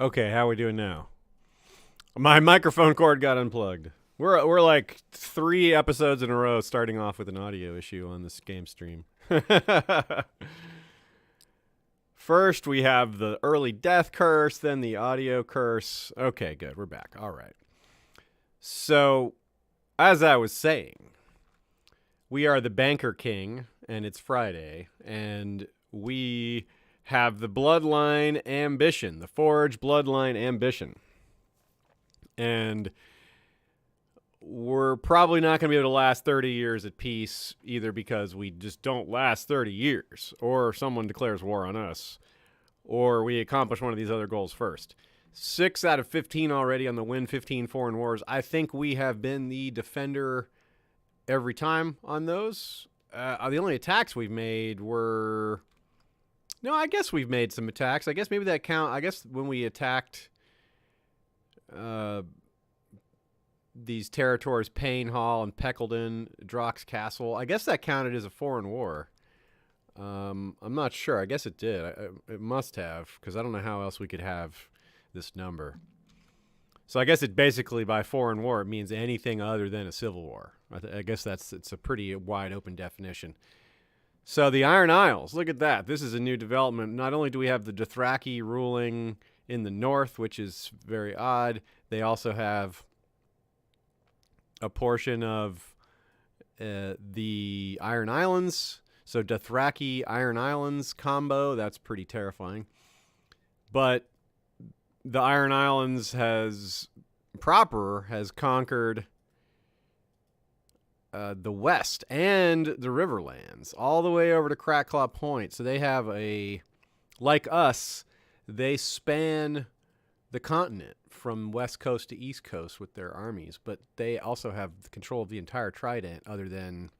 Okay, how are we doing now? My microphone cord got unplugged. We're like 3 episodes in a row starting off with an audio issue on this game stream. First, we have the early death curse, then the audio curse. Okay, good. We're back. All right. So, as I was saying, we are the Banker King, and it's Friday, and we have the Bloodline Ambition, the Forge Bloodline Ambition. And we're probably not going to be able to last 30 years at peace, either because we just don't last 30 years, or someone declares war on us, or we accomplish one of these other goals first. 6 out of 15 already on the win 15 foreign wars. I think we have been the defender every time on those. The only attacks we've made were... No, I guess we've made some attacks. I guess maybe that count. I guess when we attacked these territories, Payne Hall and Peckledon, Drox Castle, I guess that counted as a foreign war. I'm not sure. I guess it did. It must have, because I don't know how else we could have this number. So I guess it basically, by foreign war, it means anything other than a civil war. I guess it's a pretty wide open definition. So the Iron Isles, look at that. This is a new development. Not only do we have the Dothraki ruling in the north, which is very odd, they also have a portion of the Iron Islands. So Dothraki Iron Islands combo, that's pretty terrifying. But the Iron Islands has conquered the west and the Riverlands, all the way over to Crackclaw Point. So they have like us, they span the continent from west coast to east coast with their armies, but they also have control of the entire Trident other than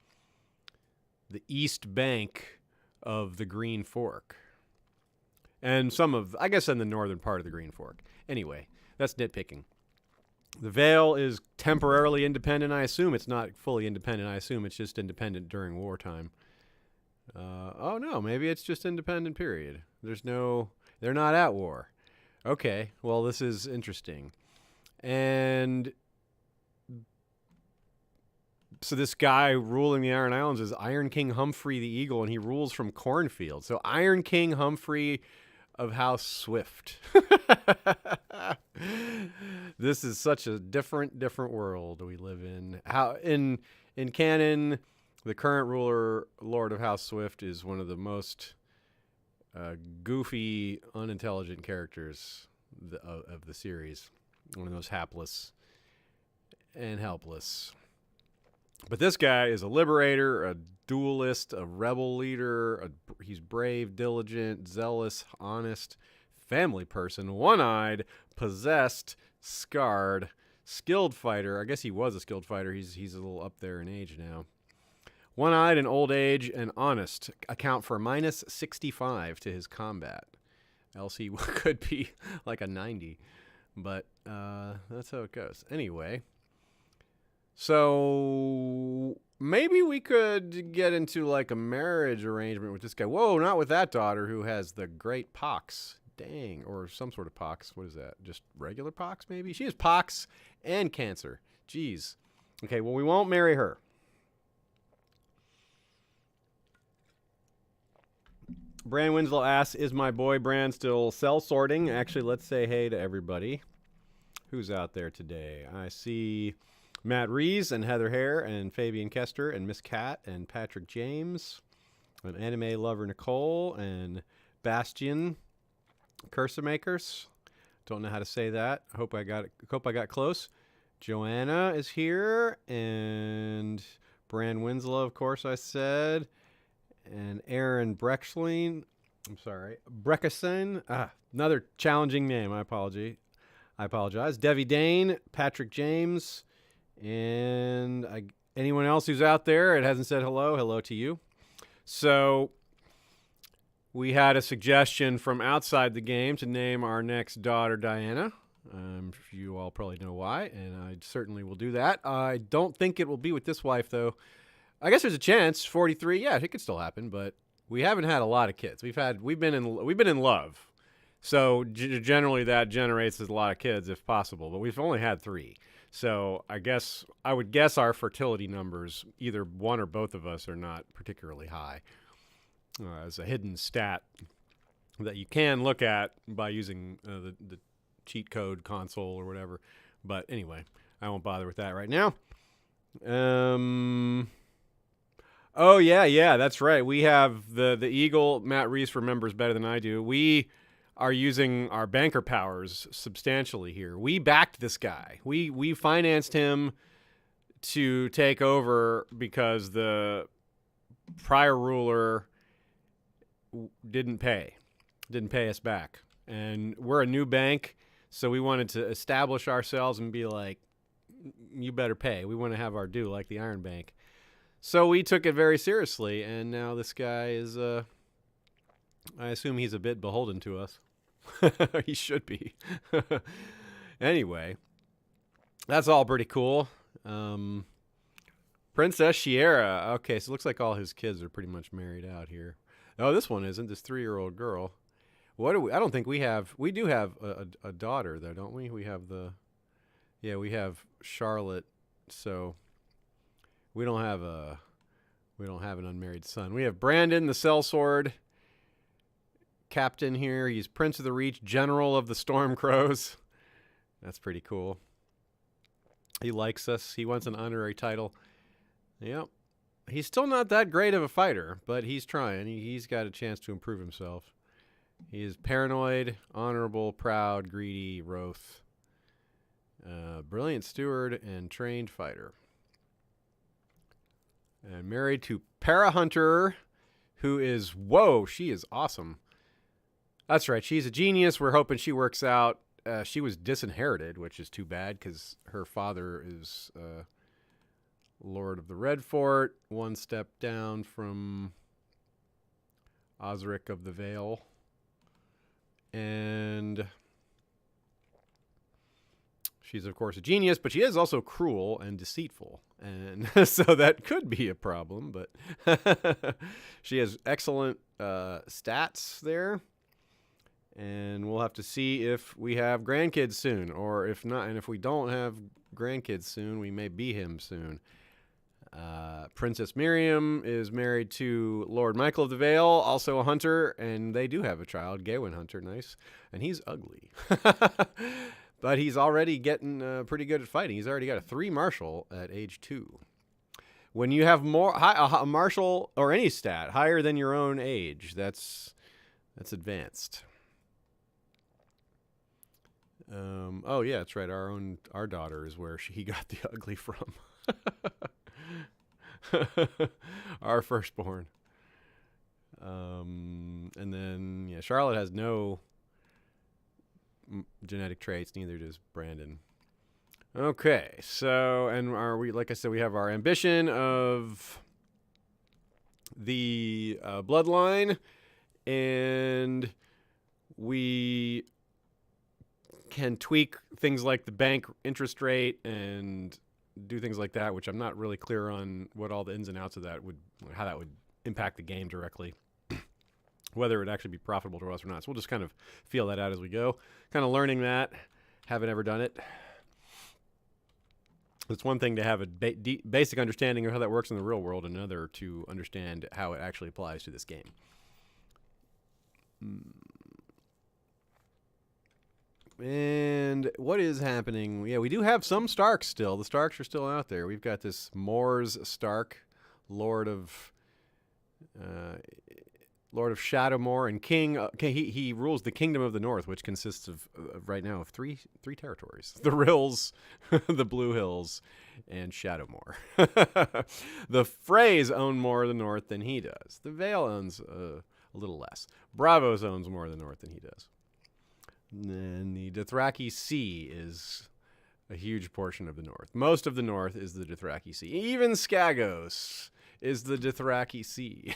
the east bank of the Green Fork. And I guess in the northern part of the Green Fork. Anyway, that's nitpicking. The Vale is temporarily independent. I assume it's not fully independent. I assume it's just independent during wartime. Oh, no. Maybe it's just independent, period. They're not at war. Okay. Well, this is interesting. And so this guy ruling the Iron Islands is Iron King Humphrey the Eagle, and he rules from Cornfield. So Iron King Humphrey of House Swift. This is such a different world we live in. How in canon, the current Lord of House Swift is one of the most goofy, unintelligent characters of the series. One of those hapless and helpless. But this guy is a liberator, a duelist, a rebel leader. He's brave, diligent, zealous, honest, family person, one-eyed, possessed, scarred, skilled fighter. I guess he was a skilled fighter. He's a little up there in age now. One-eyed and old age and honest account for minus 65 to his combat. Else he could be like a 90. But that's how it goes. Anyway... So maybe we could get into like a marriage arrangement with this guy. Whoa, not with that daughter who has the great pox. Dang, or some sort of pox. What is that? Just regular pox, maybe? She has pox and cancer. Jeez. Okay, well, we won't marry her. Bran Winslow asks, is my boy Bran still cell sorting? Actually, let's say hey to everybody. Who's out there today? I see... Matt Rees and Heather Hare and Fabian Kester and Miss Cat and Patrick James and anime lover Nicole and Bastion Cursor Makers. Don't know how to say that. I hope I got close. Joanna is here and Bran Winslow, of course I said, and Aaron Breckschlein. I'm sorry, Breckeson. Another challenging name. I apologize. Debbie Dane, Patrick James. And anyone else who's out there, it hasn't said hello to you. So we had a suggestion from outside the game to name our next daughter Diana. You all probably know why, and I certainly will do that. I don't think it will be with this wife, though. I guess there's a chance. 43, yeah, it could still happen, but we haven't had a lot of kids. We've been in love. So generally that generates a lot of kids if possible, but we've only had 3. So I would guess our fertility numbers, either one or both of us, are not particularly high. As a hidden stat that you can look at by using the cheat code console or whatever. But anyway, I won't bother with that right now. Oh yeah, that's right. We have the Eagle. Matt Reese remembers better than I do. We are using our banker powers substantially here. We backed this guy. We financed him to take over because the prior ruler didn't pay us back. And we're a new bank, so we wanted to establish ourselves and be like, you better pay. We want to have our due like the Iron Bank. So we took it very seriously, and now this guy is, I assume he's a bit beholden to us. He should be. Anyway, that's all pretty cool. Princess Shiera. Okay, so it looks like all his kids are pretty much married out here. Oh, this one isn't. This 3-year-old girl. What do we? I don't think we have. We do have a daughter, though, don't we? We have we have Charlotte. So we don't have an unmarried son. We have Brandon, the sellsword captain here. He's Prince of the Reach, General of the Storm Crows. That's pretty cool. He likes us. He wants an honorary title. Yep. He's still not that great of a fighter, but he's trying. He's got a chance to improve himself. He is paranoid, honorable, proud, greedy, wroth, brilliant steward, and trained fighter. And married to Parahunter, who is, she is awesome. That's right, she's a genius. We're hoping she works out. She was disinherited, which is too bad because her father is Lord of the Red Fort, one step down from Osric of the Vale. And she's, of course, a genius, but she is also cruel and deceitful. And so that could be a problem, but she has excellent stats there. And we'll have to see if we have grandkids soon, or if not. And if we don't have grandkids soon, we may be him soon. Princess Miriam is married to Lord Michael of the Vale, also a hunter, and they do have a child, Gawain Hunter, nice. And he's ugly. But he's already getting pretty good at fighting. He's already got a 3 martial at age 2. When you have a martial or any stat higher than your own age, that's advanced. Oh yeah, that's right. Our daughter is where he got the ugly from. Our firstborn. And then Charlotte has no genetic traits, neither does Brandon. Okay, so like I said, we have our ambition of the bloodline, and we can tweak things like the bank interest rate and do things like that, which I'm not really clear on what all the ins and outs of that how that would impact the game directly, whether it would actually be profitable to us or not. So we'll just kind of feel that out as we go. Kind of learning that. Haven't ever done it. It's one thing to have a basic understanding of how that works in the real world, and another to understand how it actually applies to this game. And what is happening? Yeah, we do have some Starks still. The Starks are still out there. We've got this Mors Stark, Lord of Shadowmoor and King. He rules the Kingdom of the North, which consists of right now of three territories: the Rills, the Blue Hills, and Shadowmoor. The Freys own more of the North than he does. The Vale owns a little less. Braavos owns more of the North than he does. And the Dothraki Sea is a huge portion of the North. Most of the North is the Dothraki Sea. Even Skagos is the Dothraki Sea.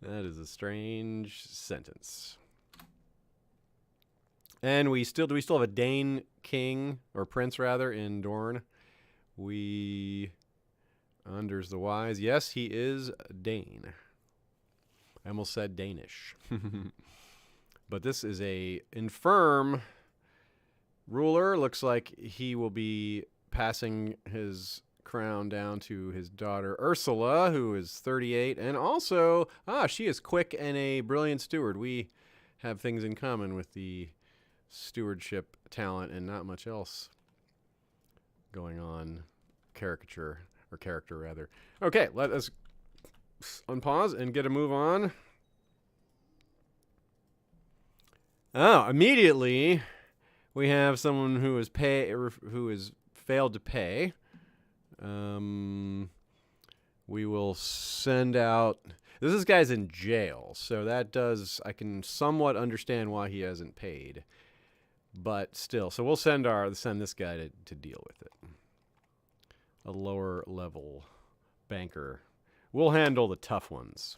That is a strange sentence. And do we still have a Dane king, or prince rather, in Dorne? Anders the Wise. Yes, he is Dane. I almost said Danish. But this is a infirm ruler. Looks like he will be passing his crown down to his daughter Ursula, who is 38, and also, she is quick and a brilliant steward. We have things in common with the stewardship talent and not much else going on. Character rather. Okay, let us unpause and get a move on. Immediately we have someone who has failed to pay. We will send out. This guy's in jail, so I can somewhat understand why he hasn't paid, but still. So we'll send this guy to deal with it. A lower level banker. We'll handle the tough ones.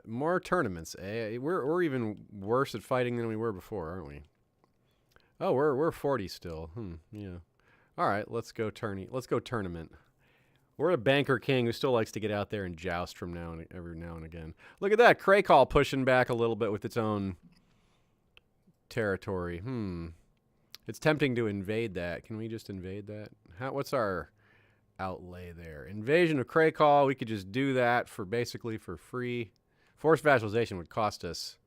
More tournaments, eh? We're even worse at fighting than we were before, aren't we? Oh, we're 40 still. Yeah. All right, let's go tournament. We're a banker king who still likes to get out there and joust from every now and again. Look at that, Craighall pushing back a little bit with its own territory. It's tempting to invade that. Can we just invade that? What's our outlay there? Invasion of Craighall. We could just do that basically for free. Forced vassalization would cost us,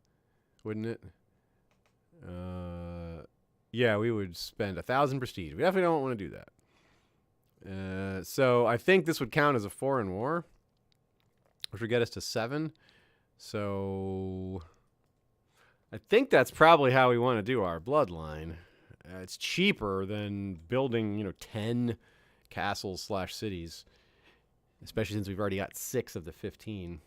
wouldn't it? Yeah, we would spend 1,000 prestige. We definitely don't want to do that. So I think this would count as a foreign war, which would get us to 7. So I think that's probably how we want to do our bloodline. It's cheaper than building, 10 castles/cities, especially since we've already got 6 of the 15.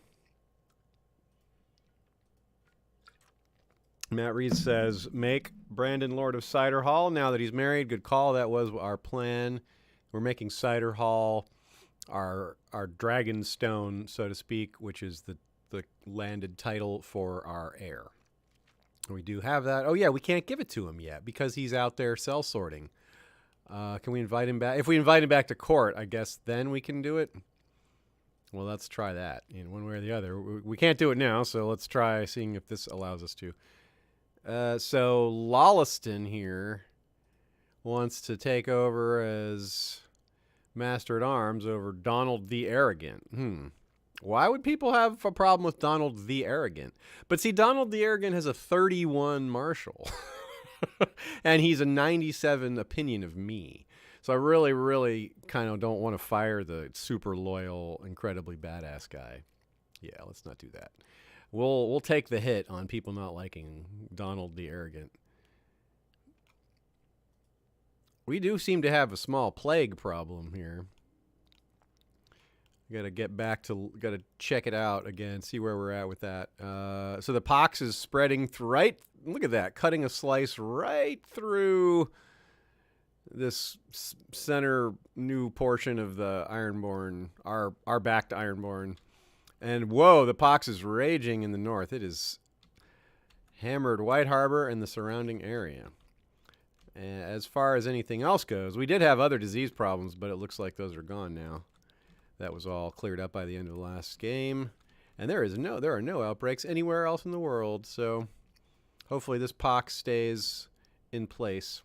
Matt Reed says, make Brandon Lord of Cider Hall now that he's married. Good call. That was our plan. We're making Cider Hall our Dragonstone, so to speak, which is the landed title for our heir. We do have that. Oh, yeah, we can't give it to him yet because he's out there cell sorting. Can we invite him back? If we invite him back to court, I guess then we can do it. Well, let's try that in one way or the other. We can't do it now, so let's try seeing if this allows us to. So Lawliston here wants to take over as Master-at-Arms over Donald the Arrogant. Why would people have a problem with Donald the Arrogant? But see, Donald the Arrogant has a 31 martial. And he's a 97 opinion of me. So I really, really kind of don't want to fire the super loyal, incredibly badass guy. Yeah, let's not do that. We'll take the hit on people not liking Donald the Arrogant. We do seem to have a small plague problem here. Got to check it out again, see where we're at with that. So the pox is spreading look at that, cutting a slice right through this center new portion of the Ironborn, our backed Ironborn. And whoa, the pox is raging in the north. It is hammered White Harbor and the surrounding area. As far as anything else goes, we did have other disease problems, but it looks like those are gone now. That was all cleared up by the end of the last game. And there are no outbreaks anywhere else in the world, so hopefully this pox stays in place.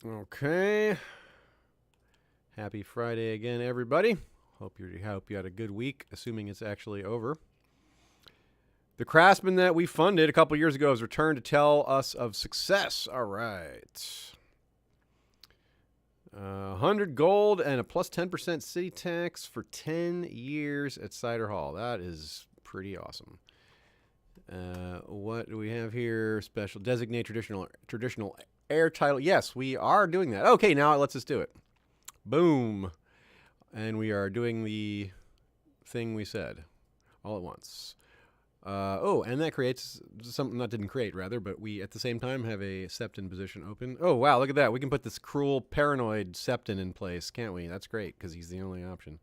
Okay. Happy Friday again, everybody. Hope you had a good week, assuming it's actually over. The craftsman that we funded a couple years ago has returned to tell us of success. All right. 100 gold and a plus 10% city tax for 10 years at Cider Hall. That is pretty awesome. What do we have here? Special designate traditional heir title. Yes, we are doing that. Okay, now it lets us do it. Boom. And we are doing the thing we said all at once. And that creates something that didn't create, rather, but we at the same time have a Septon position open. Oh, wow, look at that. We can put this cruel, paranoid Septon in place, can't we? That's great, because he's the only option.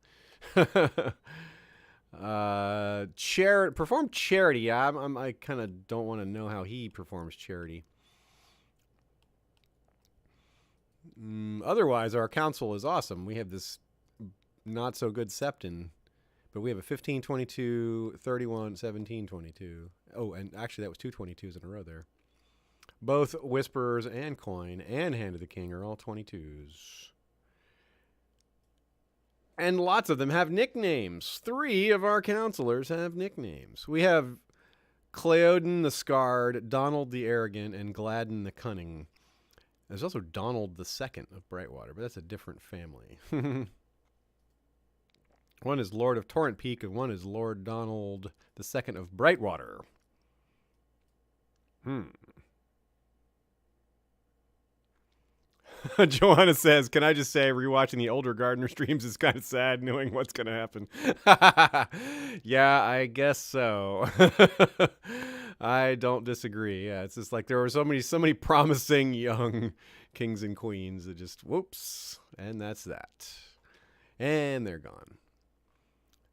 Perform charity. I kind of don't want to know how he performs charity. Otherwise, our council is awesome. We have this not so good septon, but we have a 15, 22, 31, 17, 22. Oh, and actually that was 2 22s in a row there. Both Whisperers and Coin and Hand of the King are all 22s. And lots of them have nicknames. 3 of our counselors have nicknames. We have Cleodin the Scarred, Donald the Arrogant, and Gladden the Cunning. There's also Donald the Second of Brightwater, but that's a different family. One is Lord of Torrent Peak, and one is Lord Donald the Second of Brightwater. Joanna says, can I just say, rewatching the older Gardener streams is kind of sad knowing what's going to happen. Yeah, I guess so. I don't disagree. Yeah, it's just like there were so many promising young kings and queens that just, whoops, and that's that. And they're gone.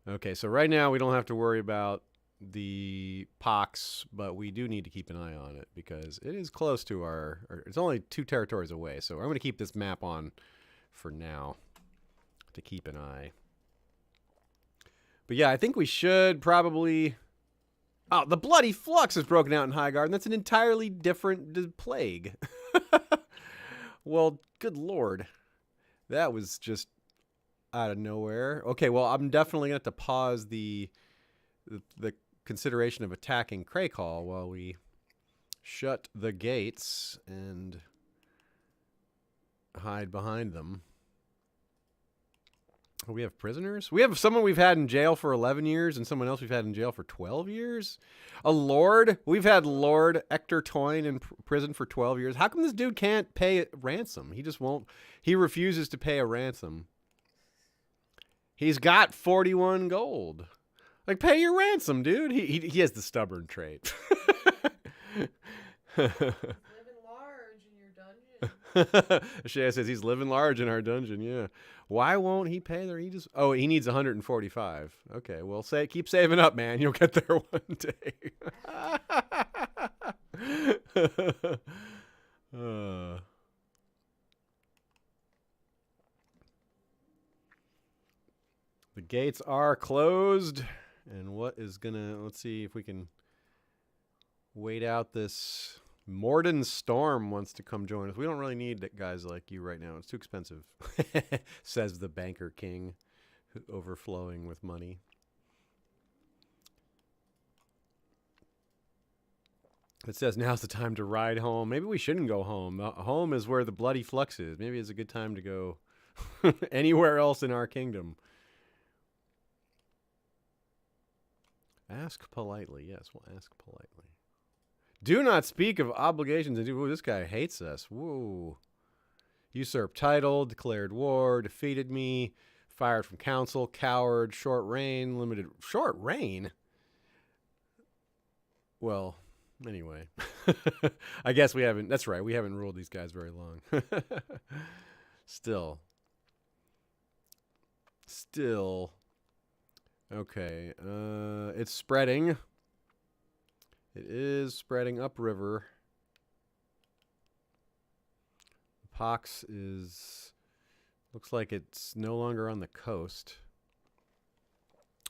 Okay, so right now we don't have to worry about the pox, but we do need to keep an eye on it because it is close to it's only 2 territories away, so I'm going to keep this map on for now to keep an eye. But yeah, I think we should probably... Oh, the Bloody Flux is broken out in Highgarden. That's an entirely different plague. Well, good lord. That was just out of nowhere. Okay, well, I'm definitely going to have to pause the consideration of attacking Craighall while we shut the gates and hide behind them. We have prisoners? We have someone we've had in jail for 11 years and someone else we've had in jail for 12 years? A lord? We've had Lord Ector Toyne in prison for 12 years. How come this dude can't pay a ransom? He just won't. He refuses to pay a ransom. He's got 41 gold. Like, pay your ransom, dude. He has the stubborn trait. Living large in your dungeon. Shea says he's living large in our dungeon, yeah. Why won't he pay there? Oh, he needs 145. Okay, well, keep saving up, man. You'll get there one day. The gates are closed. And what is gonna... Let's see if we can wait out this... Morden Storm wants to come join us. We don't really need guys like you right now. It's too expensive, says the Banker King, overflowing with money. It says now's the time to ride home. Maybe we shouldn't go home. Home is where the Bloody Flux is. Maybe it's a good time to go anywhere else in our kingdom. Ask politely. Yes, we'll ask politely. Do not speak of obligations. Ooh, this guy hates us. Whoa. Usurped title, declared war, defeated me, fired from council, coward, short reign, limited... Short reign? Well, anyway. I guess we haven't... That's right, we haven't ruled these guys very long. Still. Okay, it's spreading. It is spreading upriver. The pox is... Looks like it's no longer on the coast.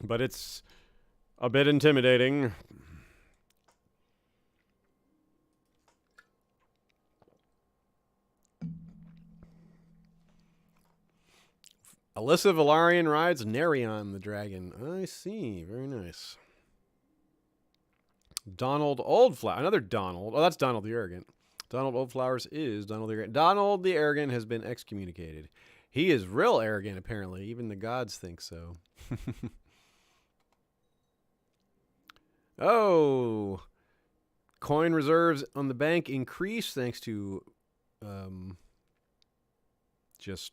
But it's a bit intimidating. Alyssa Velaryon rides Nerion the dragon. I see. Very nice. Donald Oldflower. Another Donald. Oh, that's Donald the Arrogant. Donald Oldflowers is Donald the Arrogant. Donald the Arrogant has been excommunicated. He is real arrogant, apparently. Even the gods think so. Oh. Coin reserves on the bank increase thanks to just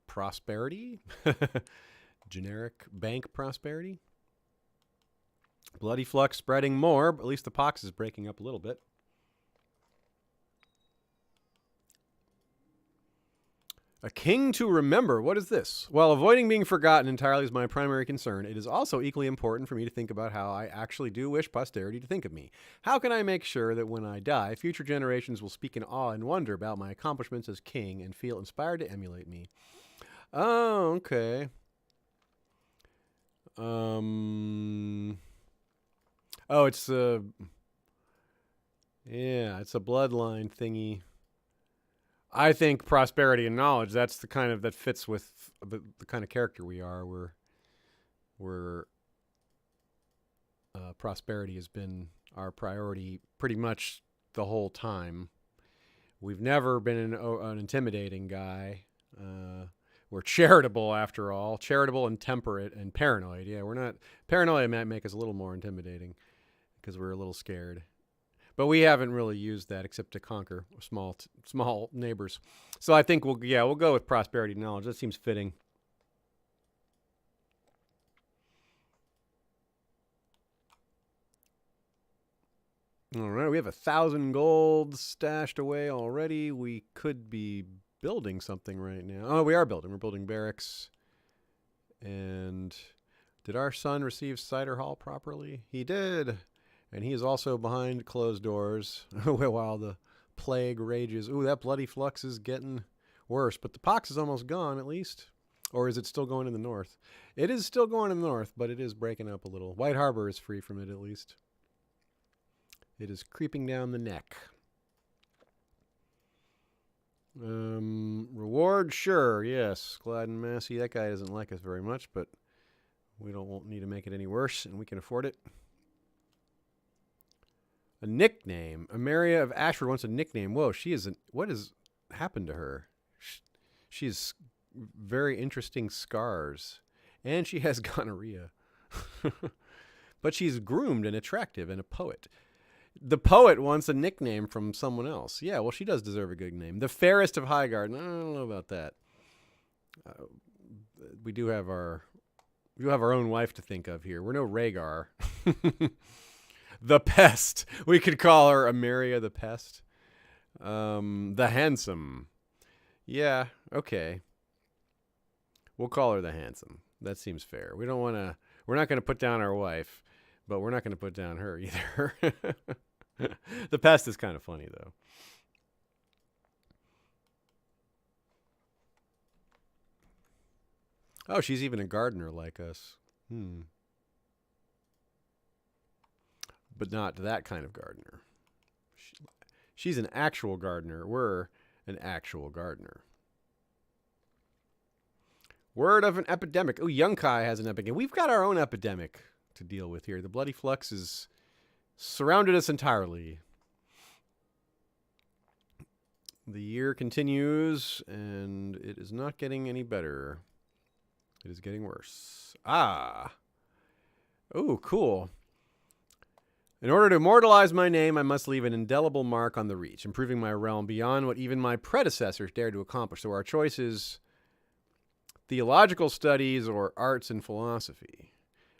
prosperity. Generic bank prosperity. Bloody Flux spreading more, but at least the pox is breaking up a little bit. A king to remember. What is this? While avoiding being forgotten entirely is my primary concern, it is also equally important for me to think about how I actually do wish posterity to think of me. How can I make sure that when I die, future generations will speak in awe and wonder about my accomplishments as king and feel inspired to emulate me? Oh, okay. Oh, it's a... Yeah, it's a bloodline thingy. I think prosperity and knowledge, that's the kind of, that fits with the kind of character we are. We're prosperity has been our priority pretty much the whole time. We've never been an intimidating guy. We're charitable, after all. Charitable and temperate and paranoid. Yeah, we're not... Paranoia might make us a little more intimidating because we're a little scared. But we haven't really used that except to conquer small neighbors. So I think we'll go with prosperity and knowledge. That seems fitting. All right, we have 1,000 gold stashed away already. We could be building something right now. Oh, we are building. We're building barracks. And did our son receive cider hall properly? He did. And he is also behind closed doors while the plague rages. Ooh, that bloody flux is getting worse. But the pox is almost gone, at least. Or is it still going in the north? It is still going in the north, but it is breaking up a little. White Harbor is free from it, at least. It is creeping down the neck. Reward? Sure, yes. Glad and Massey. That guy doesn't like us very much, but we won't need to make it any worse, and we can afford it. A nickname. Amaria of Ashford wants a nickname. Whoa, what has happened to her? She's very interesting scars. And she has gonorrhea. But she's groomed and attractive and a poet. The poet wants a nickname from someone else. Yeah, well, she does deserve a good name. The fairest of Highgarden. I don't know about that. We do have our own wife to think of here. We're no Rhaegar. The Pest. We could call her Amaria the Pest. The Handsome. Yeah, okay. We'll call her the Handsome. That seems fair. We're not going to put down our wife, but we're not going to put down her either. The Pest is kind of funny, though. Oh, she's even a gardener like us. But not that kind of gardener. She's an actual gardener. We're an actual gardener. Word of an epidemic. Oh, Yunkai has an epidemic. We've got our own epidemic to deal with here. The bloody flux has surrounded us entirely. The year continues, and it is not getting any better. It is getting worse. Ah. Oh, cool. In order to immortalize my name, I must leave an indelible mark on the Reach, improving my realm beyond what even my predecessors dared to accomplish. So our choice is theological studies or arts and philosophy.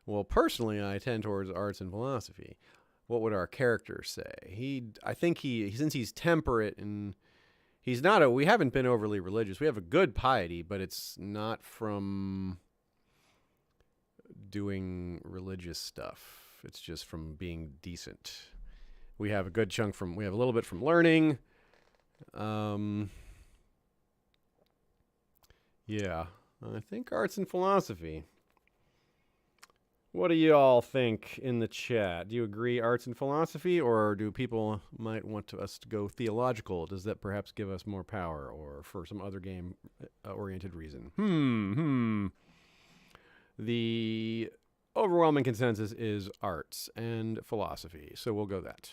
Well, personally, I tend towards arts and philosophy. What would our character say? I think since he's temperate and we haven't been overly religious. We have a good piety, but it's not from doing religious stuff. It's just from being decent. We have a little bit from learning. Yeah, I think arts and philosophy. What do you all think in the chat? Do you agree arts and philosophy, or do people might want us to go theological? Does that perhaps give us more power, or for some other game-oriented reason? The overwhelming consensus is arts and philosophy, so we'll go that.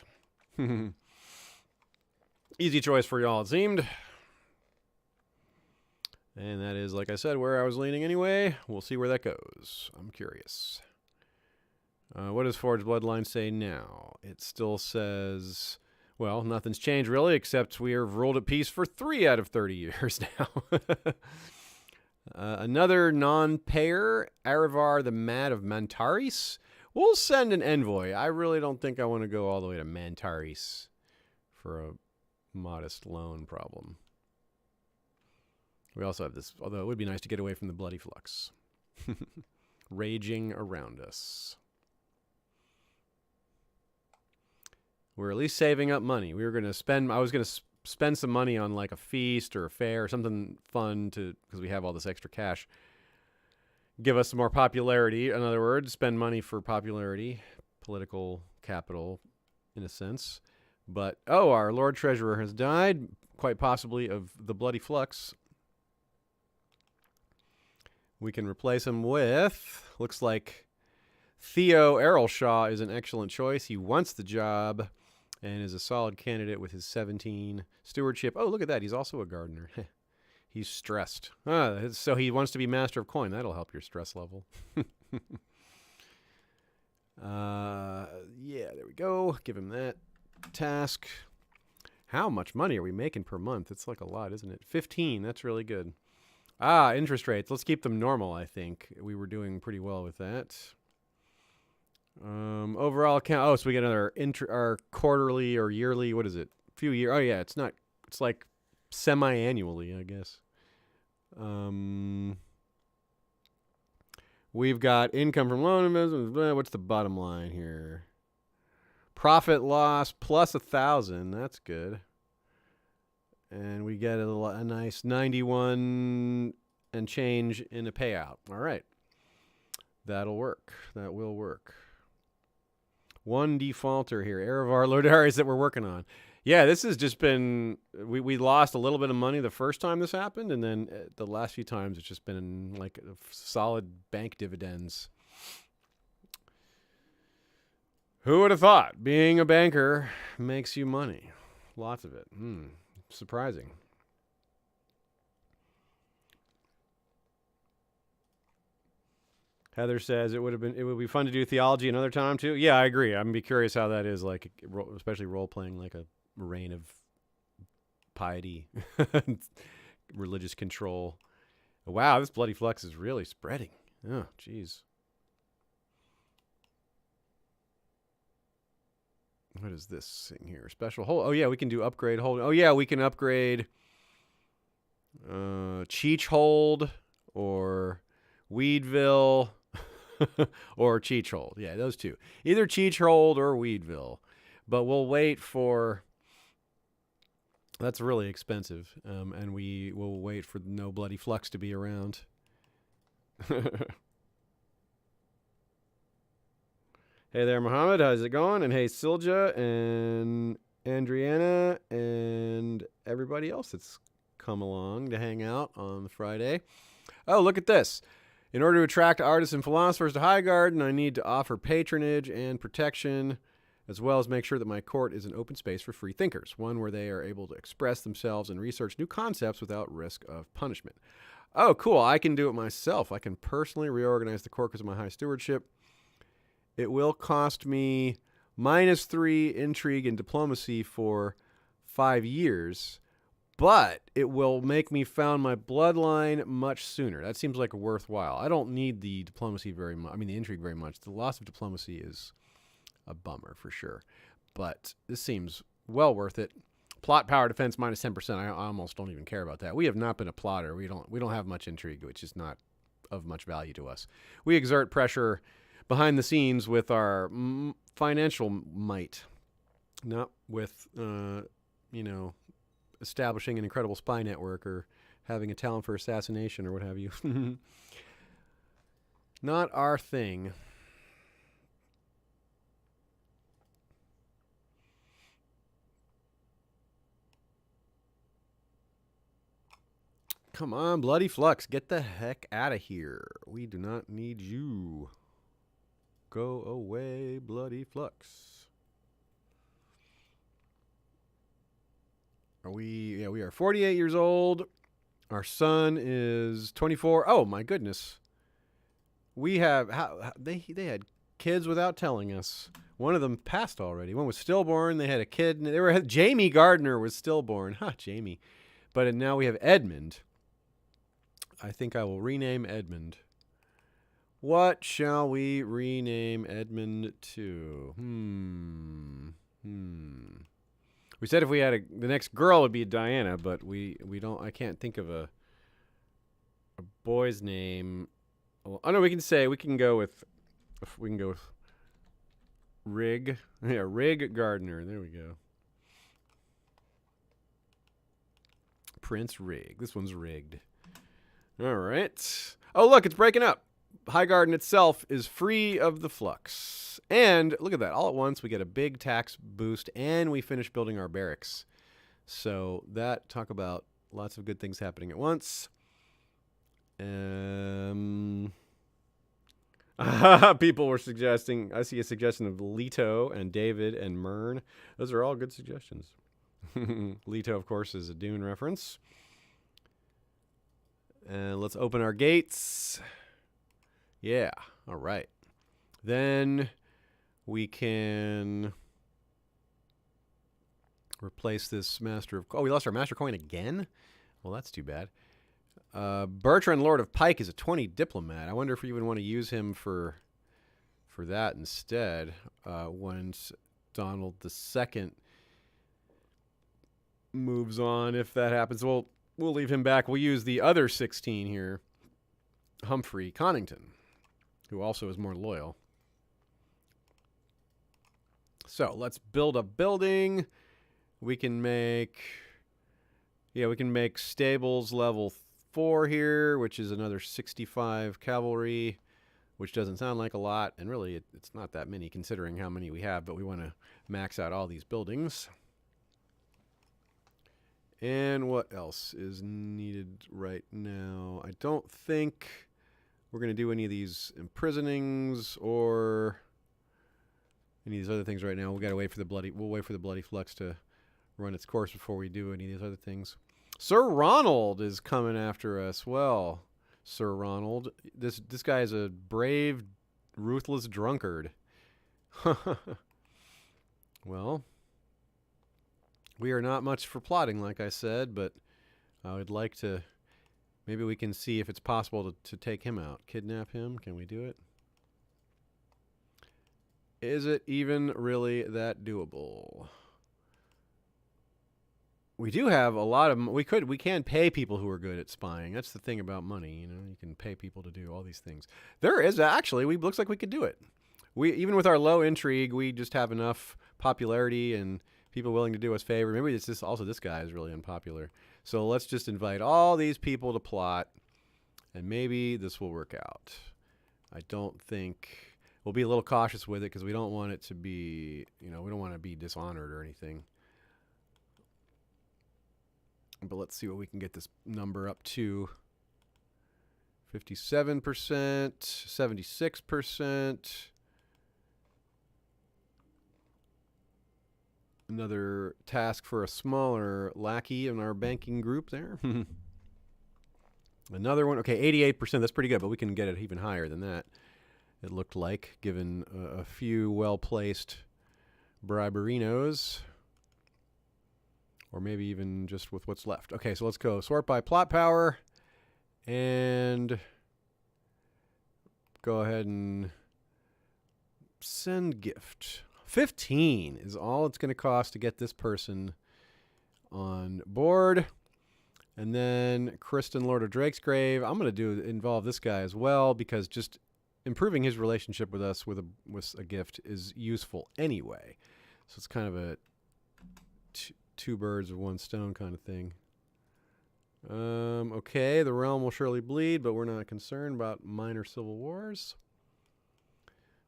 Easy choice for y'all, it seemed. And that is, like I said, where I was leaning anyway. We'll see where that goes. I'm curious. What does Forged Bloodline say now? It still says, well, nothing's changed really, except we have ruled at peace for 3 out of 30 years now. Another non-payer, Aravar the Mad of Mantaris. We'll send an envoy. I really don't think I want to go all the way to Mantaris for a modest loan problem. We also have this, although it would be nice to get away from the bloody flux. Raging around us. We're at least saving up money. We were going to spend, I was going to spend some money on like a feast or a fair or something fun to, because we have all this extra cash. Give us some more popularity. In other words, spend money for popularity, political capital in a sense. But, oh, our Lord Treasurer has died, quite possibly of the bloody flux. We can replace him with, looks like Theo Errolshaw is an excellent choice. He wants the job and is a solid candidate with his 17 stewardship. Oh, look at that. He's also a gardener. He's stressed. So he wants to be master of coin. That'll help your stress level. Yeah, there we go. Give him that task. How much money are we making per month? It's like a lot, isn't it? 15. That's really good. Interest rates. Let's keep them normal, I think. We were doing pretty well with that. Overall account. Oh, so we get another our quarterly or yearly. What is it? Few year. Oh yeah, it's not. It's like semi-annually, I guess. We've got income from loan investments. What's the bottom line here? Profit loss plus 1,000. That's good. And we get a nice 91 and change in a payout. All right. That'll work. That will work. One defaulter here. Erevar Lodaris that we're working on. Yeah, this has just been... We lost a little bit of money the first time this happened, and then the last few times it's just been like solid bank dividends. Who would have thought being a banker makes you money? Lots of it. Surprising. Heather says it would be fun to do theology another time too. Yeah, I agree. I'm gonna be curious how that is, like especially role playing like a reign of piety, religious control. Wow, this bloody flux is really spreading. Oh, jeez. What is this thing here? Special hold. Oh yeah, we can do upgrade hold. Oh yeah, we can upgrade Cheech Hold or Weedville or Cheech Hold. Yeah, those two. Either Cheech Hold or Weedville. But we'll wait for... That's really expensive. And we will wait for no bloody flux to be around. Hey there, Mohammed. How's it going? And hey, Silja and Andriana and everybody else that's come along to hang out on Friday. Oh, look at this. In order to attract artists and philosophers to Highgarden, I need to offer patronage and protection, as well as make sure that my court is an open space for free thinkers, one where they are able to express themselves and research new concepts without risk of punishment. Oh, cool. I can do it myself. I can personally reorganize the court because of my high stewardship. It will cost me -3 intrigue and diplomacy for 5 years, but it will make me found my bloodline much sooner. That seems like worthwhile. I don't need the diplomacy very much. I mean, the intrigue very much. The loss of diplomacy is a bummer for sure, but this seems well worth it. Plot power defense -10%. I almost don't even care about that. We have not been a plotter. We don't have much intrigue, which is not of much value to us. We exert pressure behind the scenes with our financial might, not with, establishing an incredible spy network or having a talent for assassination or what have you. Not our thing. Come on, bloody flux. Get the heck out of here. We do not need you. Go away, bloody flux. We are 48 years old. Our son is 24. Oh my goodness. We have they had kids without telling us. One of them passed already. One was stillborn. They had a kid. Jamie Gardner was stillborn. Jamie. But now we have Edmund. I think I will rename Edmund. What shall we rename Edmund to? We said if we had the next girl would be Diana, but we don't. I can't think of a a boy's name. Oh no, we can go with Rig. Yeah, Rig Gardner. There we go. Prince Rig. This one's rigged. All right. Oh, look, it's breaking up. Highgarden itself is free of the flux. And look at that. All at once, we get a big tax boost, and we finish building our barracks. So talk about lots of good things happening at once. People were suggesting, I see a suggestion of Leto and David and Mern. Those are all good suggestions. Leto, of course, is a Dune reference. And let's open our gates. Yeah, all right. Then we can replace this Master of... Oh, we lost our Master Coin again? Well, that's too bad. Bertrand, Lord of Pike, is a 20 diplomat. I wonder if we even want to use him for that instead. Once Donald II moves on, if that happens, we'll leave him back. We'll use the other 16 here, Humphrey Connington, who also is more loyal. So let's build a building. We can make stables level 4 here, which is another 65 cavalry, which doesn't sound like a lot, and really it's not that many considering how many we have, but we want to max out all these buildings. And what else is needed right now? I don't think we're going to do any of these imprisonings or any of these other things right now. We'll wait for the bloody flux to run its course before we do any of these other things. Sir Ronald is coming after us. Well, Sir Ronald, this guy is a brave, ruthless drunkard. Well, we are not much for plotting, like I said, but I would like to... Maybe we can see if it's possible to take him out. Kidnap him? Can we do it? Is it even really that doable? We do have a lot of... We can pay people who are good at spying. That's the thing about money, you know. You can pay people to do all these things. There is actually... looks like we could do it. Even with our low intrigue, we just have enough popularity and people willing to do us favor. Maybe it's just also this guy is really unpopular. So let's just invite all these people to plot, and maybe this will work out. I don't think... We'll be a little cautious with it because we don't want it to be... we don't want to be dishonored or anything. But let's see what we can get this number up to. 57%, 76%. Another task for a smaller lackey in our banking group there. Another one. Okay, 88%. That's pretty good, but we can get it even higher than that, it looked like, given a few well-placed briberinos. Or maybe even just with what's left. Okay, so let's go sort by plot power. And go ahead and send gift. 15 is all it's going to cost to get this person on board. And then Kristen, Lord of Drakesgrave. I'm going to involve this guy as well, because just improving his relationship with us with a gift is useful anyway. So it's kind of a two birds with one stone kind of thing. Okay, the realm will surely bleed, but we're not concerned about minor civil wars.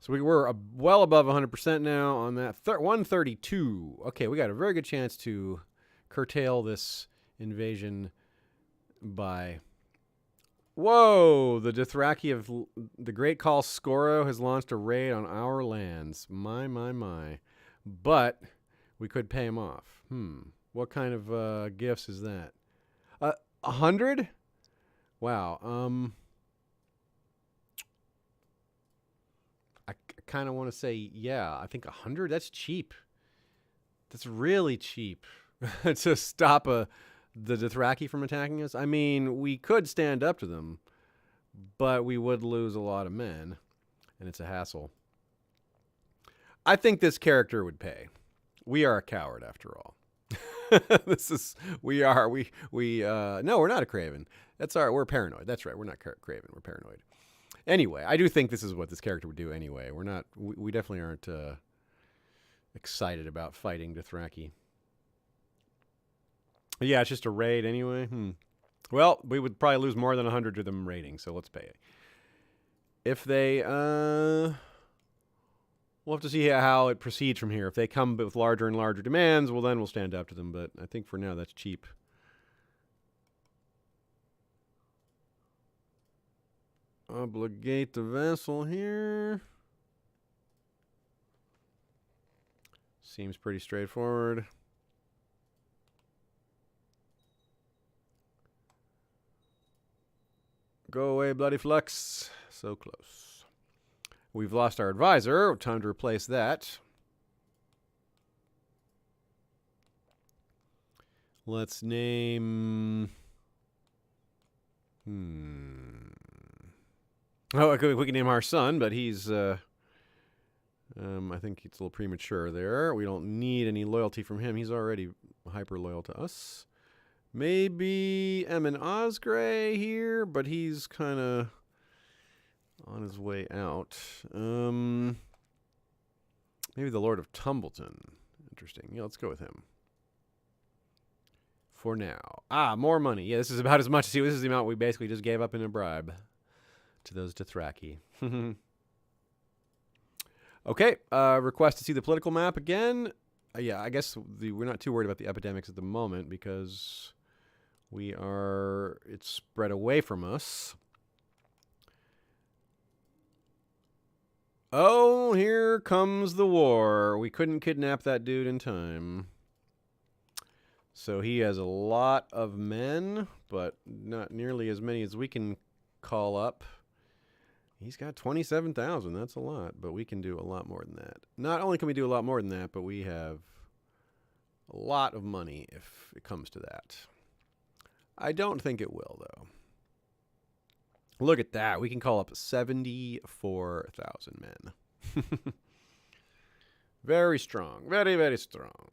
So we were well above 100% now on that. 132. Okay, we got a very good chance to curtail this invasion by... Whoa! The Dothraki of the Great Khal Skoro has launched a raid on our lands. My, my, my. But we could pay him off. What kind of gifts is that? 100? Wow. I kind of want to say, yeah, I think 100, that's cheap. That's really cheap to stop the Dothraki from attacking us. I mean, we could stand up to them, but we would lose a lot of men, and it's a hassle. I think this character would pay. We are a coward, after all. No, we're not a craven. We're paranoid. That's right. We're not craven. We're paranoid. Anyway, I do think this is what this character would do anyway. We definitely aren't excited about fighting Dothraki. Yeah, it's just a raid anyway. Well, we would probably lose more than 100 to them raiding, so let's pay it. If they, we'll have to see how it proceeds from here. If they come with larger and larger demands, well, then we'll stand up to them. But I think for now, that's cheap. Obligate the vessel here. Seems pretty straightforward. Go away, bloody flux. So close. We've lost our advisor. Time to replace that. Let's name... Oh, we can name our son, but he's... I think it's a little premature there. We don't need any loyalty from him. He's already hyper loyal to us. Maybe Emin Osgray here, but he's kind of on his way out. Maybe the Lord of Tumbleton. Interesting. Yeah, let's go with him. For now. More money. Yeah, this is about as much. See, this is the amount we basically just gave up in a bribe to those Dothraki. Okay, request to see the political map again. Yeah, I guess we're not too worried about the epidemics at the moment because it's spread away from us. Oh, here comes the war. We couldn't kidnap that dude in time. So he has a lot of men, but not nearly as many as we can call up. He's got 27,000. That's a lot, but we can do a lot more than that. Not only can we do a lot more than that, but we have a lot of money if it comes to that. I don't think it will, though. Look at that. We can call up 74,000 men. Very strong. Very, very strong.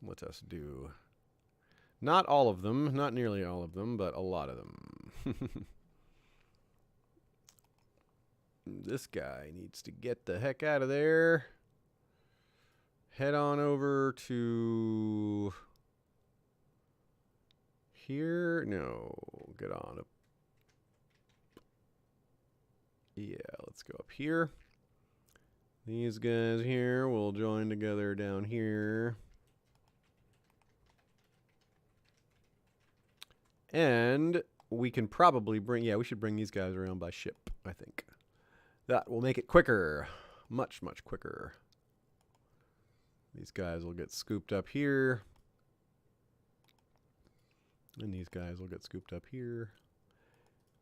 Let us do... Not all of them. Not nearly all of them, but a lot of them. This guy needs to get the heck out of there. Head on over to here. No, get on up. Yeah, let's go up here. These guys here will join together down here. And we can probably we should bring these guys around by ship, I think. That will make it quicker. Much, much quicker. These guys will get scooped up here. And these guys will get scooped up here.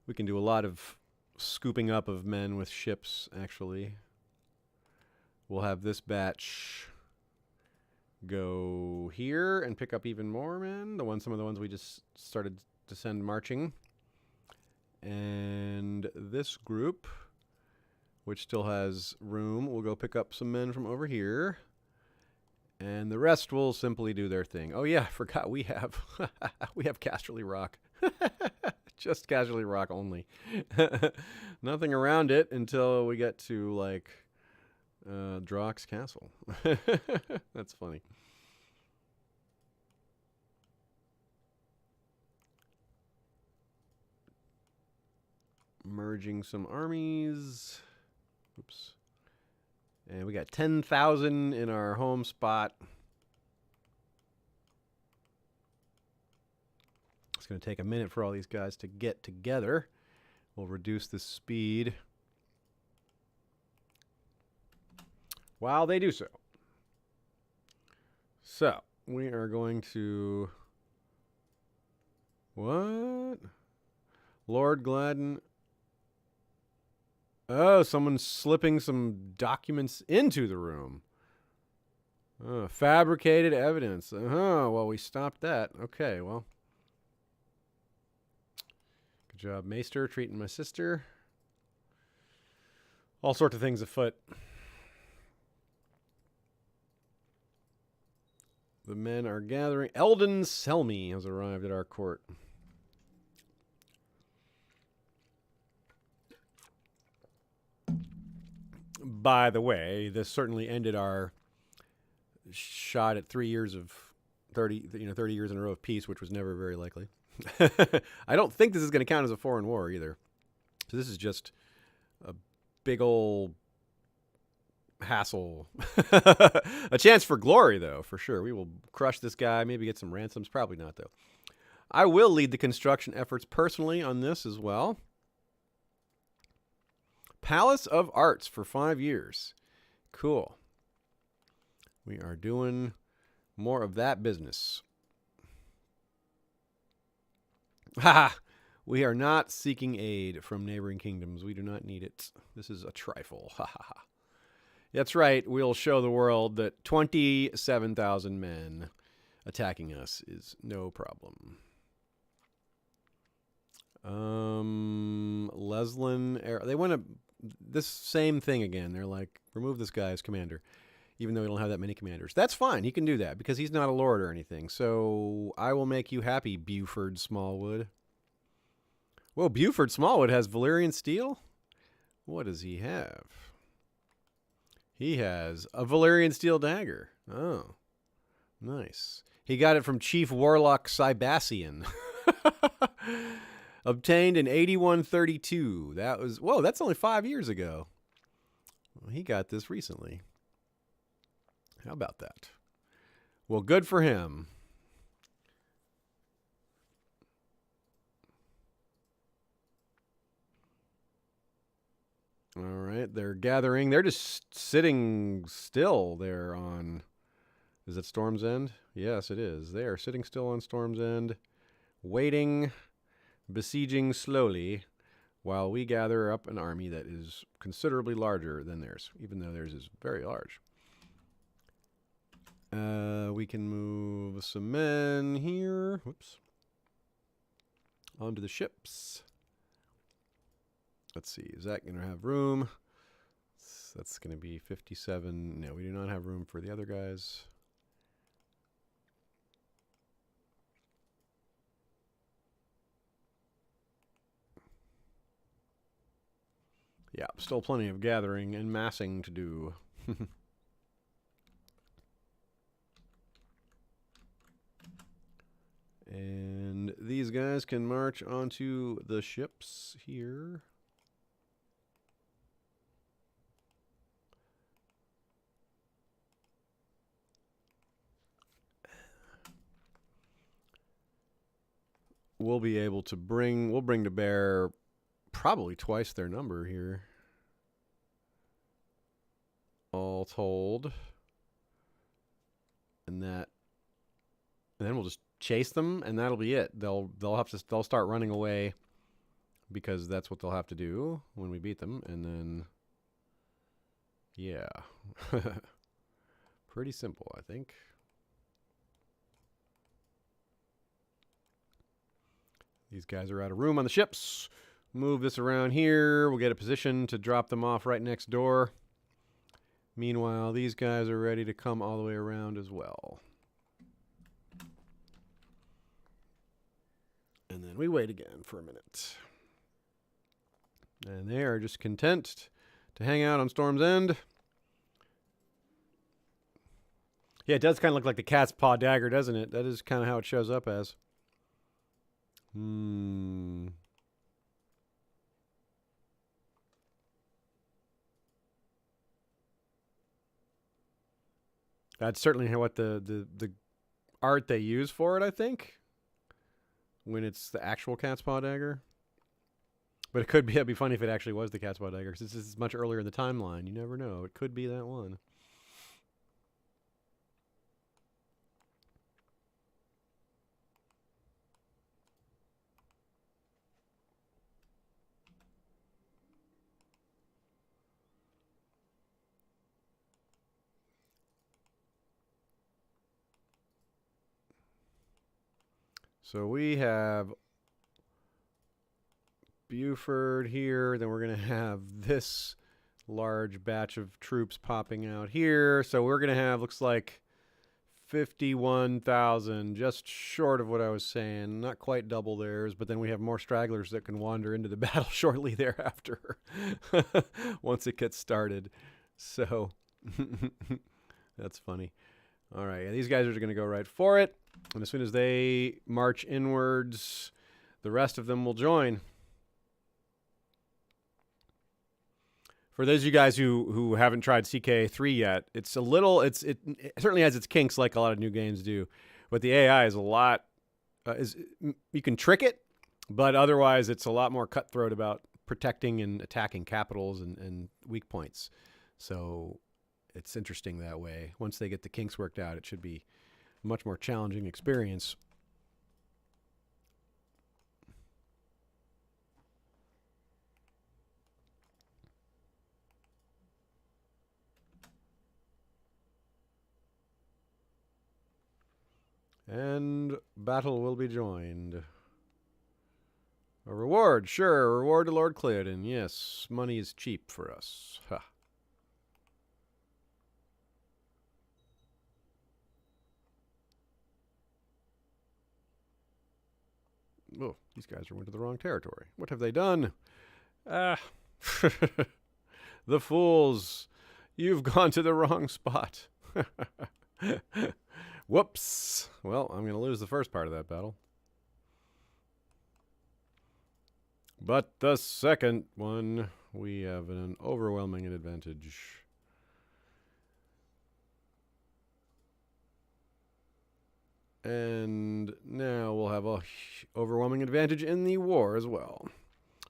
We can do a lot of scooping up of men with ships, actually. We'll have this batch go here and pick up even more men. Some of the ones we just started to send marching. And this group, which still has room, will go pick up some men from over here. And the rest will simply do their thing. Oh yeah, I forgot we have we have Casterly Rock. Just Casterly Rock only. Nothing around it until we get to like Drock's Castle. That's funny. Merging some armies. Oops. And we got 10,000 in our home spot. It's going to take a minute for all these guys to get together. We'll reduce the speed while they do so. So, we are going to... What? Lord Gladden... Oh, someone's slipping some documents into the room. Fabricated evidence. Well, we stopped that. Okay, well. Good job, Maester, treating my sister. All sorts of things afoot. The men are gathering. Eldon Selmy has arrived at our court. by the way, this certainly ended our shot at 3 years of 30 years in a row of peace, which was never very likely. I don't think this is going to count as a foreign war either. So this is just a big old hassle. A chance for glory, though, for sure. We will crush this guy, maybe get some ransoms. Probably not, though. I will lead the construction efforts personally on this as well. Palace of Arts for 5 years. Cool. We are doing more of that business. Ha! We are not seeking aid from neighboring kingdoms. We do not need it. This is a trifle. Ha ha ha. That's right. We'll show the world that 27,000 men attacking us is no problem. Leslin, they want to this same thing again. They're like, remove this guy as commander, even though we don't have that many commanders. That's fine. He can do that because he's not a lord or anything. So I will make you happy, Buford Smallwood. Whoa, Buford Smallwood has Valyrian steel? What does he have? He has a Valyrian steel dagger. Oh, nice. He got it from Chief Warlock Cybassian. Obtained in 8132. That was, whoa, that's only 5 years ago. Well, he got this recently. How about that? Well, good for him. All right, they're gathering. They're just sitting still there on, is it Storm's End? Yes, it is. They are sitting still on Storm's End, waiting, besieging slowly, while we gather up an army that is considerably larger than theirs, even though theirs is very large. We can move some men here. Whoops. Onto the ships. Let's see. Is that going to have room? That's going to be 57. No, we do not have room for the other guys. Yeah, still plenty of gathering and massing to do. And these guys can march onto the ships here. We'll be able to we'll bring to bear probably twice their number here, all told. And then we'll just chase them, and that'll be it. They'll start running away because that's what they'll have to do when we beat them, and then yeah. Pretty simple, I think. These guys are out of room on the ships. Move this around here. We'll get a position to drop them off right next door. Meanwhile, these guys are ready to come all the way around as well. And then we wait again for a minute. And they are just content to hang out on Storm's End. Yeah, it does kind of look like the cat's paw dagger, doesn't it? That is kind of how it shows up as. That's certainly what the art they use for it, I think, when it's the actual cat's paw dagger. But it'd be funny if it actually was the cat's paw dagger, because this is much earlier in the timeline. You never know. It could be that one. So we have Buford here. Then we're going to have this large batch of troops popping out here. So we're going to have, looks like, 51,000, just short of what I was saying. Not quite double theirs, but then we have more stragglers that can wander into the battle shortly thereafter once it gets started. So that's funny. All right, yeah, these guys are going to go right for it. And as soon as they march inwards, the rest of them will join. For those of you guys who haven't tried CKII yet, it certainly has its kinks like a lot of new games do. But the AI is a lot, you can trick it, but otherwise it's a lot more cutthroat about protecting and attacking capitals and weak points. So it's interesting that way. Once they get the kinks worked out, it should be a much more challenging experience. And battle will be joined. A reward, sure. A reward to Lord Cleodon. Yes, money is cheap for us. Ha. Oh, these guys went to the wrong territory. What have they done? Ah. The fools. You've gone to the wrong spot. Whoops. Well, I'm going to lose the first part of that battle. But the second one, we have an overwhelming advantage. And now we'll have a overwhelming advantage in the war as well.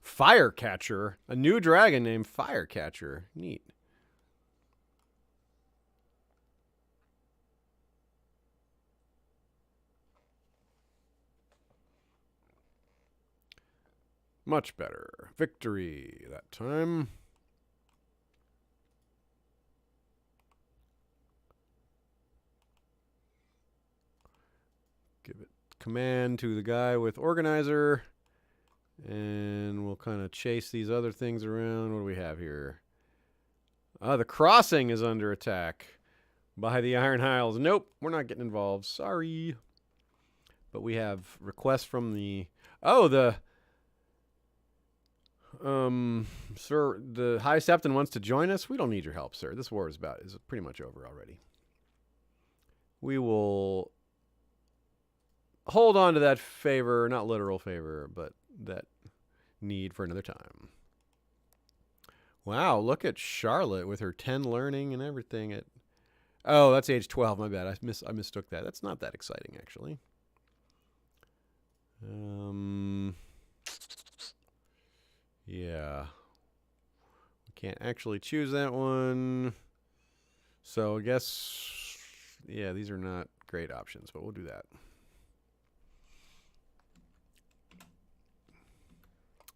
Firecatcher. A new dragon named Firecatcher. Neat. Much better. Victory that time. Give it command to the guy with organizer. And we'll kind of chase these other things around. What do we have here? The crossing is under attack by the Iron Isles. Nope, we're not getting involved. Sorry. But we have requests from the... Oh, sir, the High Septon wants to join us. We don't need your help, sir. This war is pretty much over already. We will hold on to that favor, not literal favor, but that need for another time. Wow, look at Charlotte with her 10 learning and everything. Oh, that's age 12. My bad. I mistook that. That's not that exciting, actually. Yeah. We can't actually choose that one. So I guess, yeah, these are not great options, but we'll do that.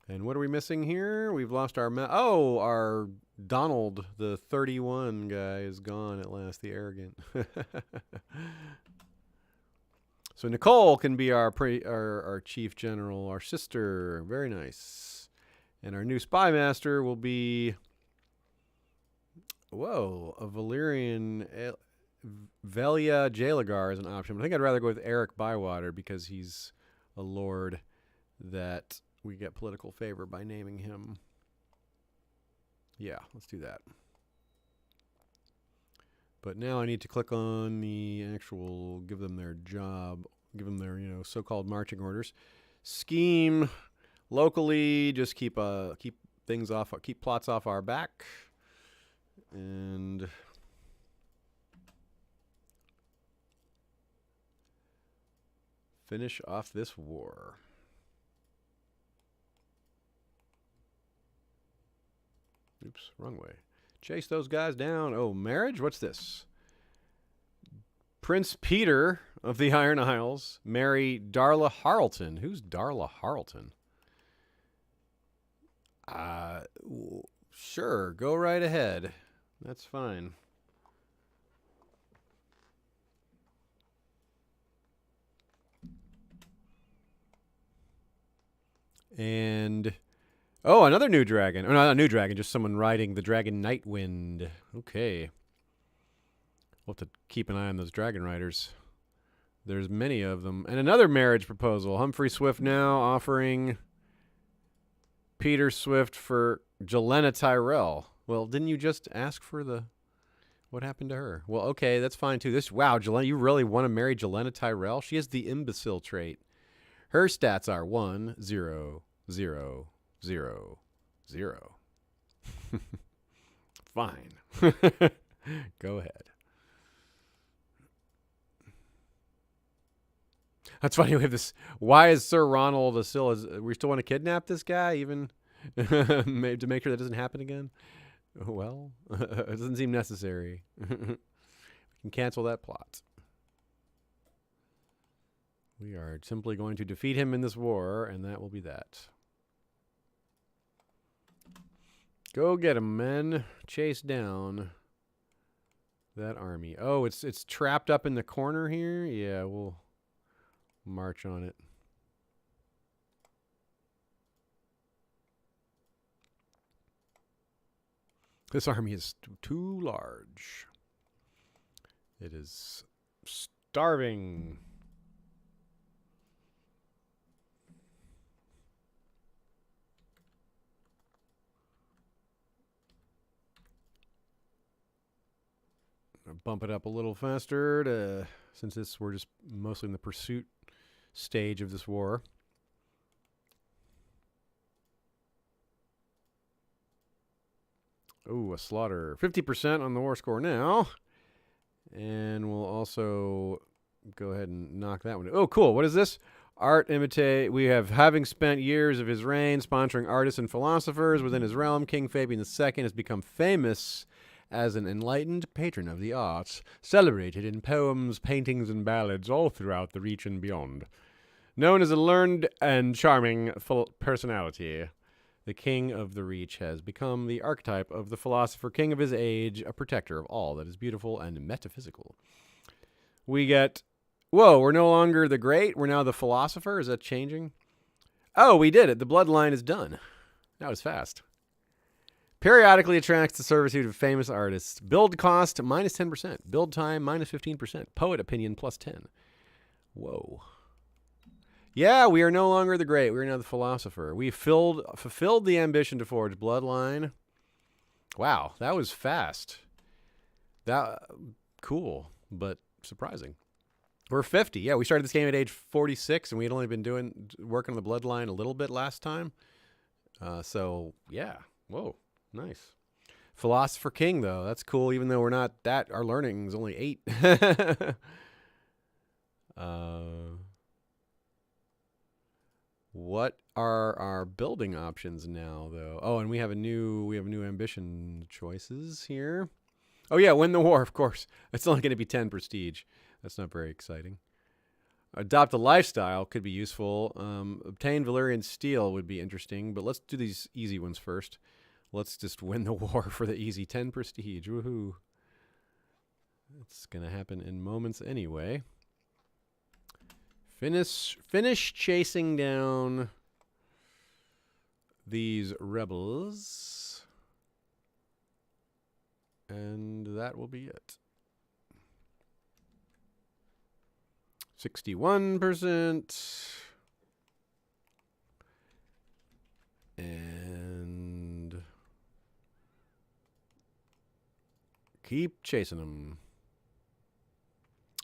And what are we missing here? We've lost our... our Donald, the 31 guy, is gone at last, the arrogant. So Nicole can be our chief general, our sister. Very nice. And our new spy master will be... Whoa, a Valyrian... Velia Jalagar is an option. But I think I'd rather go with Eric Bywater because he's a lord that... we get political favor by naming him. Yeah, let's do that. But now I need to click on the actual, give them their job, give them their, so-called marching orders. Scheme locally, just keep plots off our back. And finish off this war. Oops, wrong way. Chase those guys down. Oh, marriage? What's this? Prince Peter of the Iron Isles marry Darla Harleton. Who's Darla Harleton? Sure, go right ahead. That's fine. And... oh, another new dragon. Oh, not a new dragon, just someone riding the dragon Nightwind. Okay. We'll have to keep an eye on those dragon riders. There's many of them. And another marriage proposal. Humphrey Swift now offering Peter Swift for Jelena Tyrell. Well, didn't you just ask for the... What happened to her? Well, okay, that's fine too. Wow, Jelena, you really want to marry Jelena Tyrell? She has the imbecile trait. Her stats are 1, 0, 0, 0, 0. Fine. Go ahead. That's funny. We have this. Why is Sir Ronald still? We still want to kidnap this guy, even to make sure that doesn't happen again. Well, it doesn't seem necessary. We can cancel that plot. We are simply going to defeat him in this war, and that will be that. Go get him, men. Chase down that army. Oh, it's trapped up in the corner here? Yeah, we'll march on it. This army is too large. It is starving. Bump it up a little faster since we're just mostly in the pursuit stage of this war. Oh, a slaughter. 50% on the war score now. And we'll also go ahead and knock that one. Oh, cool. What is this? Art imitate. We have, having spent years of his reign sponsoring artists and philosophers within his realm, King Fabian II has become famous as an enlightened patron of the arts, celebrated in poems, paintings, and ballads all throughout the Reach and beyond. Known as a learned and charming personality, the King of the Reach has become the archetype of the philosopher king of his age, a protector of all that is beautiful and metaphysical. We get... Whoa, we're no longer the great, we're now the philosopher? Is that changing? Oh, we did it. The bloodline is done. That was fast. Periodically attracts the servitude of famous artists. Build cost minus 10%. Build time minus 15%. Poet opinion plus 10. Whoa. Yeah, we are no longer the great. We are now the philosopher. We fulfilled the ambition to forge bloodline. Wow, that was fast. Cool, but surprising. We're 50. Yeah, we started this game at age 46, and we had only been working on the bloodline a little bit last time. So, yeah. Whoa. Nice. Philosopher King, though. That's cool, even though we're not that. Our learning is only 8. What are our building options now, though? Oh, and we have new ambition choices here. Oh, yeah, win the war, of course. It's only going to be 10 prestige. That's not very exciting. Adopt a lifestyle could be useful. Obtain Valyrian steel would be interesting, but let's do these easy ones first. Let's just win the war for the easy 10 prestige. Woohoo. It's going to happen in moments anyway. Finish chasing down these rebels. And that will be it. 61%. And keep chasing them.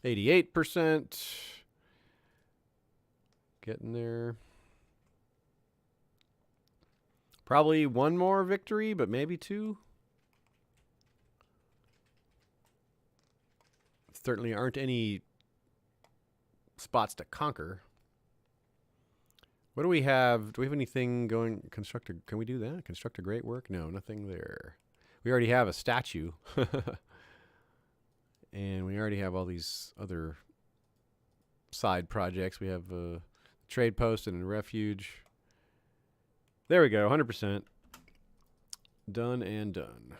88%. Getting there. Probably one more victory, but maybe 2. Certainly aren't any spots to conquer. What do we have? Do we have anything going? Can we do that? Construct a great work? No, nothing there. We already have a statue. And we already have all these other side projects. We have a trade post and a refuge. There we go, 100%. Done and done.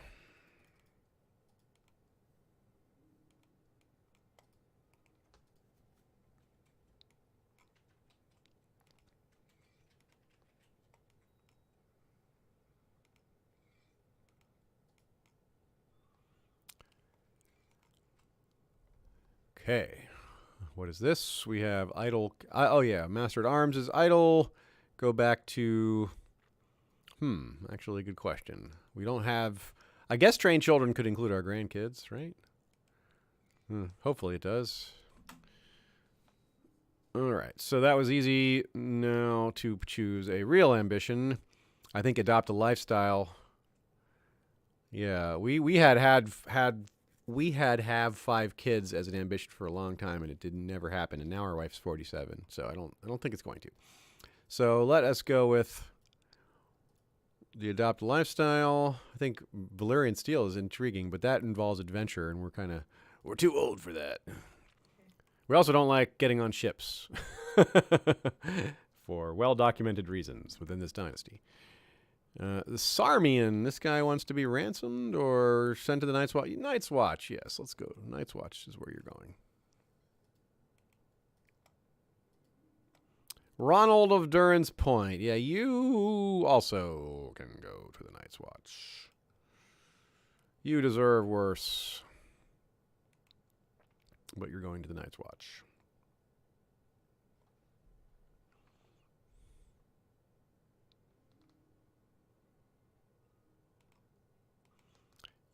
Okay, what is this? We have idle. Oh yeah, Master at Arms is idle. Go back to. Actually, good question. We don't have. I guess trained children could include our grandkids, right? Hopefully it does. All right, so that was easy. Now to choose a real ambition. I think adopt a lifestyle. Yeah, we had 5 kids as an ambition for a long time, and it didn't never happen. And now our wife's 47, so I don't think it's going to. So let us go with the adopt a lifestyle. I think Valyrian steel is intriguing, but that involves adventure, and we're too old for that. We also don't like getting on ships for well-documented reasons within this dynasty. The Sarmian, this guy wants to be ransomed or sent to the Night's Watch. Night's Watch, yes, let's go. Night's Watch is where you're going. Ronald of Durin's Point. Yeah, you also can go to the Night's Watch. You deserve worse. But you're going to the Night's Watch.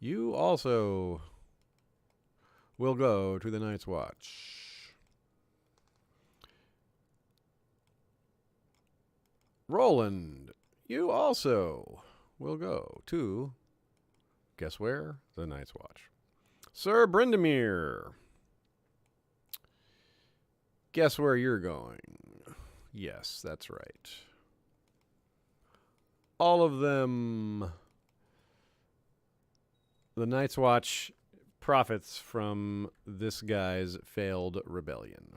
You also will go to the Night's Watch. Roland, you also will go to, guess where? The Night's Watch. Sir Brindamere, guess where you're going? Yes, that's right. All of them. The Night's Watch profits from this guy's failed rebellion.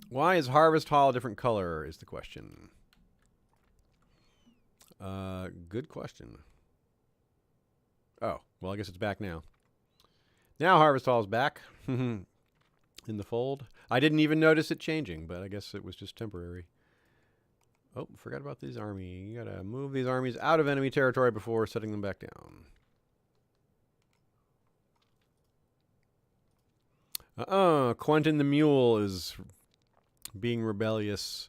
Why is Harvest Hall a different color is the question. Good question. Oh, well, I guess it's back now. Now Harvest Hall is back in the fold. I didn't even notice it changing, but I guess it was just temporary. Oh, forgot about these army. You gotta move these armies out of enemy territory before setting them back down. Quentin the Mule is being rebellious.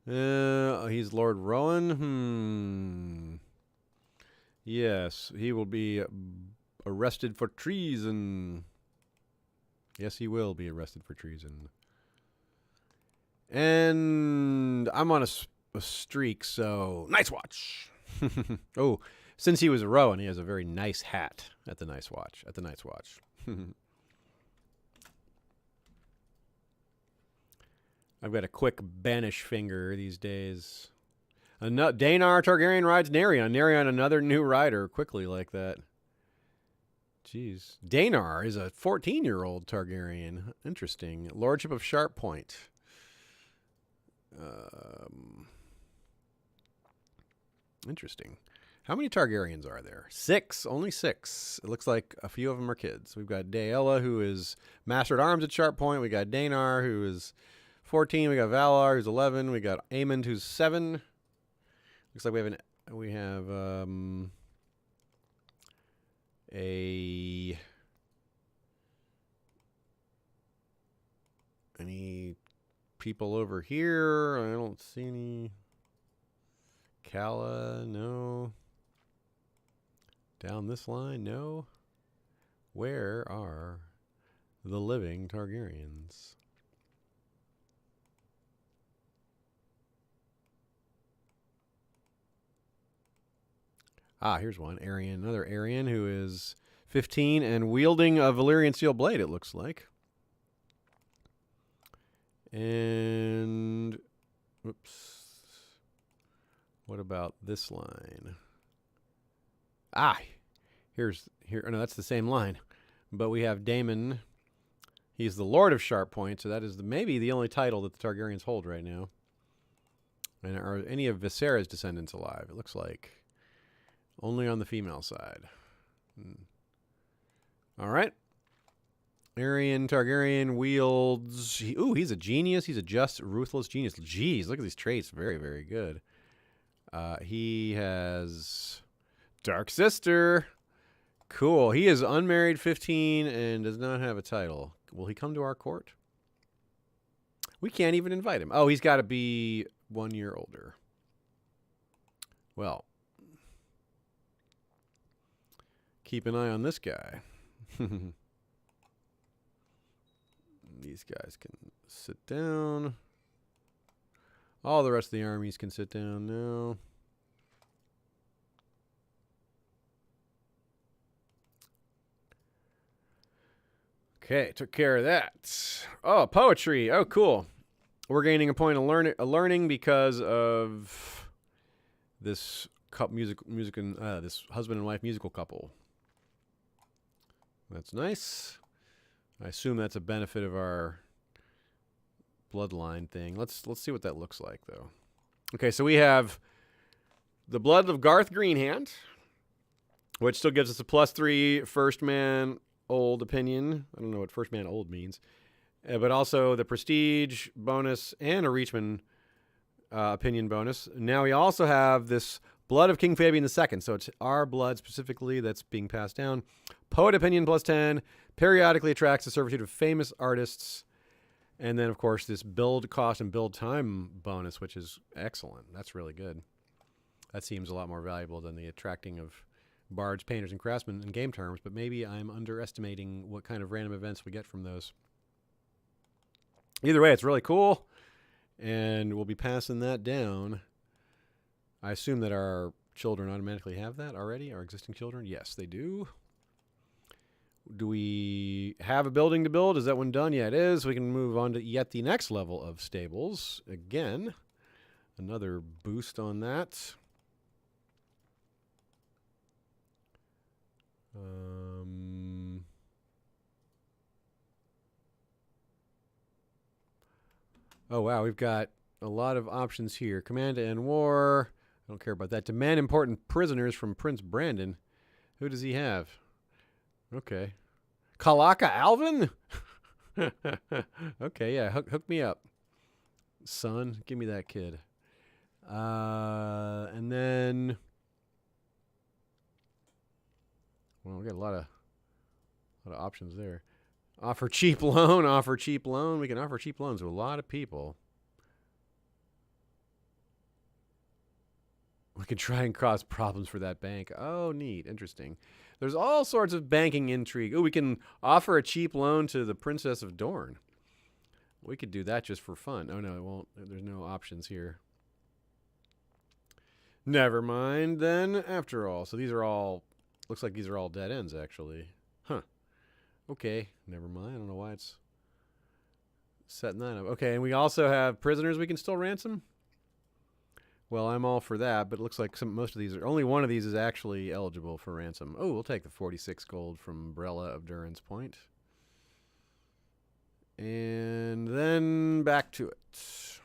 He's Lord Rowan. Yes, he will be arrested for treason. Yes, he will be arrested for treason. And I'm on a streak, so Night's Watch. Oh, since he was a Rowan, he has a very nice hat at the Night's Watch. I've got a quick banish finger these days. Daenar Targaryen rides Narion. Narion, another new rider, quickly like that. Jeez. Daenar is a 14-year-old Targaryen. Interesting. Lordship of Sharp Point. Interesting. How many Targaryens are there? 6. Only 6. It looks like a few of them are kids. We've got Daella, who is Master at Arms at Sharp Point. We got Daenar, who is 14. We got Valar, who's 11. We got Aemond, who's 7. Looks like we have any people over here? I don't see any. Calla, no. Down this line, no. Where are the living Targaryens? Ah, here's one. Arryn, another Arryn who is 15 and wielding a Valyrian steel blade, it looks like. And, oops. What about this line? Ah, here. Oh, no, that's the same line. But we have Daemon. He's the Lord of Sharp Point, so that is maybe the only title that the Targaryens hold right now. And are any of Viserys' descendants alive? It looks like only on the female side. All right. Arryn Targaryen wields. He's a genius. He's a just, ruthless genius. Jeez, look at these traits. Very, very good. He has Dark Sister. Cool. He is unmarried, 15, and does not have a title. Will he come to our court? We can't even invite him. Oh, he's got to be 1 year older. Well, keep an eye on this guy. These guys can sit down. All the rest of the armies can sit down now. Okay, took care of that. Oh, poetry. Oh, cool. We're gaining a point of learning because of this this husband and wife musical couple. That's nice. I assume that's a benefit of our bloodline thing. Let's see what that looks like, though. Okay, so we have the blood of Garth Greenhand, which still gives us a +3 first man old opinion. I don't know what first man old means. But also the prestige bonus and a Reachman opinion bonus. Now we also have this blood of King Fabian II. So it's our blood specifically that's being passed down. Poet opinion +10. Periodically attracts the servitude of famous artists. And then, of course, this build cost and build time bonus, which is excellent. That's really good. That seems a lot more valuable than the attracting of bards, painters, and craftsmen in game terms. But maybe I'm underestimating what kind of random events we get from those. Either way, it's really cool, and we'll be passing that down. I assume that our children automatically have that already, our existing children? Yes, they do. Do we have a building to build? Is that one done? Yeah, it is. We can move on to yet the next level of stables. Again, another boost on that. Oh, wow, we've got a lot of options here. Command to end war. I don't care about that. Demand important prisoners from Prince Brandon. Who does he have? Okay. Kalaka Alvin? Okay, yeah, hook me up. Son, give me that kid. And then... Well, we got a lot of options there. Offer cheap loan, offer cheap loan. We can offer cheap loans to a lot of people. We can try and cause problems for that bank. Oh, neat. Interesting. There's all sorts of banking intrigue. Oh, we can offer a cheap loan to the Princess of Dorne. We could do that just for fun. Oh, no, it won't. There's no options here. Never mind then, after all. So these are all... Looks like these are all dead ends, actually. Huh. Okay, never mind. I don't know why it's setting that up. Okay, and we also have prisoners we can still ransom. Well, I'm all for that, but it looks like most of these are... Only one of these is actually eligible for ransom. Oh, we'll take the 46 gold from Brella of Durin's Point. And then back to it.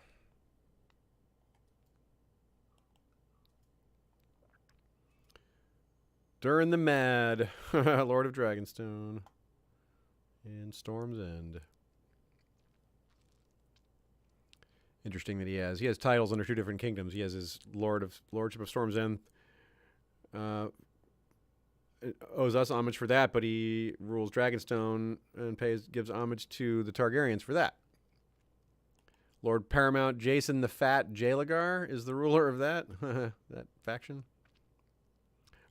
Durin the Mad, Lord of Dragonstone. And Storm's End. Interesting that he has titles under 2 different kingdoms. He has his Lordship of Storm's End. Owes us homage for that, but he rules Dragonstone and gives homage to the Targaryens for that. Lord Paramount Jason the Fat Jaelagar is the ruler of that that faction.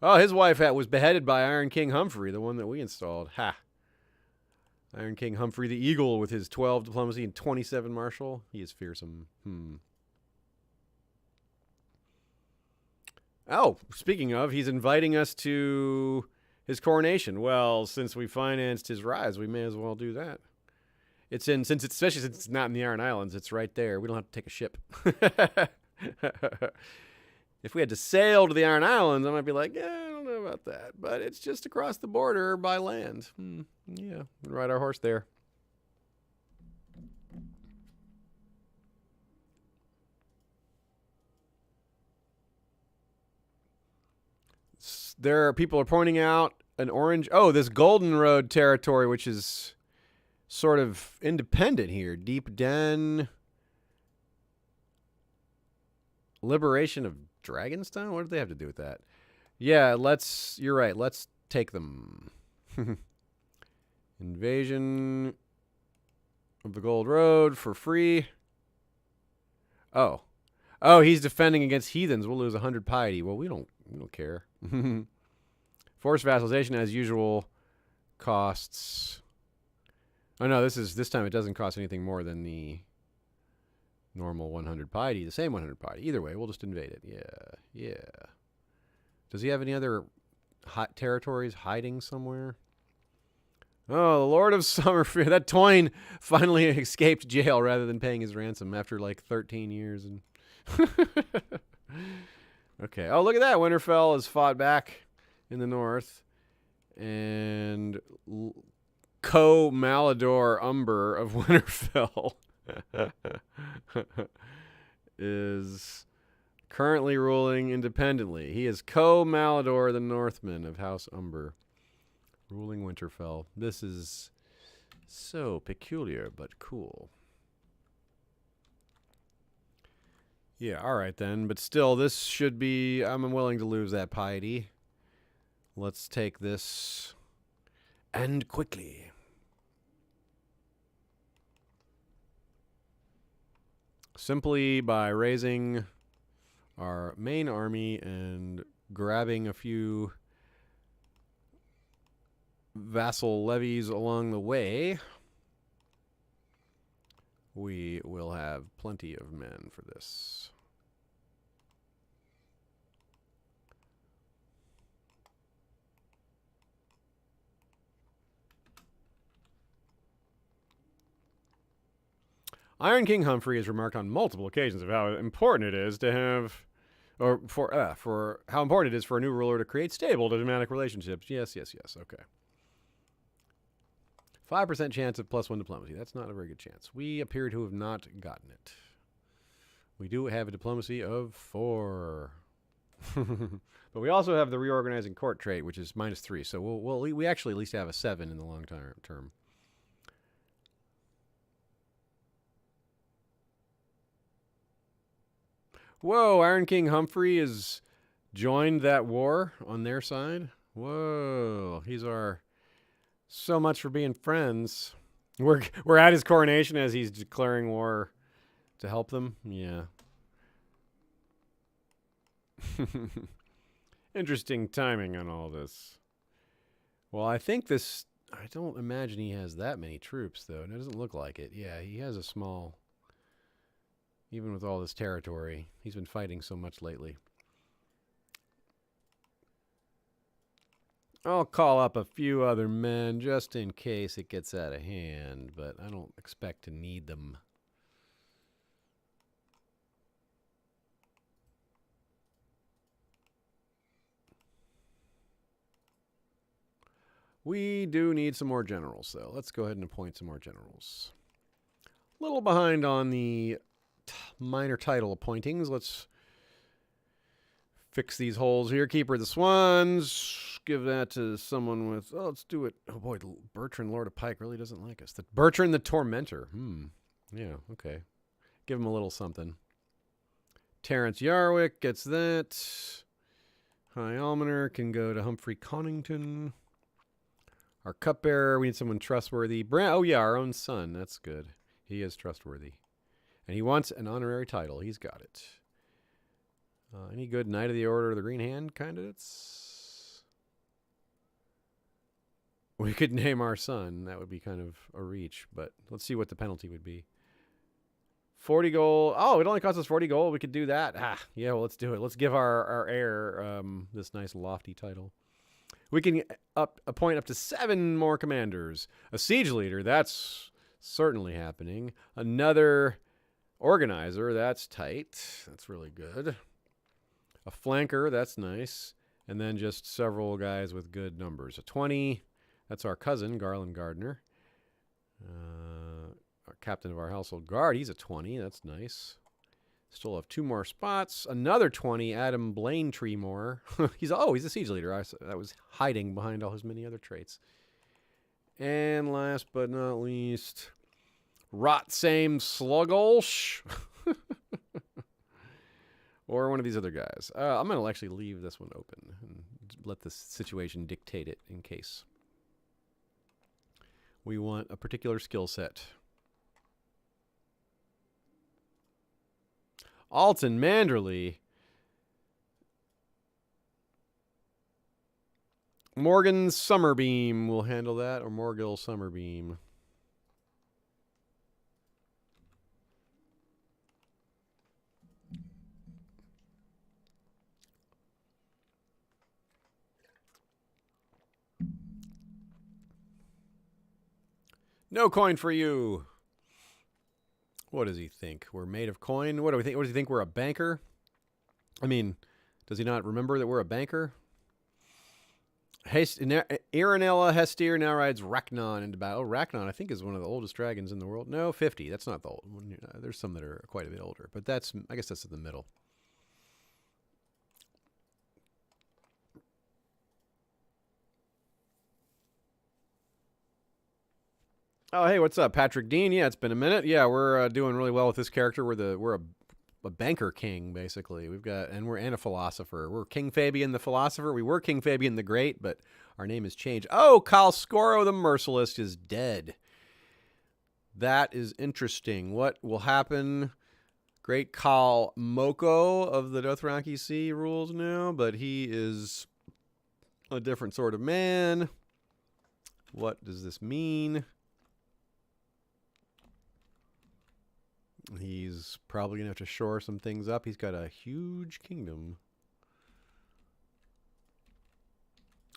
Oh, his wife was beheaded by Iron King Humphrey, the one that we installed. Ha! Iron King Humphrey the Eagle with his 12 diplomacy and 27 martial. He is fearsome. Oh, speaking of, he's inviting us to his coronation. Well, since we financed his rise, we may as well do that. Especially since it's not in the Iron Islands, it's right there. We don't have to take a ship. If we had to sail to the Iron Islands, I might be like, yeah, I don't know about that. But it's just across the border by land. Yeah, we'll ride our horse there. People are pointing out an orange... Oh, this Golden Road territory, which is sort of independent here. Deep Den... Liberation of Dragonstone? What do they have to do with that? Yeah, you're right. Let's take them. Invasion of the Gold Road for free. Oh. Oh, he's defending against heathens. We'll lose 100 piety. Well, we don't care. Forced vassalization as usual costs. Oh no, this time it doesn't cost anything more than the normal 100 piety, the same 100 piety. Either way, we'll just invade it. Yeah. Does he have any other hot territories hiding somewhere? Oh, the Lord of Summerfield. That Toyne finally escaped jail rather than paying his ransom after like 13 years. And okay. Oh, look at that. Winterfell has fought back in the north. And Co-Malador Umber of Winterfell is currently ruling independently. He is Co-Malador the Northman of House Umber, ruling Winterfell. This is so peculiar but cool. Yeah, all right then. But still, this should be... I'm willing to lose that piety. Let's take this... and quickly. Simply by raising our main army and grabbing a few vassal levies along the way, we will have plenty of men for this. Iron King Humphrey has remarked on multiple occasions of how important it is to have, or for how important it is for a new ruler to create stable diplomatic relationships. Yes. Okay. 5% chance of +1 diplomacy. That's not a very good chance. We appear to have not gotten it. We do have a diplomacy of 4. But we also have the reorganizing court trait, which is -3. So we actually at least have a 7 in the long term. Whoa, Iron King Humphrey has joined that war on their side. Whoa, he's our... So much for being friends. We're at his coronation as he's declaring war to help them. Yeah. Interesting timing on all this. Well, I think this... I don't imagine he has that many troops, though. It doesn't look like it. Yeah, he has a small... Even with all this territory. He's been fighting so much lately. I'll call up a few other men just in case it gets out of hand, but I don't expect to need them. We do need some more generals, though. Let's go ahead and appoint some more generals. A little behind on the minor title appointings. Let's fix these holes here. Keeper of the Swans. Give that to someone with... Oh, let's do it. Oh, boy. Bertrand, Lord of Pike, really doesn't like us. Bertrand the Tormentor. Yeah, okay. Give him a little something. Terrence Yarwick gets that. High Almoner can go to Humphrey Connington. Our cupbearer, we need someone trustworthy. Oh, yeah, our own son. That's good. He is trustworthy. And he wants an honorary title. He's got it. Any good Knight of the Order of the Green Hand candidates? We could name our son. That would be kind of a reach, but let's see what the penalty would be. 40 gold. Oh, it only costs us 40 gold. We could do that. Yeah, well, let's do it. Let's give our heir this nice lofty title. We can appoint up to 7 more commanders. A siege leader, that's certainly happening. Another organizer, that's tight. That's really good. A flanker, that's nice. And then just several guys with good numbers. A 20, that's our cousin, Garland Gardner. Our captain of our household guard, he's a 20. That's nice. Still have 2 more spots. Another 20, Adam Blaine Treemore. he's a siege leader. That was hiding behind all his many other traits. And last but not least, Rotsame Slugolsh. Or one of these other guys. I'm going to actually leave this one open and let the situation dictate it in case we want a particular skill set. Alton Manderley. Morgan Summerbeam will handle that, or Morgil Summerbeam. No coin for you. What does he think? We're made of coin? What do we think? What does he think? We're a banker? I mean, does he not remember that we're a banker? Iranella Hestir now rides Ragnon into battle. Ragnon, I think, is one of the oldest dragons in the world. No, 50. That's not the old one. There's some that are quite a bit older, but that's, I guess that's in the middle. Oh, hey, what's up, Patrick Dean? Yeah, it's been a minute. Yeah, we're doing really well with this character. We're a banker king, basically. We're a philosopher. We're King Fabian the Philosopher. We were King Fabian the Great, but our name has changed. Oh, Khal Skoro the Merciless is dead. That is interesting. What will happen? Great Khal Moko of the Dothraki Sea rules now, but he is a different sort of man. What does this mean? He's probably going to have to shore some things up. He's got a huge kingdom.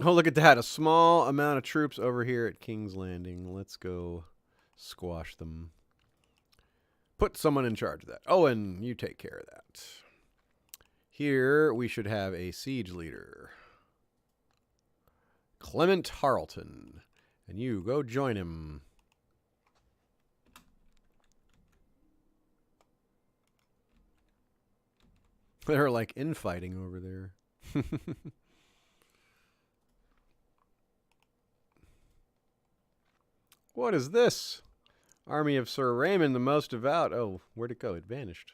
Oh, look at that. A small amount of troops over here at King's Landing. Let's go squash them. Put someone in charge of that. Owen, you take care of that. Here, we should have a siege leader. Clement Harleton. And you, go join him. They're like infighting over there. What is this? Army of Sir Raymond the Most Devout. Oh, where'd it go? It vanished.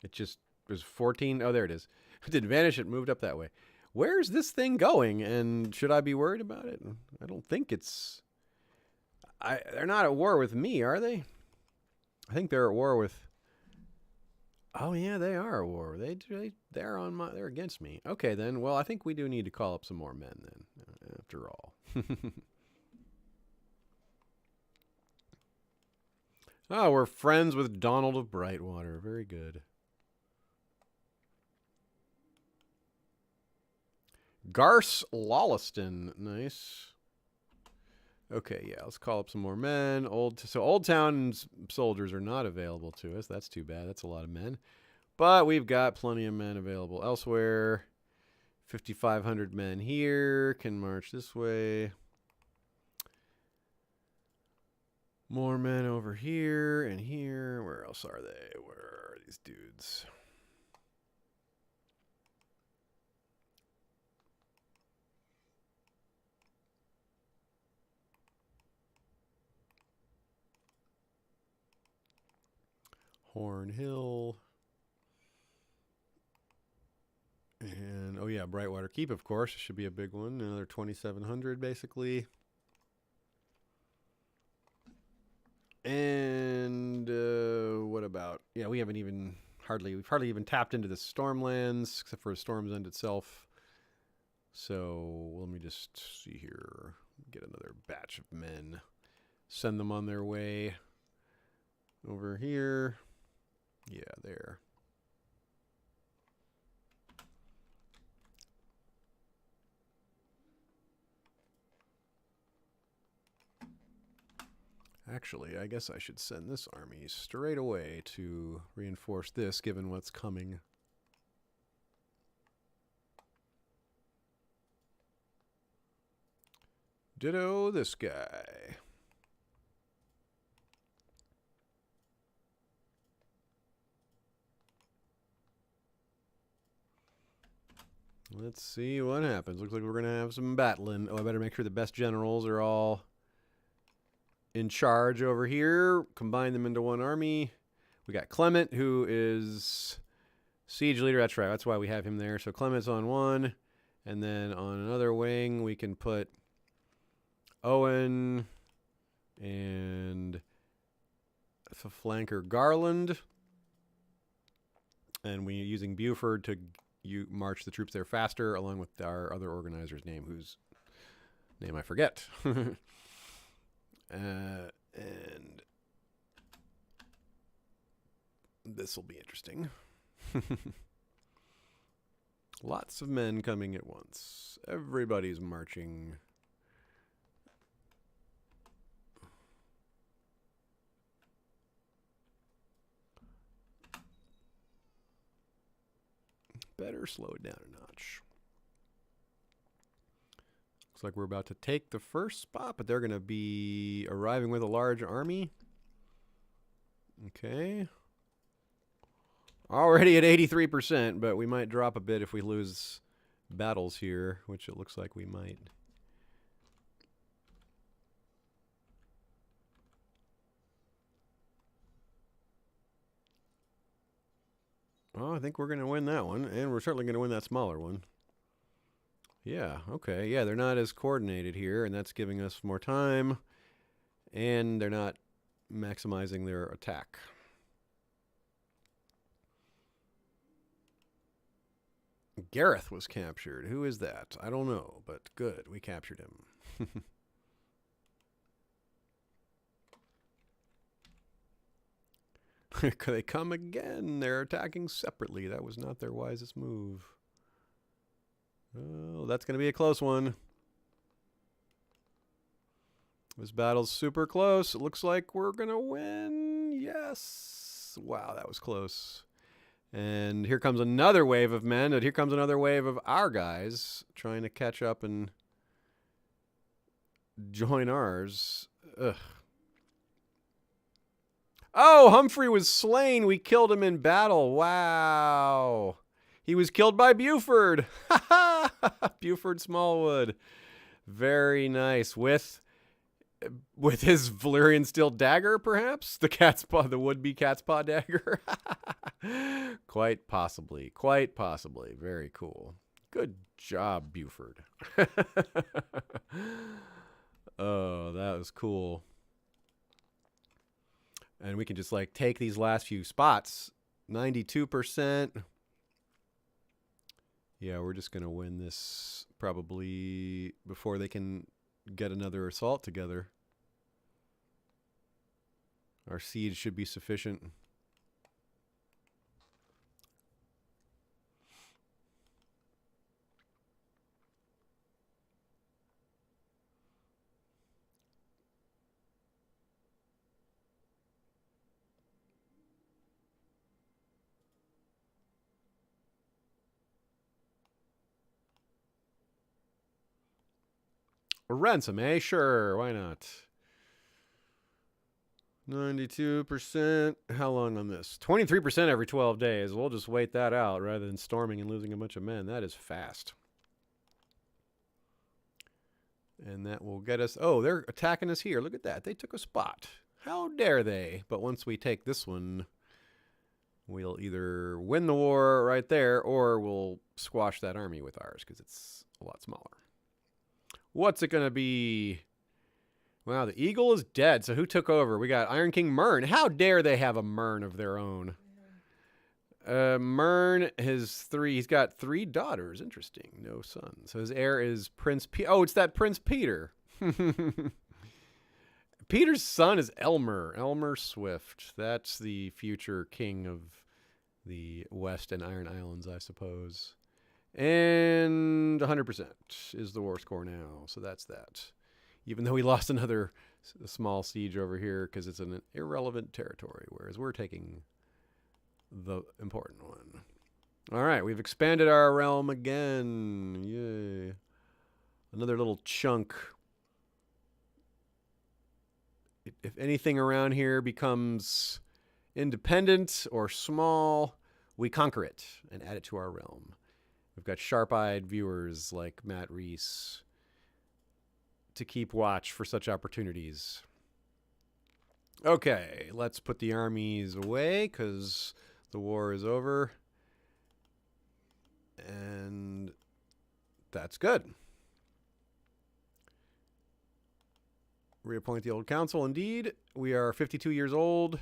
It just was 14. Oh, there it is. It didn't vanish. It moved up that way. Where's this thing going? And should I be worried about it? I don't think it's... They're not at war with me, are they? I think they're at war with... Oh yeah, they are at war. They're against me. Okay then. Well, I think we do need to call up some more men then. After all. Oh, we're friends with Donald of Brightwater. Very good. Garce Lawliston. Nice. Okay, yeah, let's call up some more men. Old Town's soldiers are not available to us. That's too bad. That's a lot of men. But we've got plenty of men available elsewhere. 5,500 men here. Can march this way. More men over here and here. Where else are they? Where are these dudes? Horn Hill. And, oh yeah, Brightwater Keep, of course. Should be a big one. Another 2,700, basically. And what about... Yeah, we've hardly even tapped into the Stormlands, except for Storm's End itself. So, let me just see here. Get another batch of men. Send them on their way. Over here. Yeah, there. Actually, I guess I should send this army straight away to reinforce this, given what's coming. Ditto this guy. Let's see what happens. Looks like we're going to have some battling. Oh, I better make sure the best generals are all in charge over here. Combine them into one army. We got Clement, who is siege leader. That's right. That's why we have him there. So Clement's on one. And then on another wing, we can put Owen and the flanker Garland. And we're using Buford to march the troops there faster, along with our other organizer's name, whose name I forget. And this will be interesting. Lots of men coming at once. Everybody's marching. Better slow it down a notch. Looks like we're about to take the first spot, but they're going to be arriving with a large army. Okay. Already at 83%, but we might drop a bit if we lose battles here, which it looks like we might. Oh, I think we're going to win that one, and we're certainly going to win that smaller one. Yeah, okay. Yeah, they're not as coordinated here, and that's giving us more time, and they're not maximizing their attack. Gareth was captured. Who is that? I don't know, but good. We captured him. They come again. They're attacking separately. That was not their wisest move. Oh, that's going to be a close one. This battle's super close. It looks like we're going to win. Yes. Wow, that was close. And here comes another wave of men, and here comes another wave of our guys trying to catch up and join ours. Ugh. Oh, Humphrey was slain. We killed him in battle. Wow. He was killed by Buford. Buford Smallwood. Very nice. With his Valyrian steel dagger, perhaps? The cat's paw, the would-be cat's paw dagger. Quite possibly. Quite possibly. Very cool. Good job, Buford. Oh, that was cool. And we can just like take these last few spots. 92%. Yeah, we're just going to win this probably before they can get another assault together. Our siege should be sufficient. A ransom, eh? Sure, why not? 92%. How long on this? 23% every 12 days. We'll just wait that out rather than storming and losing a bunch of men. That is fast. And that will get us... Oh, they're attacking us here. Look at that. They took a spot. How dare they? But once we take this one, we'll either win the war right there or we'll squash that army with ours because it's a lot smaller. What's it going to be? Wow, the eagle is dead. So who took over? We got Iron King Mern. How dare they have a Mern of their own? Mern he's got 3 daughters. Interesting. No sons. So his heir is Prince Oh, it's that Prince Peter. Peter's son is Elmer Swift. That's the future king of the West and Iron Islands, I suppose. And 100% is the war score now. So that's that. Even though we lost another small siege over here because it's an irrelevant territory, whereas we're taking the important one. All right, we've expanded our realm again. Yay. Another little chunk. If anything around here becomes independent or small, we conquer it and add it to our realm. We've got sharp-eyed viewers like Matt Reese to keep watch for such opportunities. Okay, let's put the armies away because the war is over. And that's good. Reappoint the old council. Indeed, we are 52 years old.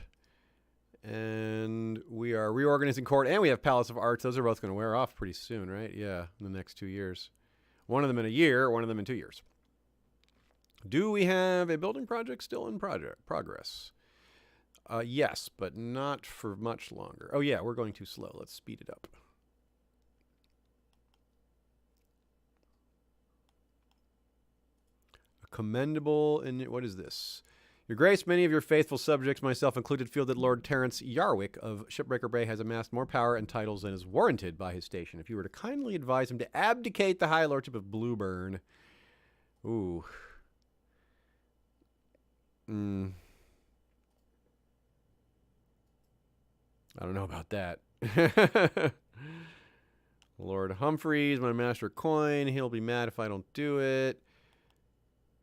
And we are reorganizing court, and we have Palace of Arts. Those are both going to wear off pretty soon, right? Yeah, in the next 2 years. One of them in a year, one of them in 2 years. Do we have a building project still in progress? Yes, but not for much longer. Oh, yeah, we're going too slow. Let's speed it up. A commendable... what is this? Your Grace, many of your faithful subjects, myself included, feel that Lord Terence Yarwick of Shipbreaker Bay has amassed more power and titles than is warranted by his station. If you were to kindly advise him to abdicate the High Lordship of Blueburn. Ooh. I don't know about that. Lord Humphrey's my master coin. He'll be mad if I don't do it.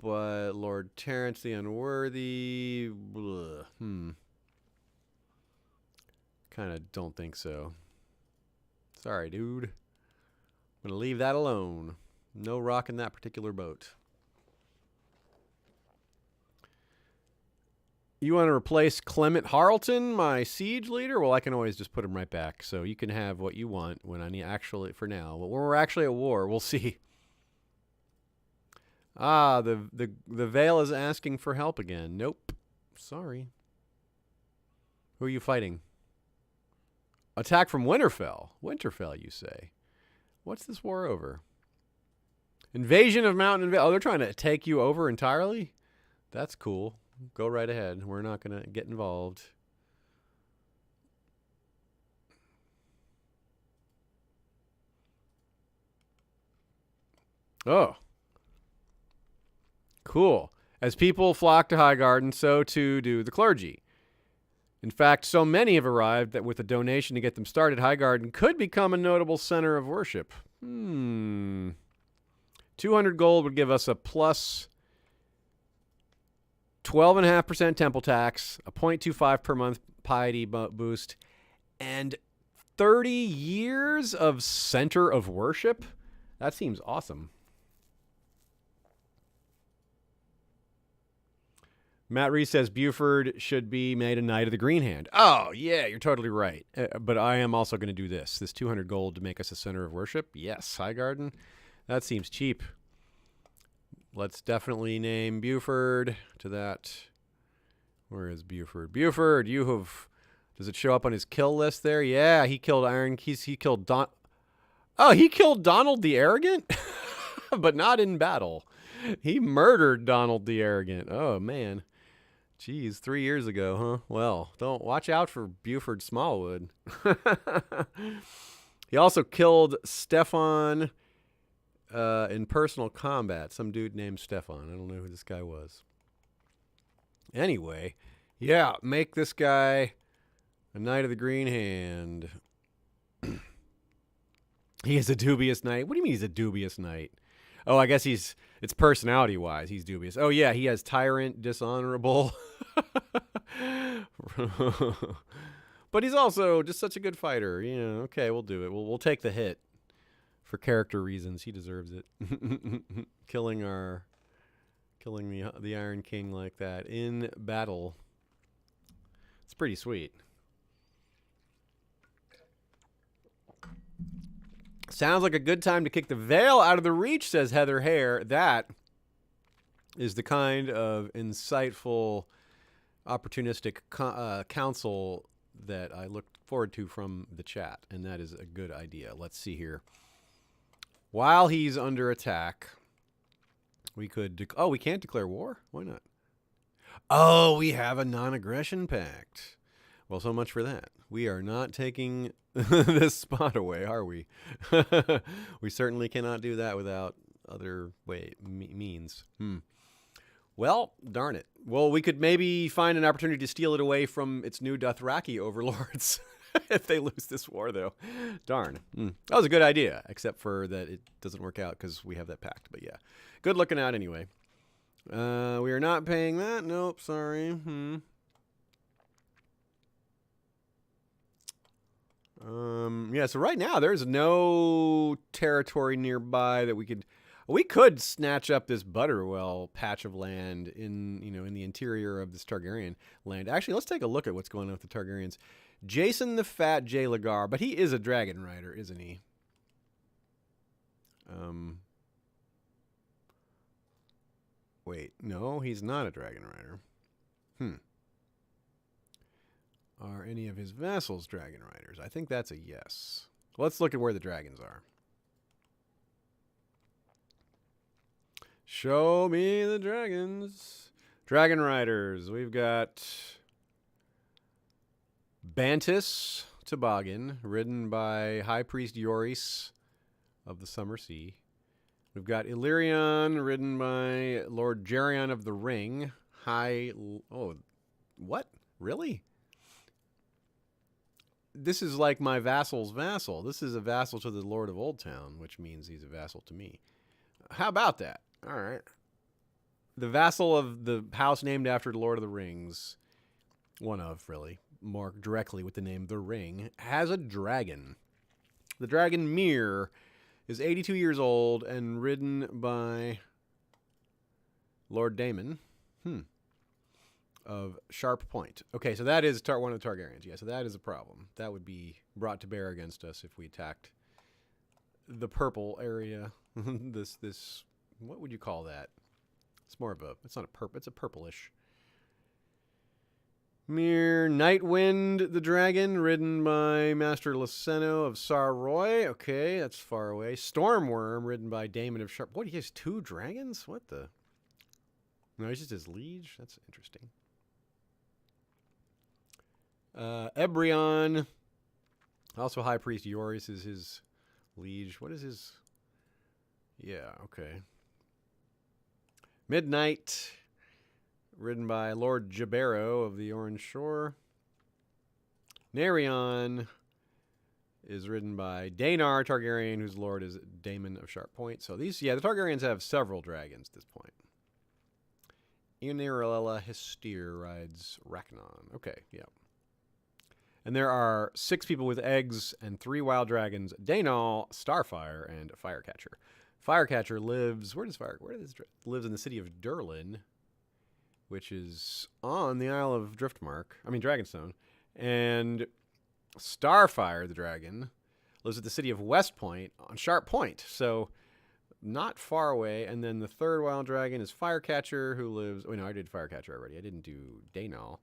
But Lord Terence the Unworthy, kind of don't think so. Sorry, dude. I'm going to leave that alone. No rocking that particular boat. You want to replace Clement Harleton, my siege leader? Well, I can always just put him right back. So you can have what you want when I need actually, for now. But when we're actually at war, we'll see. Ah, the Vale is asking for help again. Nope. Sorry. Who are you fighting? Attack from Winterfell. Winterfell, you say. What's this war over? Invasion of Mountain Vale. Oh, they're trying to take you over entirely? That's cool. Go right ahead. We're not going to get involved. Oh. Cool. As people flock to Highgarden, so too do the clergy. In fact, so many have arrived that with a donation to get them started, Highgarden could become a notable center of worship. 200 gold would give us a plus 12.5% temple tax, a 0.25 per month piety boost, and 30 years of center of worship? That seems awesome. Matt Reese says Buford should be made a Knight of the Green Hand. Oh, yeah, you're totally right. But I am also going to do this. This 200 gold to make us a center of worship. Yes, Highgarden. That seems cheap. Let's definitely name Buford to that. Where is Buford? Buford, you have... Does it show up on his kill list there? Yeah, he killed Iron... He killed he killed Donald the Arrogant? But not in battle. He murdered Donald the Arrogant. Oh, man. Jeez, 3 years ago, huh? Well, don't watch out for Buford Smallwood. He also killed Stefan in personal combat. Some dude named Stefan. I don't know who this guy was. Anyway, yeah, make this guy a Knight of the Green Hand. He is a dubious knight. What do you mean he's a dubious knight? Oh, I guess it's personality-wise, he's dubious. Oh, yeah, he has tyrant, dishonorable. But he's also just such a good fighter. You know, okay, we'll do it. We'll take the hit for character reasons. He deserves it. Killing the Iron King like that in battle. It's pretty sweet. Sounds like a good time to kick the Vale out of the Reach, says Heather Hare. That is the kind of insightful, opportunistic counsel that I look forward to from the chat, and that is a good idea. Let's see here. While he's under attack, we could... we can't declare war? Why not? Oh, we have a non-aggression pact. Well, so much for that. We are not taking this spot away, are we? We certainly cannot do that without other means. Well, darn it. Well, we could maybe find an opportunity to steal it away from its new Dothraki overlords if they lose this war, though. Darn. That was a good idea, except for that it doesn't work out because we have that pact. But yeah, good looking out anyway. We are not paying that. Nope, sorry. Yeah, so right now there's no territory nearby that we could... We could snatch up this Butterwell patch of land in, in the interior of this Targaryen land. Actually, let's take a look at what's going on with the Targaryens. Jason the Fat J. Lagar, but he is a dragon rider, isn't he? Wait, no, he's not a dragon rider. Are any of his vassals dragon riders? I think that's a yes. Let's look at where the dragons are. Show me the dragons. Dragon riders. We've got Bantis Toboggan, ridden by High Priest Yoris of the Summer Sea. We've got Illyrion, ridden by Lord Geryon of the Ring. Oh, what? Really? This is like my vassal's vassal. This is a vassal to the Lord of Old Town, which means he's a vassal to me. How about that? All right. The vassal of the house named after the Lord of the Rings, one of, really, marked directly with the name The Ring, has a dragon. The dragon Mir is 82 years old and ridden by Lord Daemon of Sharp Point. Okay, so that is one of the Targaryens. Yeah, so that is a problem. That would be brought to bear against us if we attacked the purple area. this what would you call that? It's more of a, it's not a purple, it's a purplish. Mir Nightwind the dragon, ridden by Master Luceno of Sarroy. Okay, that's far away. Stormworm, ridden by Daemon of Sharp. What, he has 2 dragons? What the? No, he's just his liege? That's interesting. Ebryon, also High Priest Yoris is his liege. What is his? Yeah, okay. Midnight, ridden by Lord Jabero of the Orange Shore. Narion is ridden by Daenar Targaryen, whose lord is Daemon of Sharp Point. So these, the Targaryens have several dragons at this point. Eonirella Hestir rides Rakanon. Okay, yeah. And there are 6 people with eggs and 3 wild dragons: Daenal, Starfire, and Firecatcher. Firecatcher lives, lives in the city of Durlin, which is on the Isle of Dragonstone. And Starfire, the dragon, lives at the city of West Point on Sharp Point. So not far away. And then the 3rd wild dragon is Firecatcher, who lives, I did Firecatcher already. I didn't do Daenal.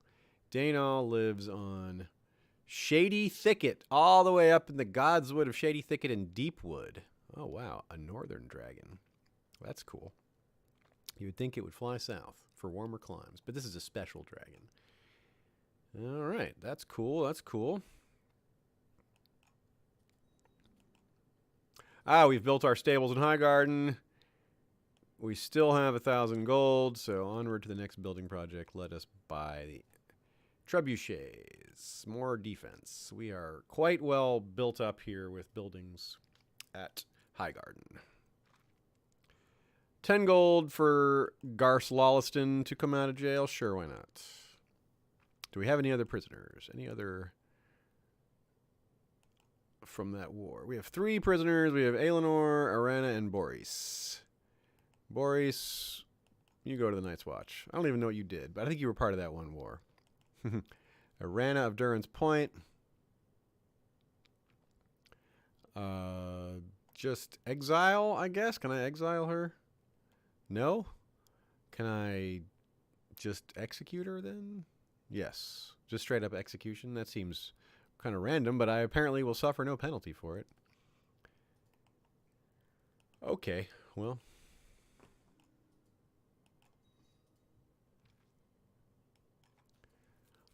Daenal lives on Shady Thicket, all the way up in the Godswood of Shady Thicket and Deepwood. Oh, wow. A northern dragon. That's cool. You would think it would fly south for warmer climes, but this is a special dragon. All right. That's cool. That's cool. We've built our stables in Highgarden. We still have 1,000 gold, so onward to the next building project. Let us buy the trebuchets. More defense. We are quite well built up here with buildings at Highgarden. 10 gold for Garce Lawliston to come out of jail? Sure, why not? Do we have any other prisoners? Any other from that war? We have 3 prisoners. We have Aelinor, Arana, and Boris. Boris, you go to the Night's Watch. I don't even know what you did, but I think you were part of that one war. Arana of Durin's Point. Just exile, I guess. Can I exile her? No? Can I just execute her then? Yes. Just straight up execution. That seems kind of random, but I apparently will suffer no penalty for it. Okay, well.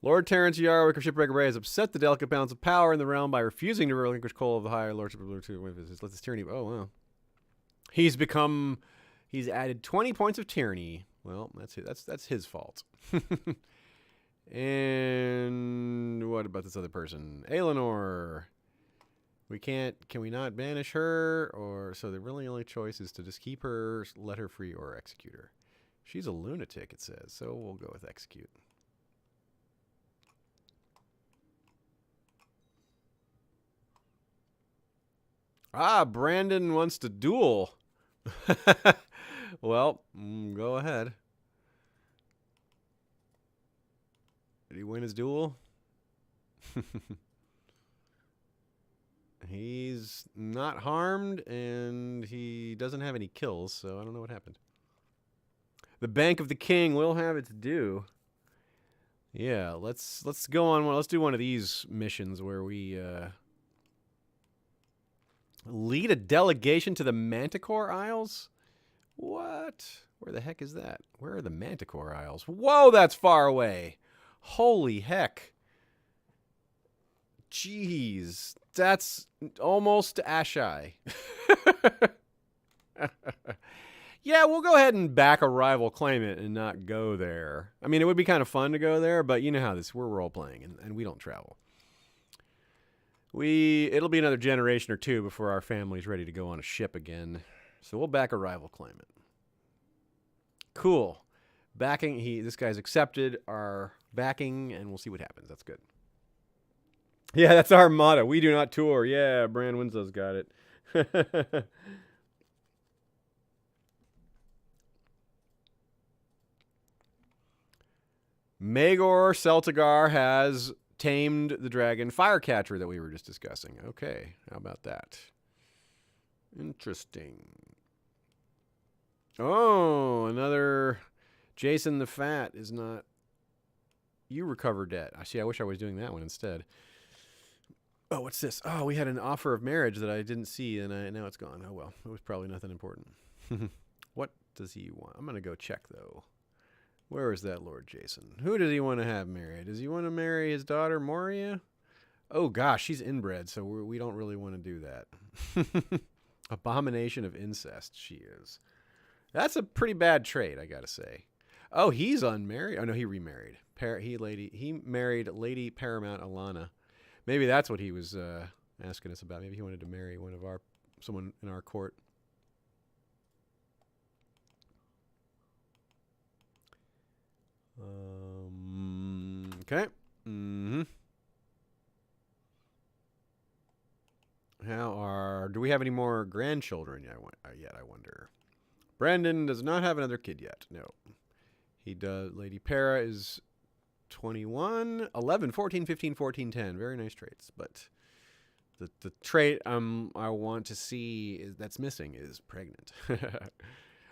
Lord Terrence Yarwick of Shipwreck Ray has upset the delicate balance of power in the realm by refusing to relinquish control of the higher lordship of Blue 2. Let this tyranny. Oh, wow. He's added 20 points of tyranny. Well, that's his fault. And what about this other person? Aelinor. Can we not banish her? Or so the really only choice is to just keep her, let her free, or execute her. She's a lunatic, it says, so we'll go with execute. Brandon wants to duel. Well, go ahead. Did he win his duel? He's not harmed, and he doesn't have any kills, so I don't know what happened. The Bank of the King will have its due. Yeah, let's go on. Let's do one of these missions where we lead a delegation to the Manticore Isles. What? Where the heck is that? Where are the Manticore Isles? Whoa, that's far away. Holy heck. Jeez, that's almost Ashai. Yeah, we'll go ahead and back a rival claimant and not go there. I mean, it would be kind of fun to go there, but you know how this, we're role-playing, and we don't travel. It'll be another generation or two before our family's ready to go on a ship again. So we'll back a rival claimant. Cool. This guy's accepted our backing, and we'll see what happens. That's good. Yeah, that's our motto. We do not tour. Yeah, Bran Winslow's got it. Maegor Celtigar has tamed the dragon Firecatcher that we were just discussing. Okay, how about that? Interesting. Oh, another Jason the Fat is not... You recover debt. I wish I was doing that one instead. Oh, what's this? Oh, we had an offer of marriage that I didn't see, and now it's gone. Oh, well. It was probably nothing important. What does he want? I'm going to go check, though. Where is that Lord Jason? Who does he want to have married? Does he want to marry his daughter, Moria? Oh, gosh, she's inbred, so we don't really want to do that. Abomination of incest, she is. That's a pretty bad trait, I got to say. Oh, he's unmarried? Oh, no, he remarried. He married Lady Paramount Alana. Maybe that's what he was asking us about. Maybe he wanted to marry someone in our court. Okay. Do we have any more grandchildren yet, I wonder? Brandon does not have another kid yet. No. He does. Lady Para is 21, 11, 14, 15, 14, 10. Very nice traits. But the trait I want to see that's missing is pregnant.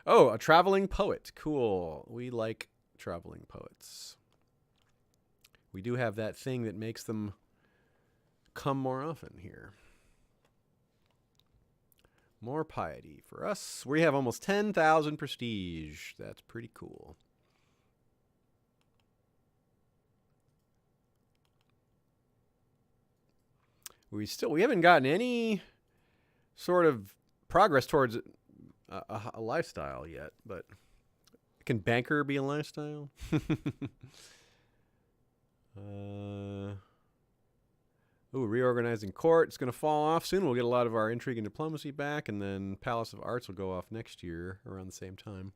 Oh, a traveling poet. Cool. We like traveling poets. We do have that thing that makes them come more often here. More piety for us. We have almost 10,000 prestige. That's pretty cool. We haven't gotten any sort of progress towards a lifestyle yet, but can banker be a lifestyle? Reorganizing court. It's going to fall off soon. We'll get a lot of our intrigue and diplomacy back, and then Palace of Arts will go off next year around the same time.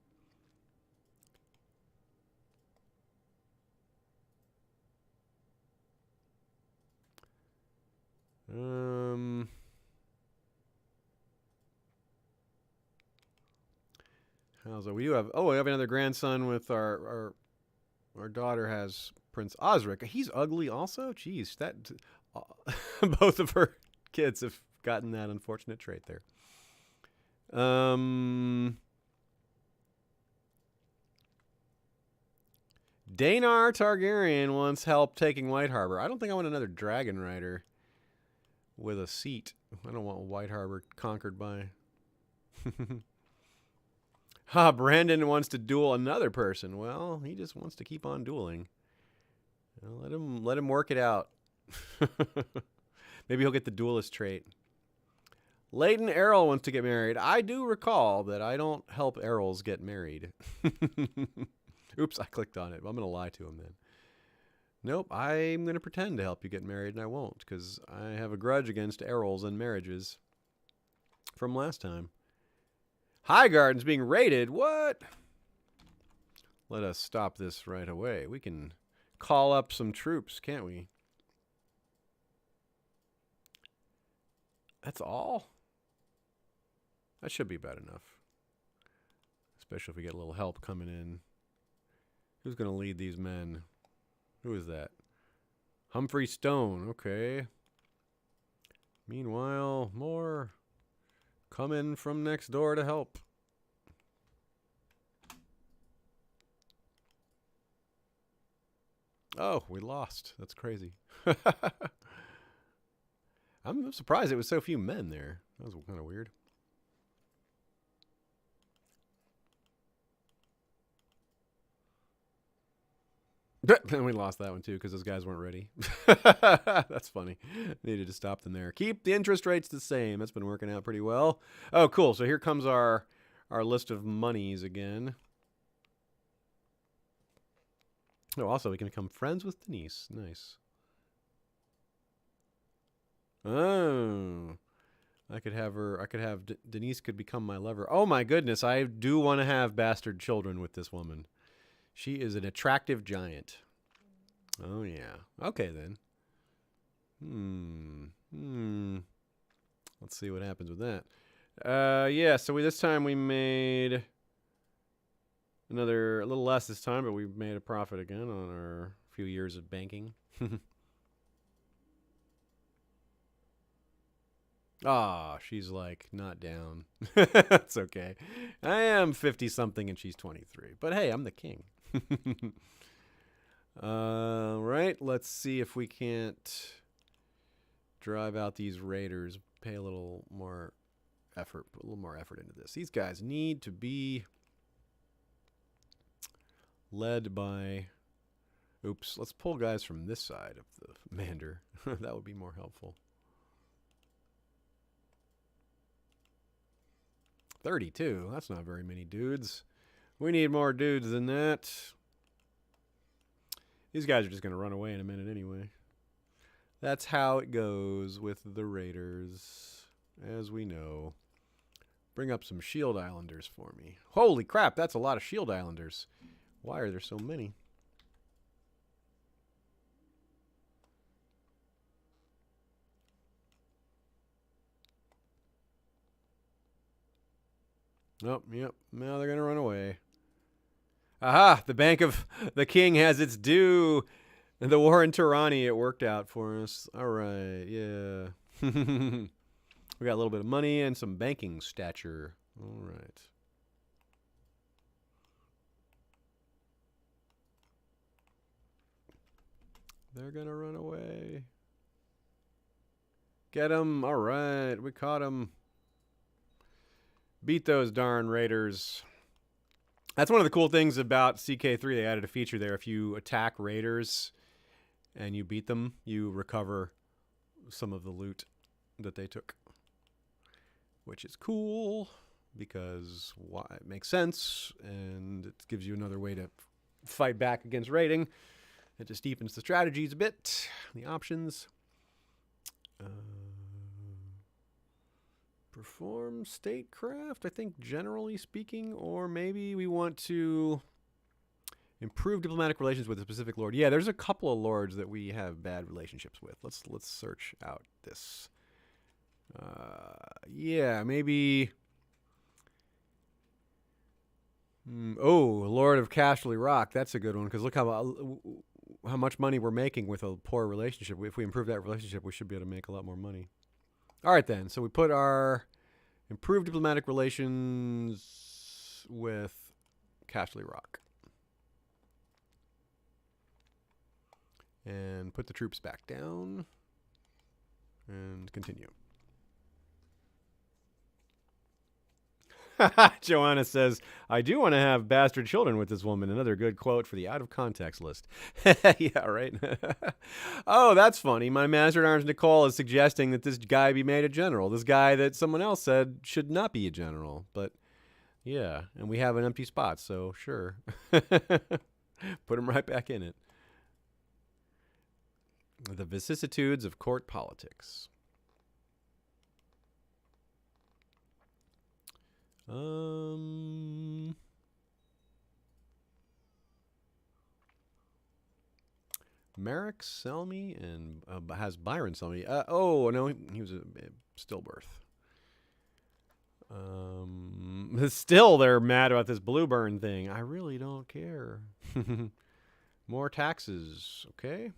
We have another grandson with our daughter has Prince Osric. He's ugly also? Jeez, both of her kids have gotten that unfortunate trait there. Danar Targaryen wants help taking White Harbor. I don't think I want another dragon rider with a seat. I don't want White Harbor conquered by... Brandon wants to duel another person. Well, he just wants to keep on dueling. Let him work it out. Maybe he'll get the duelist trait. Leighton Errol wants to get married. I do recall that I don't help Errols get married. Oops, I clicked on it. I'm going to lie to him then. Nope, I'm going to pretend to help you get married, and I won't, because I have a grudge against Errols and marriages from last time. Highgarden's being raided. What? Let us stop this right away. We can call up some troops, can't we? That's all? That should be bad enough. Especially if we get a little help coming in. Who's going to lead these men? Who is that? Humphrey Stone. Okay. Meanwhile, more coming from next door to help. Oh, we lost. That's crazy. I'm surprised it was so few men there. That was kind of weird. And we lost that one too because those guys weren't ready. That's funny. Needed to stop them there. Keep the interest rates the same. That's been working out pretty well. Oh, cool. So here comes our list of monies again. Oh, also we can become friends with Denise. Nice. Oh, I could have her. Denise could become my lover. Oh my goodness, I do want to have bastard children with this woman. She is an attractive giant. Oh yeah. Okay then. Let's see what happens with that. Yeah. So this time we made a little less this time, but we made a profit again on our few years of banking. Ah, she's like not down. That's okay. I am 50-something and she's 23. But hey, I'm the king. Right, let's see if we can't drive out these raiders. Pay a little more effort, put a little more effort into this. These guys need to be led by... Oops, let's pull guys from this side of the Mander. That would be more helpful. 32. That's not very many dudes. We need more dudes than that. These guys are just going to run away in a minute anyway. That's how it goes with the raiders, as we know. Bring up some Shield Islanders for me. Holy crap, that's a lot of Shield Islanders. Why are there so many? Oh, yep. Now they're going to run away. Aha! The Bank of the King has its due. The war in Tirani, it worked out for us. All right, yeah. We got a little bit of money and some banking stature. All right. They're going to run away. Get them. All right, we caught them. Beat those darn raiders. That's one of the cool things about CK3. They added a feature there. If you attack raiders and you beat them, you recover some of the loot that they took. Which is cool because it makes sense and it gives you another way to fight back against raiding. It just deepens the strategies a bit, the options. Perform statecraft, I think, generally speaking, or maybe we want to improve diplomatic relations with a specific lord. Yeah, there's a couple of lords that we have bad relationships with. Let's search out this. Yeah, maybe. Oh, Lord of Casterly Rock. That's a good one because look how much money we're making with a poor relationship. If we improve that relationship, we should be able to make a lot more money. All right, then. So we put our improved diplomatic relations with Casterly Rock. And put the troops back down. And continue. Joanna says, I do want to have bastard children with this woman. Another good quote for the out of context list. Yeah, right. Oh, that's funny. My Master at Arms Nicole is suggesting that this guy be made a general. This guy that someone else said should not be a general. But yeah, and we have an empty spot, so sure. Put him right back in it. The vicissitudes of court politics. Merrick Selmy and has Byron Selmy. Oh no, he was a stillbirth. Still, they're mad about this blue burn thing. I really don't care. More taxes. Okay.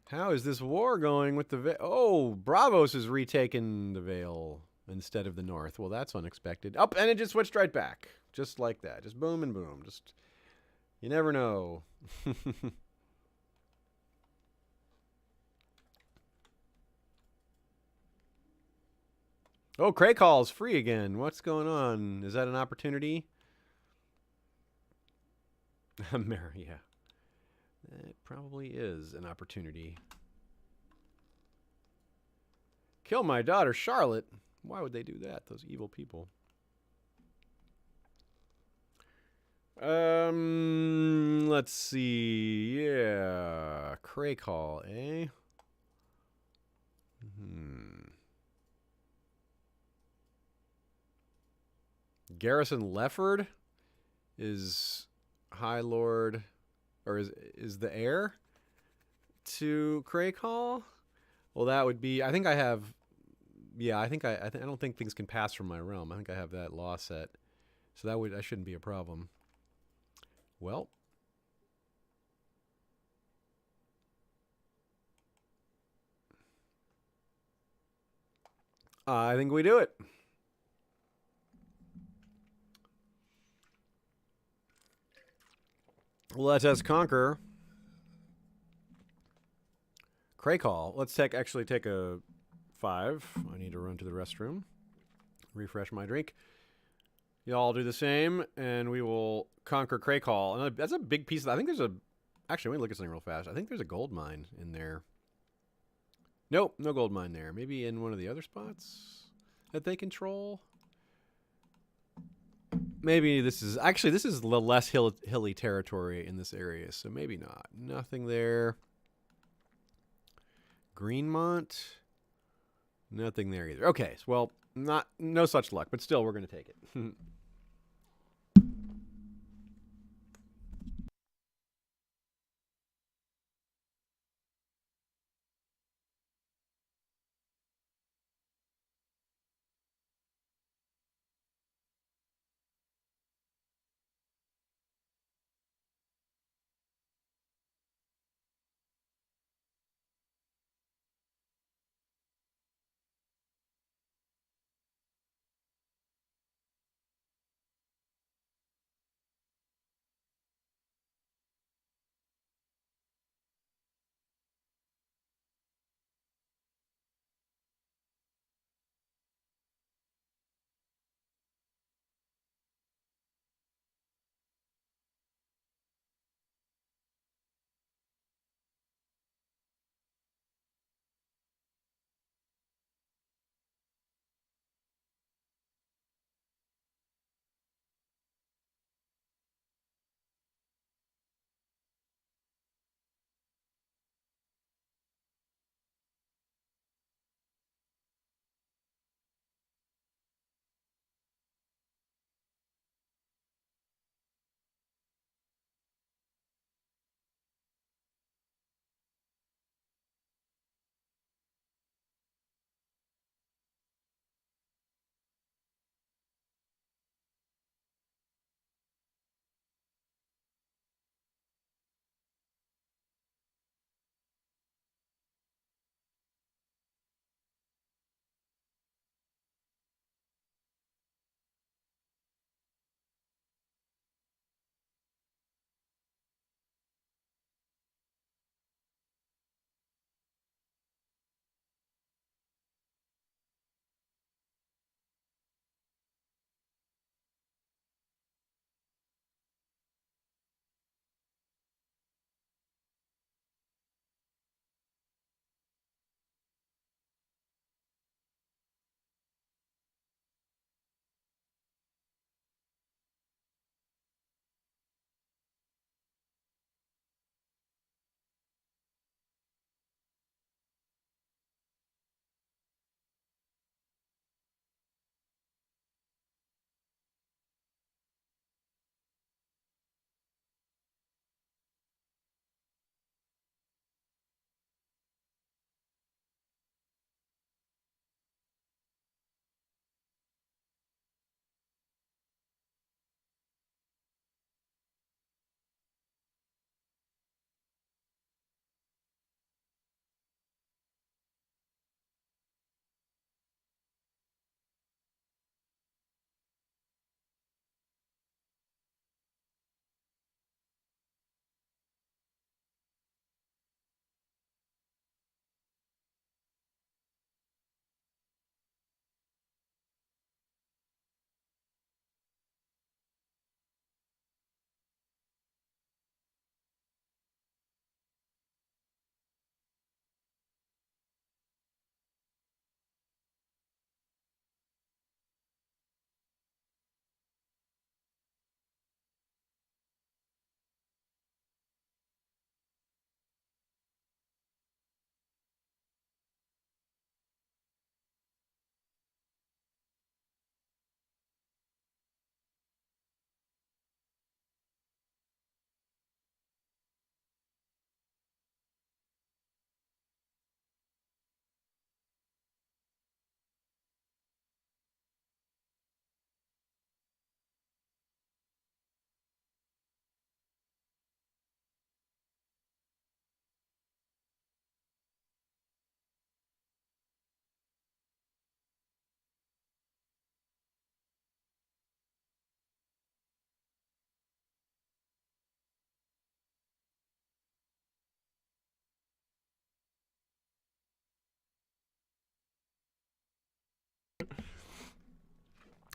How is this war going with the Vale? Oh, Bravos is retaking the Vale instead of the North. Well, that's unexpected. Up, and it just switched right back. Just like that. Just boom and boom. Just, you never know. Oh, Craighall's free again. What's going on? Is that an opportunity? Yeah. It probably is an opportunity. Kill my daughter, Charlotte. Why would they do that? Those evil people. Let's see. Yeah. Craighall, eh? Garrison Lefford is High Lord, or is the heir to Craighall? Well, that would be. I think I have. Yeah, I think I don't think things can pass from my realm. I think I have that law set, so that shouldn't be a problem. Well, I think we do it. Let us conquer Craighall. Let's actually take a 5. I need to run to the restroom. Refresh my drink. Y'all do the same, and we will conquer Craighall. And that's a big piece. I think there's a... Actually, let me look at something real fast. I think there's a gold mine in there. Nope, no gold mine there. Maybe in one of the other spots that they control. Maybe this is... Actually, this is the less hilly territory in this area, so maybe not. Nothing there. Greenmont. Nothing there either. Okay, well, no such luck, but still, we're going to take it.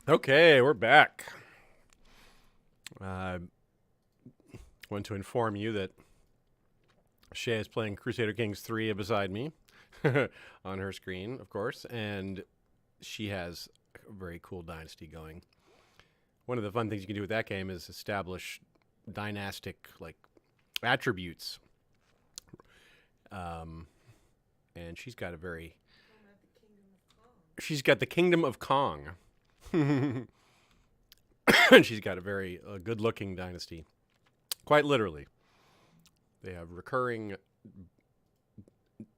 Okay, we're back. I want to inform you that Shay is playing Crusader Kings 3 beside me on her screen, of course, and she has a very cool dynasty going. One of the fun things you can do with that game is establish dynastic attributes. And she's got a very... She's got the Kingdom of Kong. And she's got a very good-looking dynasty. Quite literally. They have recurring,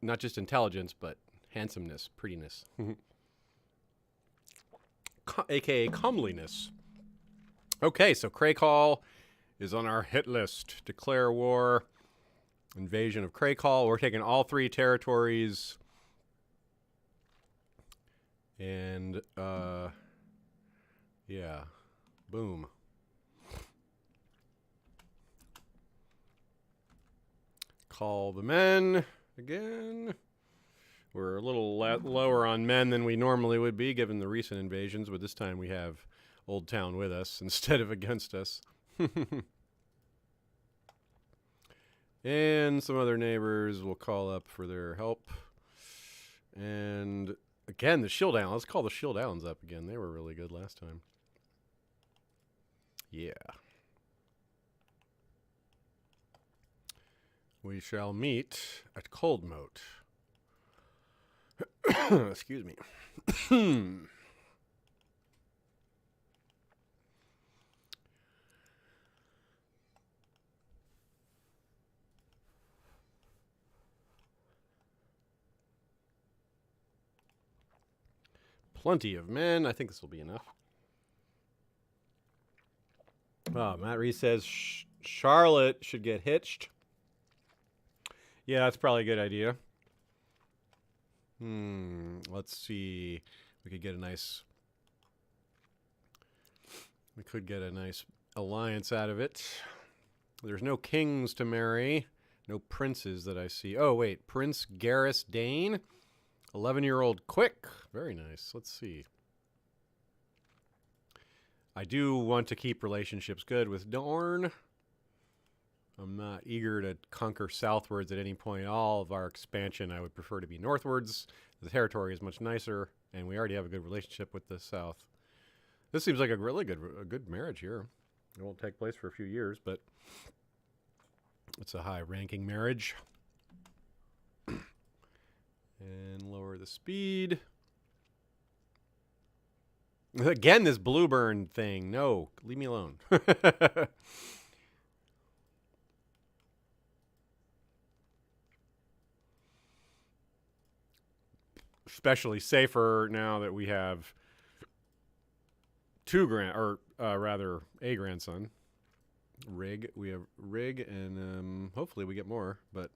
not just intelligence, but handsomeness, prettiness. A.k.a. comeliness. Okay, so Craighall is on our hit list. Declare war. Invasion of Craighall. We're taking all 3 territories. And, yeah. Boom. Call the men again. We're a little lower on men than we normally would be, given the recent invasions, but this time we have Old Town with us instead of against us. And some other neighbors will call up for their help. And again, the Shield Islands. Let's call the Shield Islands up again. They were really good last time. Yeah. We shall meet at Coldmoat. Excuse me. Plenty of men. I think this will be enough. Oh, Matt Reese says Charlotte should get hitched. Yeah, that's probably a good idea. Let's see. We could get a nice... We could get a nice alliance out of it. There's no kings to marry. No princes that I see. Oh, wait. Prince Garrus Dane? 11-year-old Quick. Very nice. Let's see. I do want to keep relationships good with Dorne. I'm not eager to conquer southwards at any point. All of our expansion, I would prefer to be northwards. The territory is much nicer, and we already have a good relationship with the south. This seems like a really good marriage here. It won't take place for a few years, but it's a high-ranking marriage. And lower the speed. Again, this Blueburn thing. No, leave me alone. Especially safer now that we have a grandson. Rig. We have Rig, and hopefully we get more, but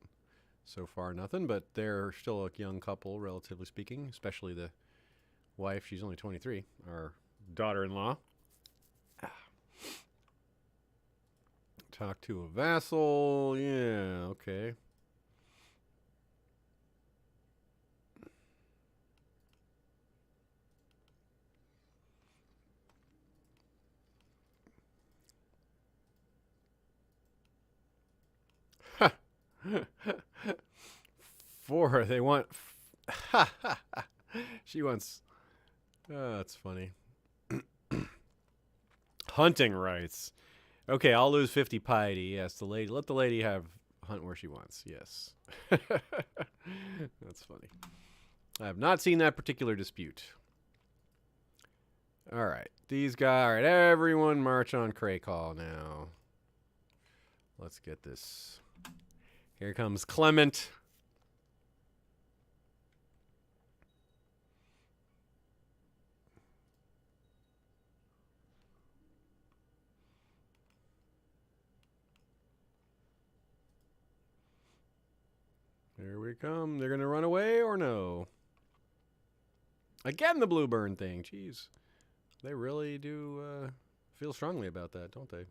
so far nothing. But they're still a young couple, relatively speaking, especially the wife. She's only 23, our daughter-in-law. Talk to a vassal. Yeah, okay. For they want she wants that's funny. Hunting rights. Okay, I'll lose 50 piety. Yes, the lady, let the lady hunt where she wants. Yes. That's funny. I have not seen that particular dispute. All right, these guys. All right, everyone march on Craighall now. Let's get this. Here comes Clement. Here we come. They're going to run away or no? Again, the Blueburn thing. Jeez. They really do feel strongly about that, don't they?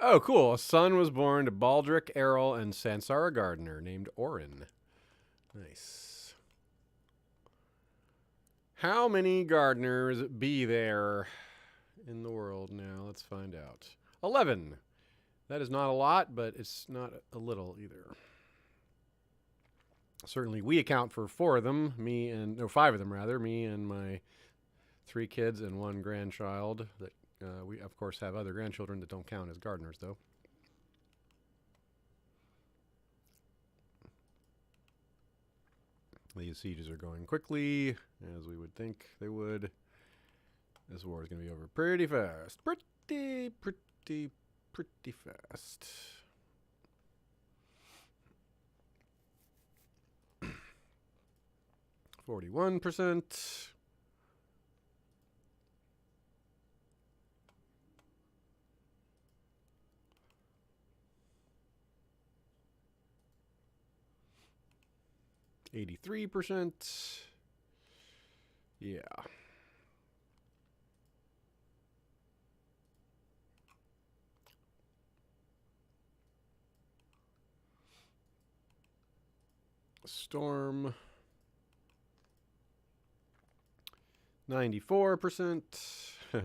Oh, cool. A son was born to Baldric, Errol, and Sansara Gardener named Orin. Nice. How many gardeners be there in the world now? Let's find out. 11. That is not a lot, but it's not a little either. Certainly we account for 4 of them, 5 of them rather, me and my 3 kids and 1 grandchild. That we, of course, have other grandchildren that don't count as gardeners, though. These sieges are going quickly, as we would think they would. This war is going to be over pretty fast. Pretty fast. %. 83%. Yeah. Storm. 94%. All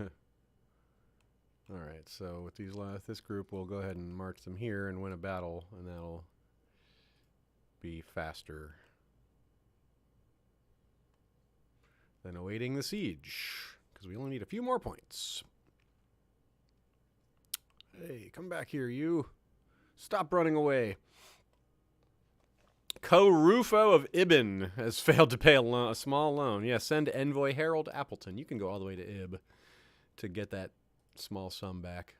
right, so with this group, we'll go ahead and march them here and win a battle, and that'll be faster than awaiting the siege, because we only need a few more points. Hey, come back here, you. Stop running away. Co-Rufo of Ibn has failed to pay a small loan. Yeah, send Envoy Harold Appleton. You can go all the way to Ib to get that small sum back.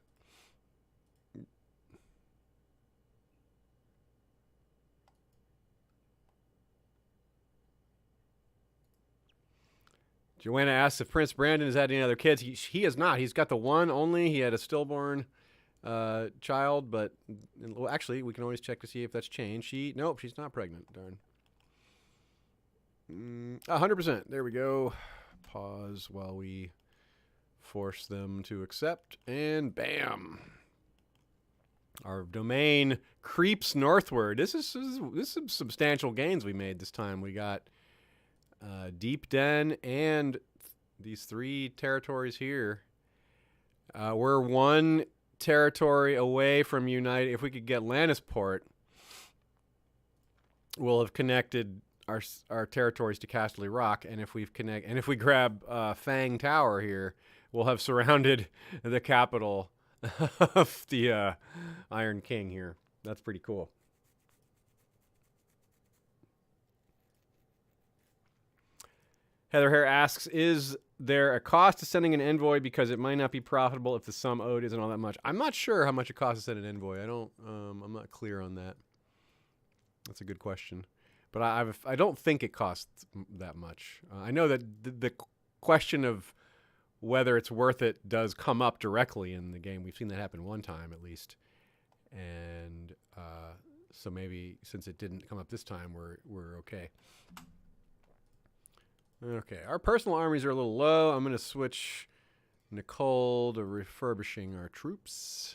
Joanna asks if Prince Brandon has had any other kids. He has not. He's got the one only. He had a stillborn child, but well, actually, we can always check to see if that's changed. Nope, she's not pregnant. Darn. 100%. There we go. Pause while we force them to accept, and bam. Our domain creeps northward. This is some substantial gains we made this time. We got Deep Den and these 3 territories here. We're 1 territory away from United. If we could get Lannisport, we'll have connected our territories to Casterly Rock, and if we grab Fang Tower here, we'll have surrounded the capital of the Iron King here. That's pretty cool. Heather Hare asks, is there a cost to sending an envoy because it might not be profitable if the sum owed isn't all that much? I'm not sure how much it costs to send an envoy. I'm not clear on that. That's a good question. But I don't think it costs that much. I know that the question of whether it's worth it does come up directly in the game. We've seen that happen one time at least. And so maybe since it didn't come up this time, we're okay. Okay, our personal armies are a little low. I'm going to switch Nicole to refurbishing our troops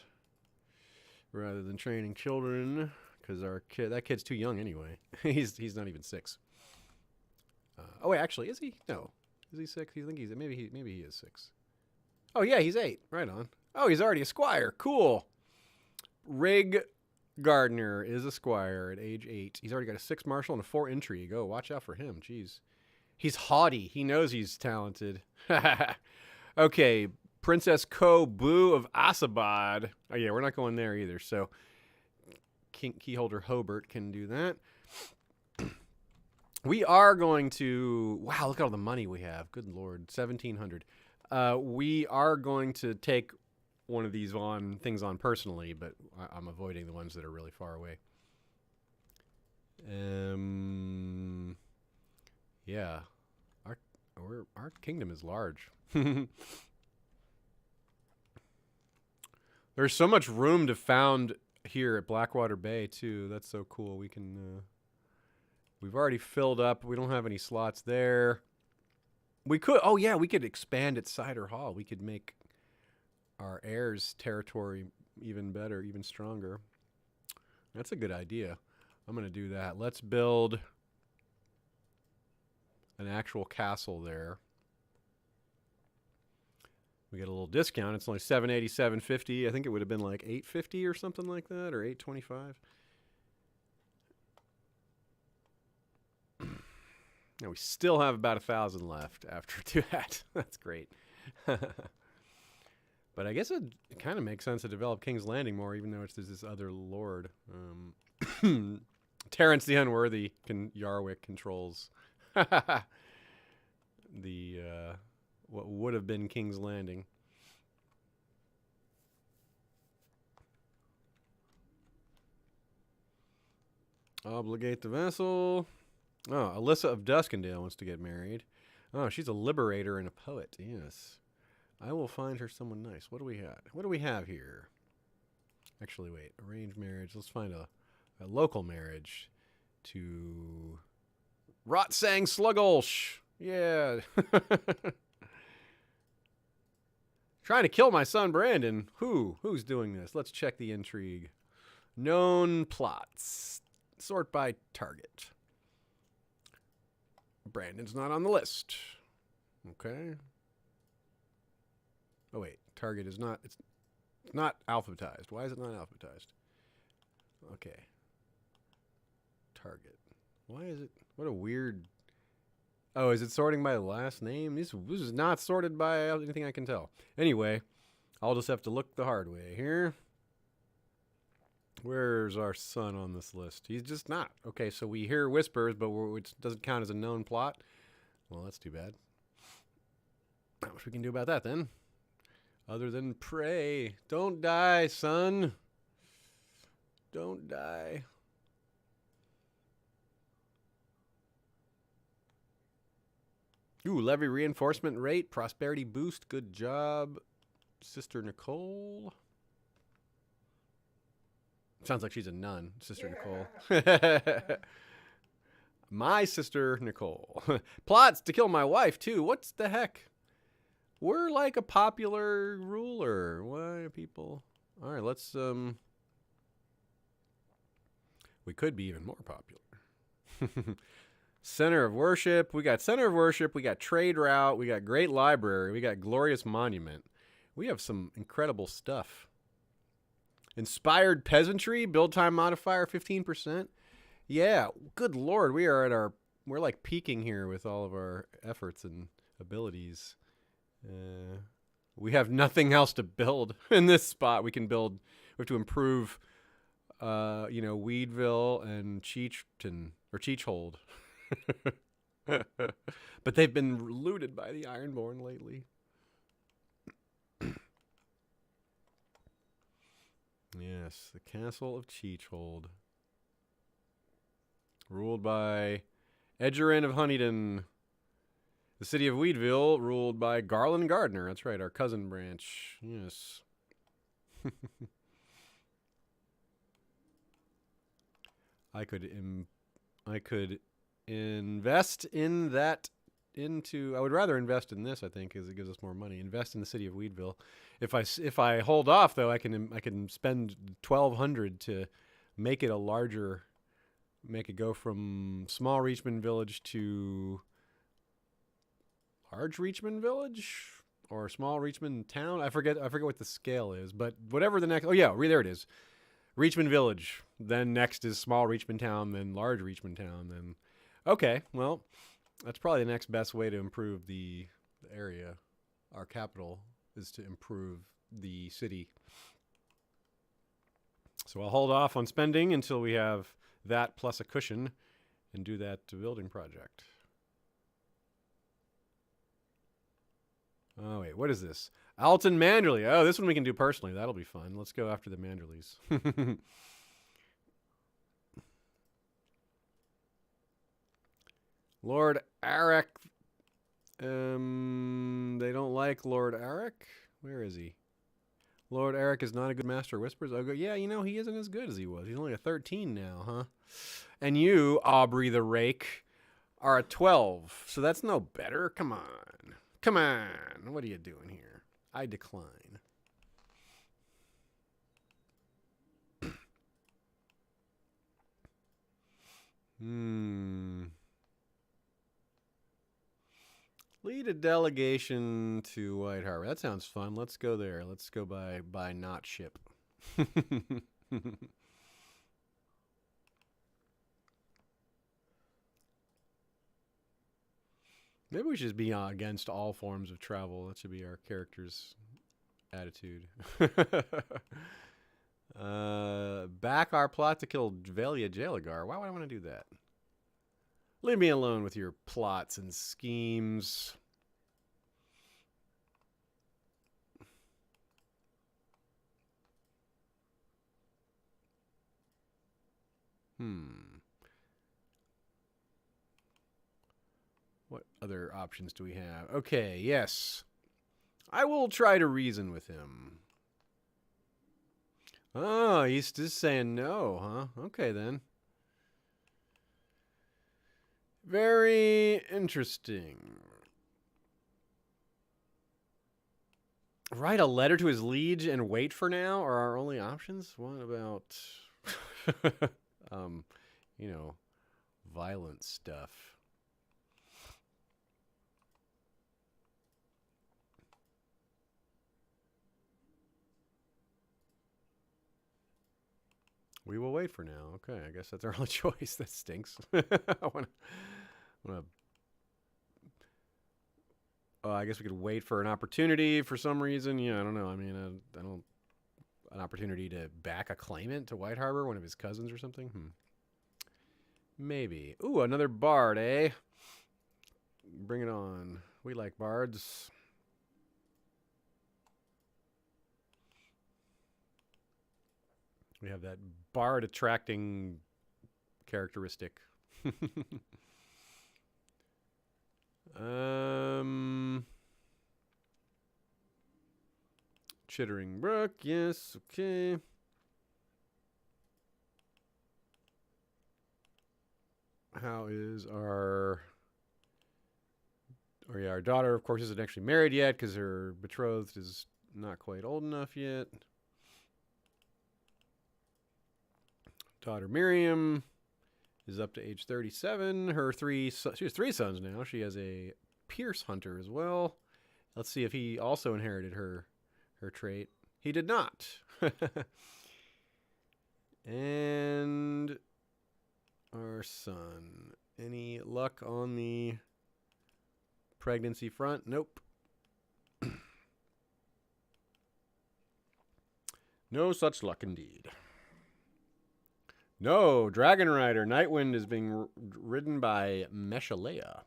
rather than training children, because that kid's too young anyway. he's not even 6. Oh wait, actually, is he? No, is he 6? I think maybe he is 6. Oh yeah, he's 8. Right on. Oh, he's already a squire. Cool. Rig Gardner is a squire at age 8. He's already got a 6 martial and a 4 intrigue. Oh, watch out for him. Jeez. He's haughty. He knows he's talented. Okay, Princess Ko Boo of Asabad. Oh, yeah, we're not going there either. So Keyholder Hobart can do that. We are going to... Wow, look at all the money we have. Good Lord. 1,700. We are going to take one of these things on personally, but I'm avoiding the ones that are really far away. Yeah, our kingdom is large. There's so much room to found here at Blackwater Bay too. That's so cool. We can. We've already filled up. We don't have any slots there. We could. Oh yeah, we could expand at Cider Hall. We could make our heirs' territory even better, even stronger. That's a good idea. I'm going to do that. Let's build an actual castle there. We get a little discount. It's only $780, $750. I think it would have been like $850 or something like that, or $825. Now we still have about 1,000 left after that. That's great. But I guess it kind of makes sense to develop King's Landing more, even though there's this other lord. Terrence the Unworthy, Yarwick controls the what would have been King's Landing. Obligate the vessel. Oh, Alyssa of Duskendale wants to get married. Oh, she's a liberator and a poet. Yes. I will find her someone nice. What do we have? What do we have here? Actually, wait. Arranged marriage. Let's find a local marriage to Rotsang Slugolsh. Yeah. Trying to kill my son Brandon. Who's doing this? Let's check the intrigue. Known plots. Sort by target. Brandon's not on the list. Okay. Oh wait, target is not. It's not alphabetized. Why is it not alphabetized? Okay. Target. Why is it? What a weird. Oh, is it sorting by last name? This is not sorted by anything I can tell. Anyway, I'll just have to look the hard way here. Where's our son on this list? He's just not. Okay, so we hear whispers, but it doesn't count as a known plot. Well, that's too bad. Not much we can do about that then. Other than pray. Don't die, son. Don't die. Ooh, levy reinforcement rate. Prosperity boost. Good job, Sister Nicole. Sounds like she's a nun, Sister Nicole. My sister Nicole. Plots to kill my wife, too. What's the heck? We're like a popular ruler. Why are people... All right, let's... We could be even more popular. Center of Worship. We got Center of Worship. We got Trade Route. We got Great Library. We got Glorious Monument. We have some incredible stuff. Inspired Peasantry. Build time modifier 15%. Yeah, good lord. We're like peaking here with all of our efforts and abilities. We have nothing else to build in this spot. We have to improve, Weedville and Cheechhold. But they've been looted by the Ironborn lately. Yes, the Castle of Cheechhold. Ruled by Edgerin of Huntingdon. The city of Weedville, ruled by Garland Gardner. That's right, our cousin branch. Yes. I could invest in that. I would rather invest in this, I think, because it gives us more money. Invest in the city of Weedville. If I hold off, though, I can spend $1,200 to make it a larger. Make it go from small Reachman Village to large Reachman Village or small Reachman Town. I forget what the scale is, but whatever the next. Oh yeah, there it is. Reachman Village. Then next is small Reachman Town. Then large Reachman Town. Then okay, well, that's probably the next best way to improve the area. Our capital is to improve the city. So I'll hold off on spending until we have that plus a cushion and do that building project. Oh, wait, what is this? Alton Manderley. Oh, this one we can do personally. That'll be fun. Let's go after the Manderleys. Lord Arak. They don't like Lord Arak? Where is he? Lord Arak is not a good master of whispers. I'll go, yeah, he isn't as good as he was. He's only a 13 now, huh? And you, Aubrey the Rake, are a 12. So that's no better. Come on. Come on. What are you doing here? I decline. Lead a delegation to White Harbor. That sounds fun. Let's go there. Let's go by not ship. Maybe we should be against all forms of travel. That should be our character's attitude. Back our plot to kill Velia Jalagar. Why would I want to do that? Leave me alone with your plots and schemes. What other options do we have? Okay, yes. I will try to reason with him. Oh, he's just saying no, huh? Okay, then. Very interesting. Write a letter to his liege and wait for now are our only options? What about, violent stuff? We will wait for now. Okay, I guess that's our only choice. That stinks. I guess we could wait for an opportunity for some reason. Yeah, I don't know. I mean, I don't. An opportunity to back a claimant to White Harbor, one of his cousins or something. Maybe. Ooh, another bard, eh? Bring it on. We like bards. We have that bard attracting characteristic. Chittering Brook, yes, okay. How is our... Oh yeah, our daughter, of course, isn't actually married yet because her betrothed is not quite old enough yet. Daughter Miriam is up to age 37. She has 3 sons now. She has a Pierce Hunter as well. Let's see if he also inherited her trait. He did not. And our son. Any luck on the pregnancy front? Nope. No such luck indeed. No, Dragon Rider. Nightwind is being ridden by Meshalea.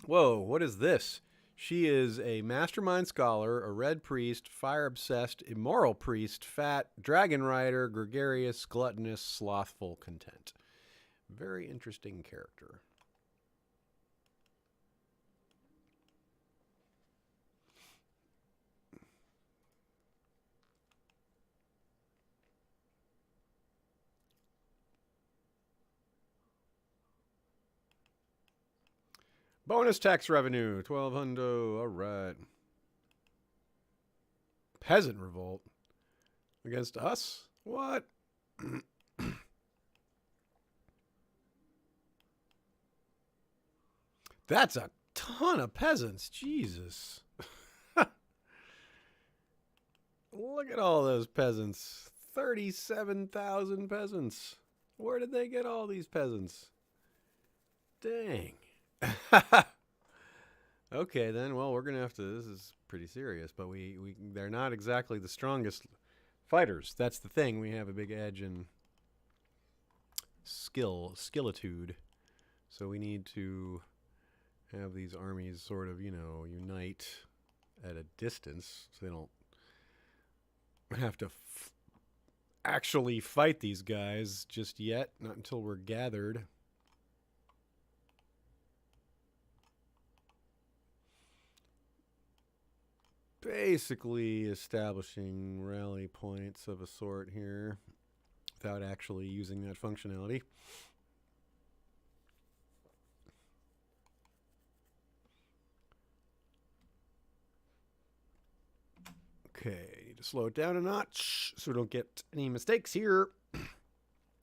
Whoa, what is this? She is a mastermind scholar, a red priest, fire-obsessed, immoral priest, fat, dragon rider, gregarious, gluttonous, slothful, content. Very interesting character. Bonus tax revenue, 1,200. All right. Peasant revolt against us? What? That's a ton of peasants. Jesus. Look at all those peasants. 37,000 peasants. Where did they get all these peasants? Dang. Okay, then. Well, we're gonna have to. This is pretty serious, but they're not exactly the strongest fighters. That's the thing. We have a big edge in skillitude. So we need to have these armies sort of, unite at a distance, so they don't have to actually fight these guys just yet. Not until we're gathered. Basically establishing rally points of a sort here without actually using that functionality. Okay, need to slow it down a notch so we don't get any mistakes here.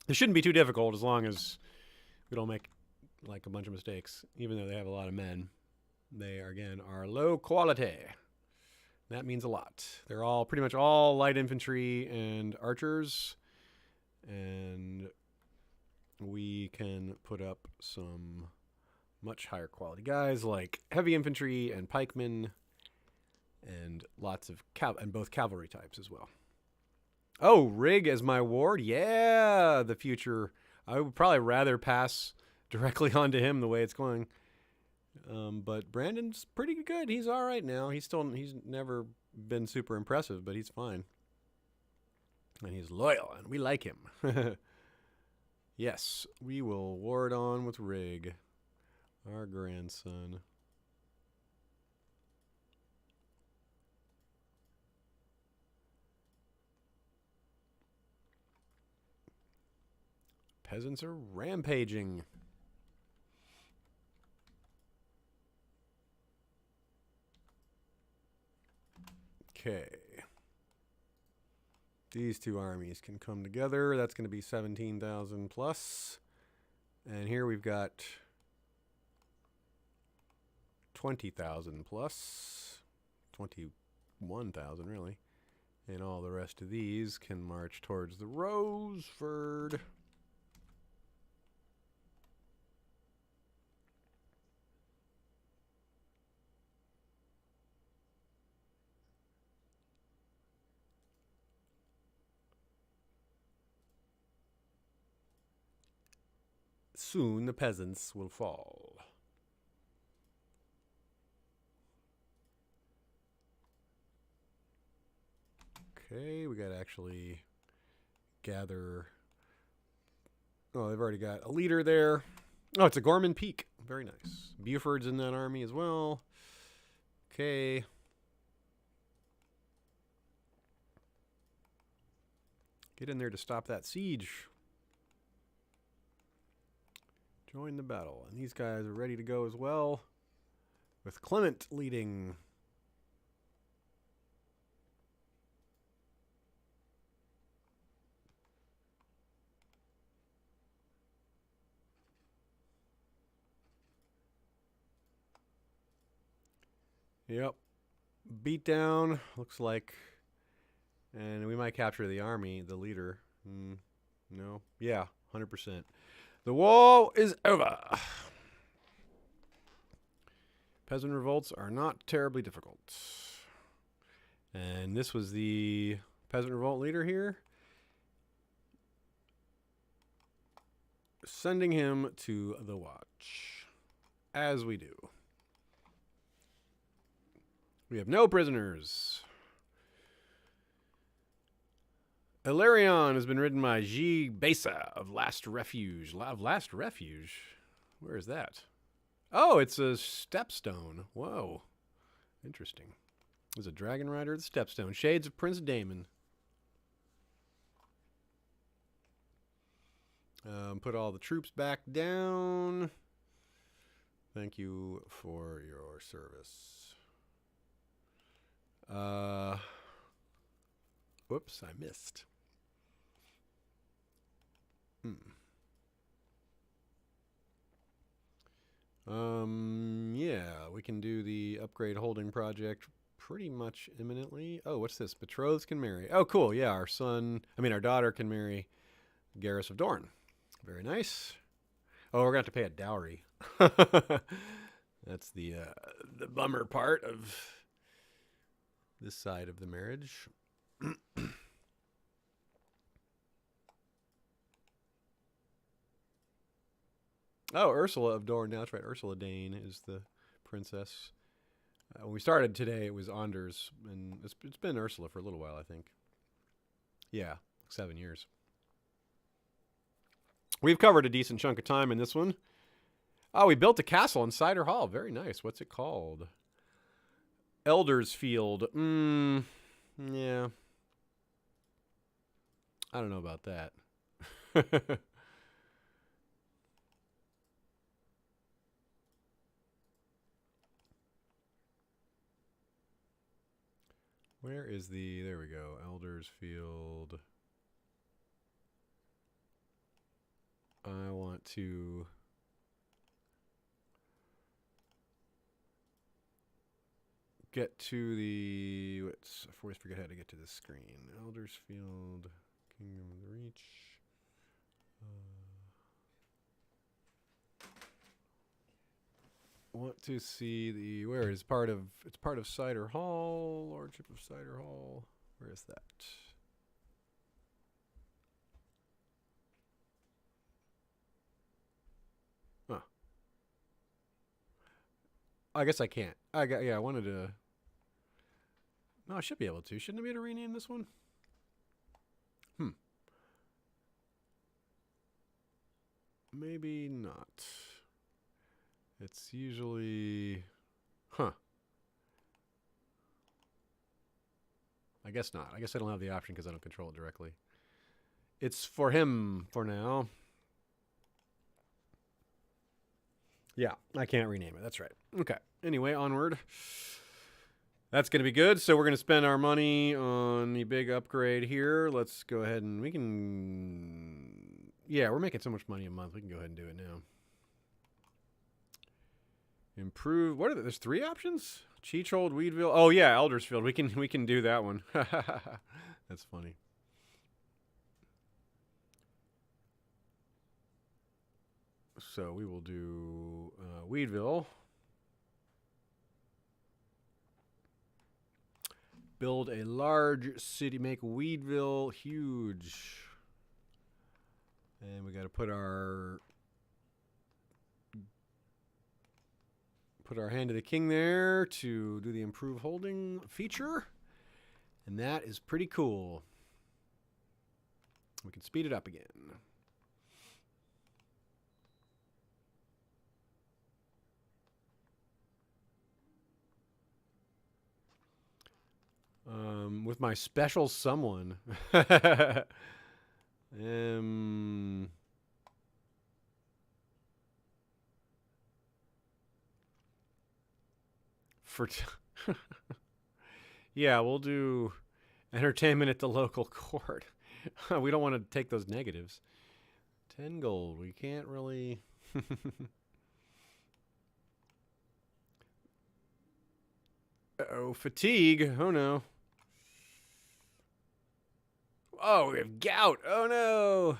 It shouldn't be too difficult as long as we don't make like a bunch of mistakes. Even though they have a lot of men, they again are low quality. That means a lot. They're all pretty much all light infantry and archers, and we can put up some much higher quality guys like heavy infantry and pikemen, and lots of and both cavalry types as well. Oh, Rig as my ward? Yeah, the future. I would probably rather pass directly onto him the way it's going. But Brandon's pretty good. He's all right now. He's never been super impressive, but he's fine. And he's loyal, and we like him. Yes, we will ward on with Rig, our grandson. Peasants are rampaging. Okay. These two armies can come together. That's going to be 17,000 plus. And here we've got 20,000 plus. 21,000 really. And all the rest of these can march towards the Roseford. Soon the peasants will fall. Okay, we got to actually gather. Oh, they've already got a leader there. Oh, it's a Gorman Peak. Very nice. Buford's in that army as well. Okay. Get in there to stop that siege. Join the battle. And these guys are ready to go as well, with Clement leading. Yep. Beat down, looks like. And we might capture the army, the leader. No? Yeah, 100%. The war is over. Peasant revolts are not terribly difficult. And this was the peasant revolt leader here. Sending him to the watch. As we do. We have no prisoners. Illyrion has been ridden by G. Besa of Last Refuge. Of Last Refuge? Where is that? Oh, it's a stepstone. Whoa. Interesting. There's a dragon rider at the stepstone. Shades of Prince Daemon. Put all the troops back down. Thank you for your service. Whoops, I missed. Yeah, we can do the upgrade holding project pretty much imminently. Oh, what's this? Betrothed can marry. Oh, cool. Yeah, our daughter can marry Garrus of Dorne. Very nice. Oh, we're going to have to pay a dowry. That's the bummer part of this side of the marriage. Oh, Ursula of Dorne. Now that's right. Ursula Dane is the princess. When we started today, it was Anders, and it's been Ursula for a little while, I think. Yeah, 7 years. We've covered a decent chunk of time in this one. Oh, we built a castle in Cider Hall. Very nice. What's it called? Elder's Field. Yeah. I don't know about that. Where is there we go, Elder's Field. want to get to the... I always forget how to get to the screen. Eldersfield, Kingdom of the Reach. Want to see the... Where is part of... It's part of Cider Hall. Lordship of Cider Hall. Where is that? Huh. I guess I can't. I wanted to... No, I should be able to. Shouldn't I be able to rename this one? Maybe not. It's usually... Huh. I guess not. I guess I don't have the option because I don't control it directly. It's for him for now. Yeah, I can't rename it. That's right. Okay. Anyway, onward. That's going to be good. So we're going to spend our money on the big upgrade here. Let's go ahead and we can... Yeah, we're making so much money a month. We can go ahead and do it now. Improve. What are there? There's 3 options? Cheechhold, Weedville. Oh yeah, Eldersfield. We can do that one. That's funny. So we will do Weedville. Build a large city. Make Weedville huge. And we got to put our hand to the king there to do the improve holding feature. And that is pretty cool. We can speed it up again. With my special someone. Yeah, we'll do entertainment at the local court. We don't want to take those negatives. 10 gold. We can't really... Uh-oh, fatigue. Oh, no. Oh, we have gout. Oh,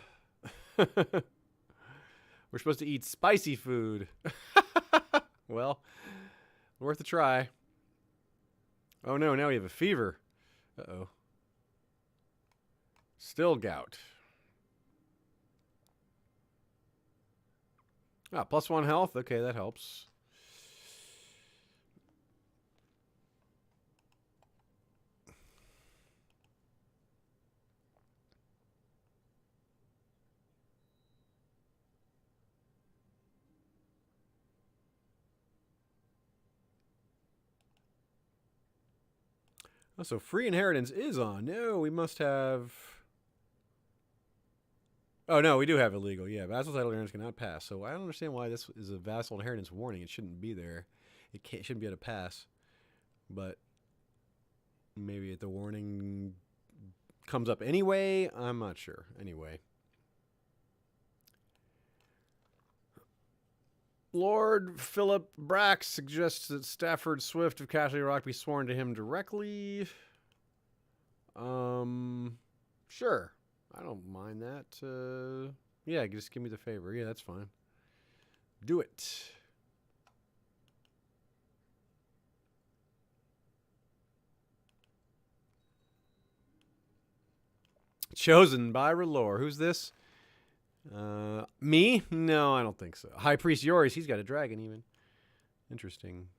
no. We're supposed to eat spicy food. Well, worth a try. Oh, no. Now we have a fever. Uh-oh. Still gout. Ah, +1 health. Okay, that helps. Oh, so free inheritance is on. No, we must have... Oh, no, we do have illegal. Yeah, vassal title inheritance cannot pass. So I don't understand why this is a vassal inheritance warning. It shouldn't be there. It shouldn't be able to pass. But maybe the warning comes up anyway. I'm not sure. Anyway. Lord Philip Brack suggests that Stafford Swift of Castle Rock be sworn to him directly. Sure. I don't mind that. Yeah, just give me the favor. Yeah, that's fine. Do it. Chosen by R'hllor. Who's this? Me? No, I don't think so. High Priest Yoris, he's got a dragon even. Interesting.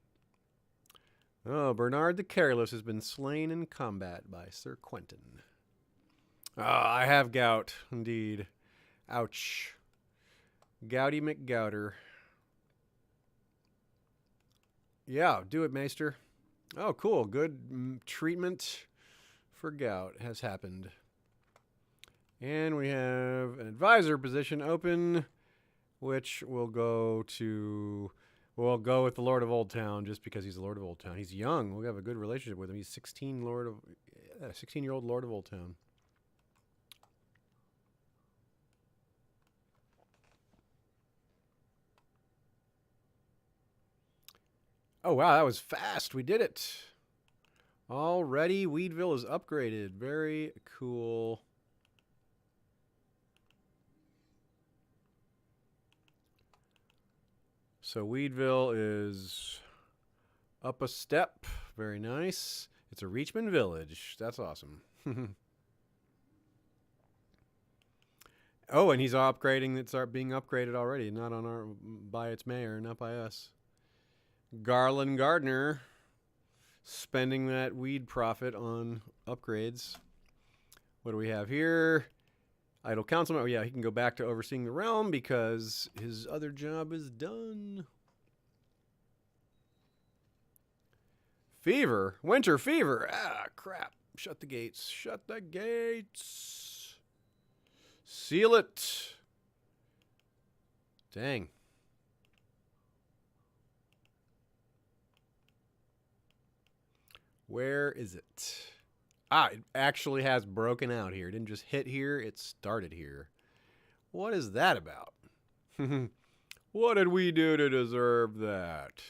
Oh, Bernard the Careless has been slain in combat by Sir Quentin. I have gout, indeed. Ouch. Gouty McGouter. Yeah, do it, Maester. Oh, cool. Good treatment for gout has happened. And we have an advisor position open, which will go to... We'll go with the Lord of Old Town just because he's the Lord of Old Town. He's young. We'll have a good relationship with him. He's 16-year-old Lord of Old Town. Oh, wow, that was fast. We did it. Already, Weedville is upgraded. Very cool. So Weedville is up a step. Very nice. It's a Reachman village. That's awesome. Oh, and he's upgrading. It's being upgraded already. Not on our by its mayor, not by us. Garland Gardner spending that weed profit on upgrades. What do we have here? Idle councilman. Oh, yeah, he can go back to overseeing the realm because his other job is done. Fever. Winter fever. Ah, crap. Shut the gates. Shut the gates. Seal it. Dang. Where is it? Ah, it actually has broken out here. It didn't just hit here, it started here. What is that about? What did we do to deserve that?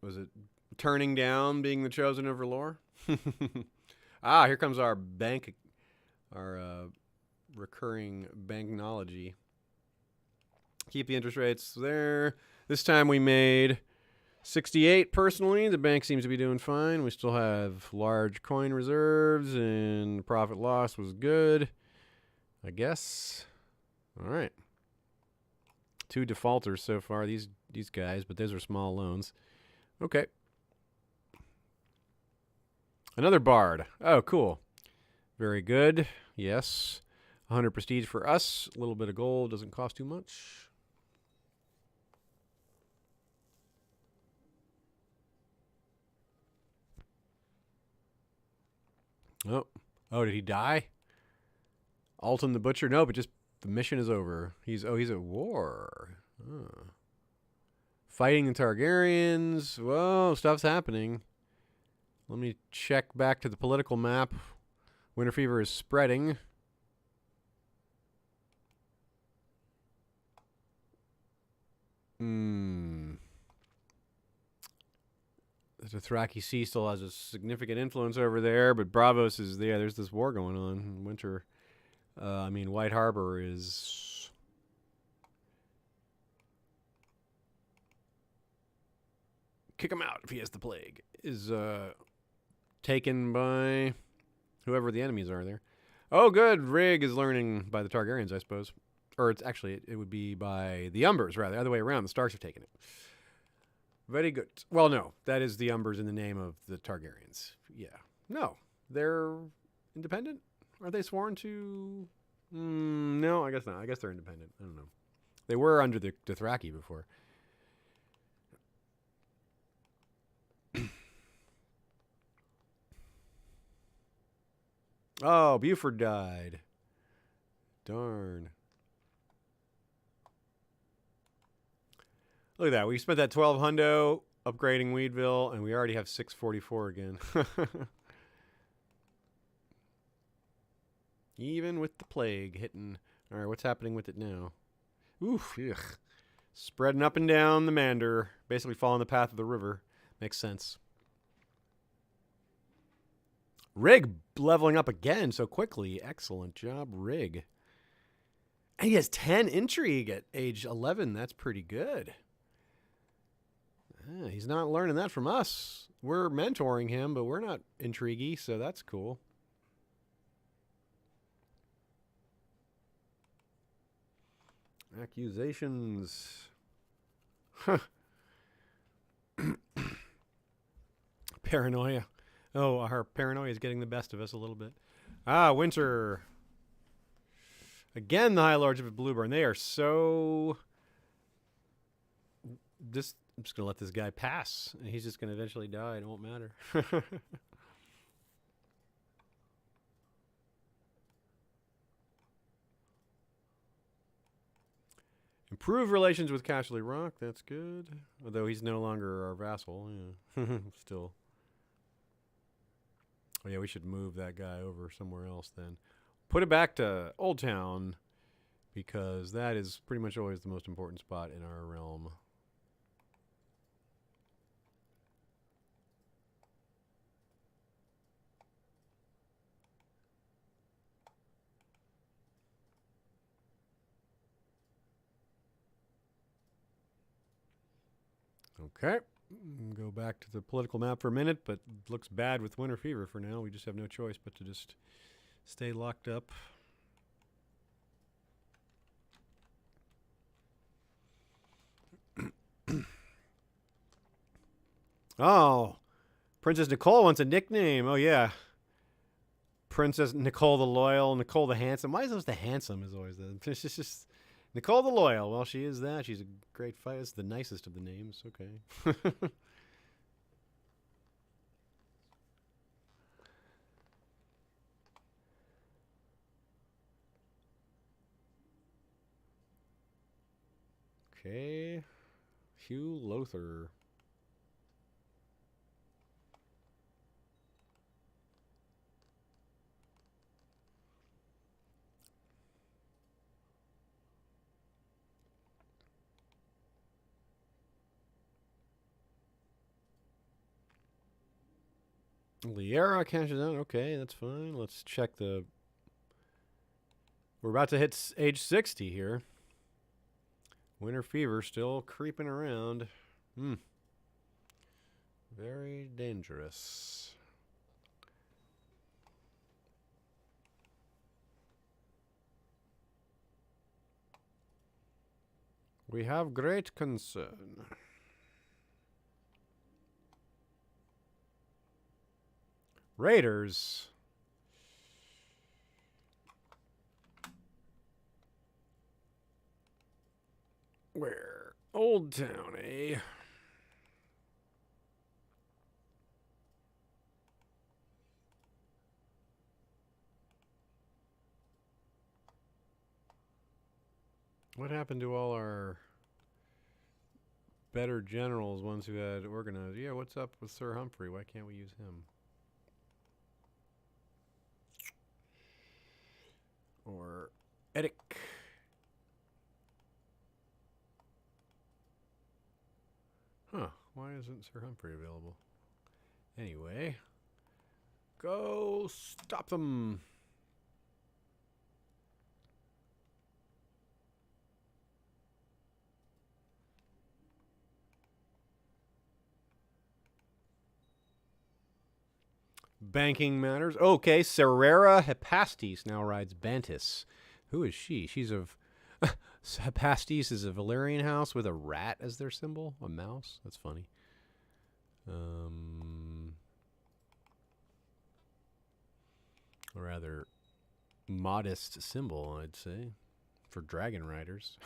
Was it turning down being the chosen of R'hllor? Ah, here comes our bank, our recurring banknology. Keep the interest rates there. This time we made 68 personally. The bank seems to be doing fine. We still have large coin reserves and profit loss was good, I guess. All right. 2 defaulters so far, these guys, but those are small loans. Okay. Another bard. Oh, cool. Very good. Yes. 100 prestige for us. A little bit of gold doesn't cost too much. Oh, did he die? Alton the Butcher? No, but just the mission is over. He's at war. Oh. Fighting the Targaryens. Whoa, stuff's happening. Let me check back to the political map. Winter fever is spreading. The Dothraki Sea still has a significant influence over there, but Bravos is there. There's this war going on. Winter, White Harbor is... Kick him out if he has the plague. Is taken by whoever the enemies are there. Oh, good. Rig is learning by the Targaryens, I suppose. Or it's actually, it would be by the Umbers, rather. The other way around. The Starks have taken it. Very good. Well, no. That is the Umbers in the name of the Targaryens. Yeah. No. They're independent? Are they sworn to... no, I guess not. I guess they're independent. I don't know. They were under the Dothraki before. Oh, Buford died. Darn. Look at that. We spent that 12 hundo upgrading Weedville, and we already have 644 again. Even with the plague hitting. All right, what's happening with it now? Oof. Ugh. Spreading up and down the Mander. Basically following the path of the river. Makes sense. Rig leveling up again so quickly. Excellent job, Rig. And he has 10 intrigue at age 11. That's pretty good. He's not learning that from us. We're mentoring him, but we're not intriguey, so that's cool. Accusations. Huh. Paranoia. Oh, our paranoia is getting the best of us a little bit. Ah, Winter. Again, the High Lords of Blueburn. They are so... I'm just going to let this guy pass. And he's just going to eventually die. It won't matter. Improve relations with Cashley Rock. That's good. Although he's no longer our vassal. Yeah. Still. Oh, yeah, we should move that guy over somewhere else then. Put it back to Old Town, because that is pretty much always the most important spot in our realm. Okay. Go back to the political map for a minute, but looks bad with winter fever for now. We just have no choice but to just stay locked up. Oh, Princess Nicole wants a nickname. Oh, yeah. Princess Nicole the Loyal, Nicole the Handsome. Why is those the handsome is always the... It's just Nicole the Loyal. Well, she is that. She's a great fighter. It's the nicest of the names. Okay. Okay. Hugh Lothar. Liera cashes out. Okay, that's fine. Let's check the... We're about to hit age 60 here. Winter fever still creeping around. Very dangerous. We have great concern. Raiders. Where? Old Town, eh? What happened to all our better generals, ones who had organized? Yeah, what's up with Sir Humphrey? Why can't we use him? Or Edic. Huh, why isn't Sir Humphrey available? Anyway, go stop them. Banking matters. Okay, Serera Hepastes now rides Bantis. Who is she? She's of... Hepastes is a Valyrian house with a rat as their symbol? A mouse? That's funny. A rather modest symbol, I'd say, for dragon riders.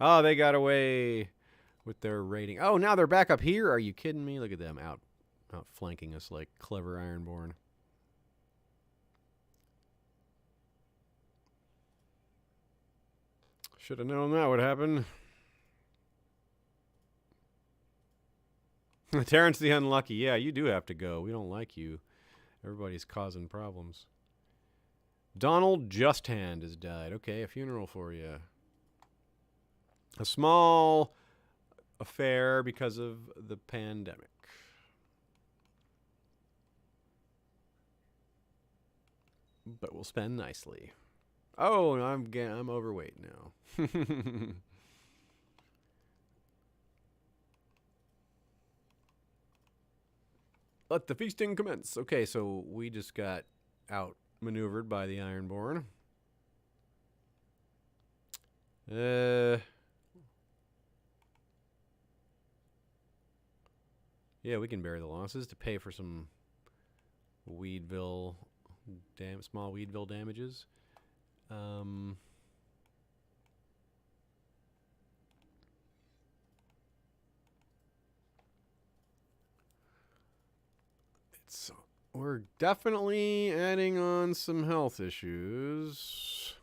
Oh, they got away with their raiding. Oh, now they're back up here? Are you kidding me? Look at them outflanking us like clever Ironborn. Should have known that would happen. Terrence the Unlucky. Yeah, you do have to go. We don't like you. Everybody's causing problems. Donald Justhand has died. Okay, a funeral for you. A small affair because of the pandemic. But we'll spend nicely. Oh, I'm overweight now. Let the feasting commence. Okay, so we just got outmaneuvered by the Ironborn. Yeah, we can bear the losses to pay for some Weedville, small Weedville damages. We're definitely adding on some health issues.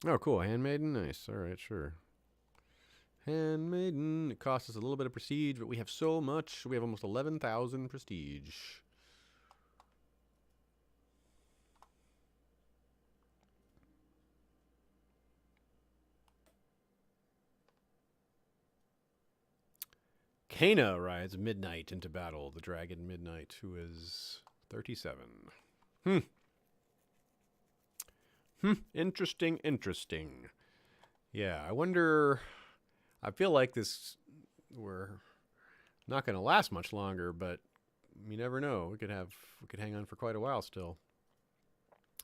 Oh, cool. Handmaiden? Nice. All right, sure. Handmaiden. It costs us a little bit of prestige, but we have so much. We have almost 11,000 prestige. Kana rides Midnight into battle. The Dragon Midnight, who is 37. Interesting. Yeah, I wonder... I feel like we're not going to last much longer, but you never know. We could hang on for quite a while still.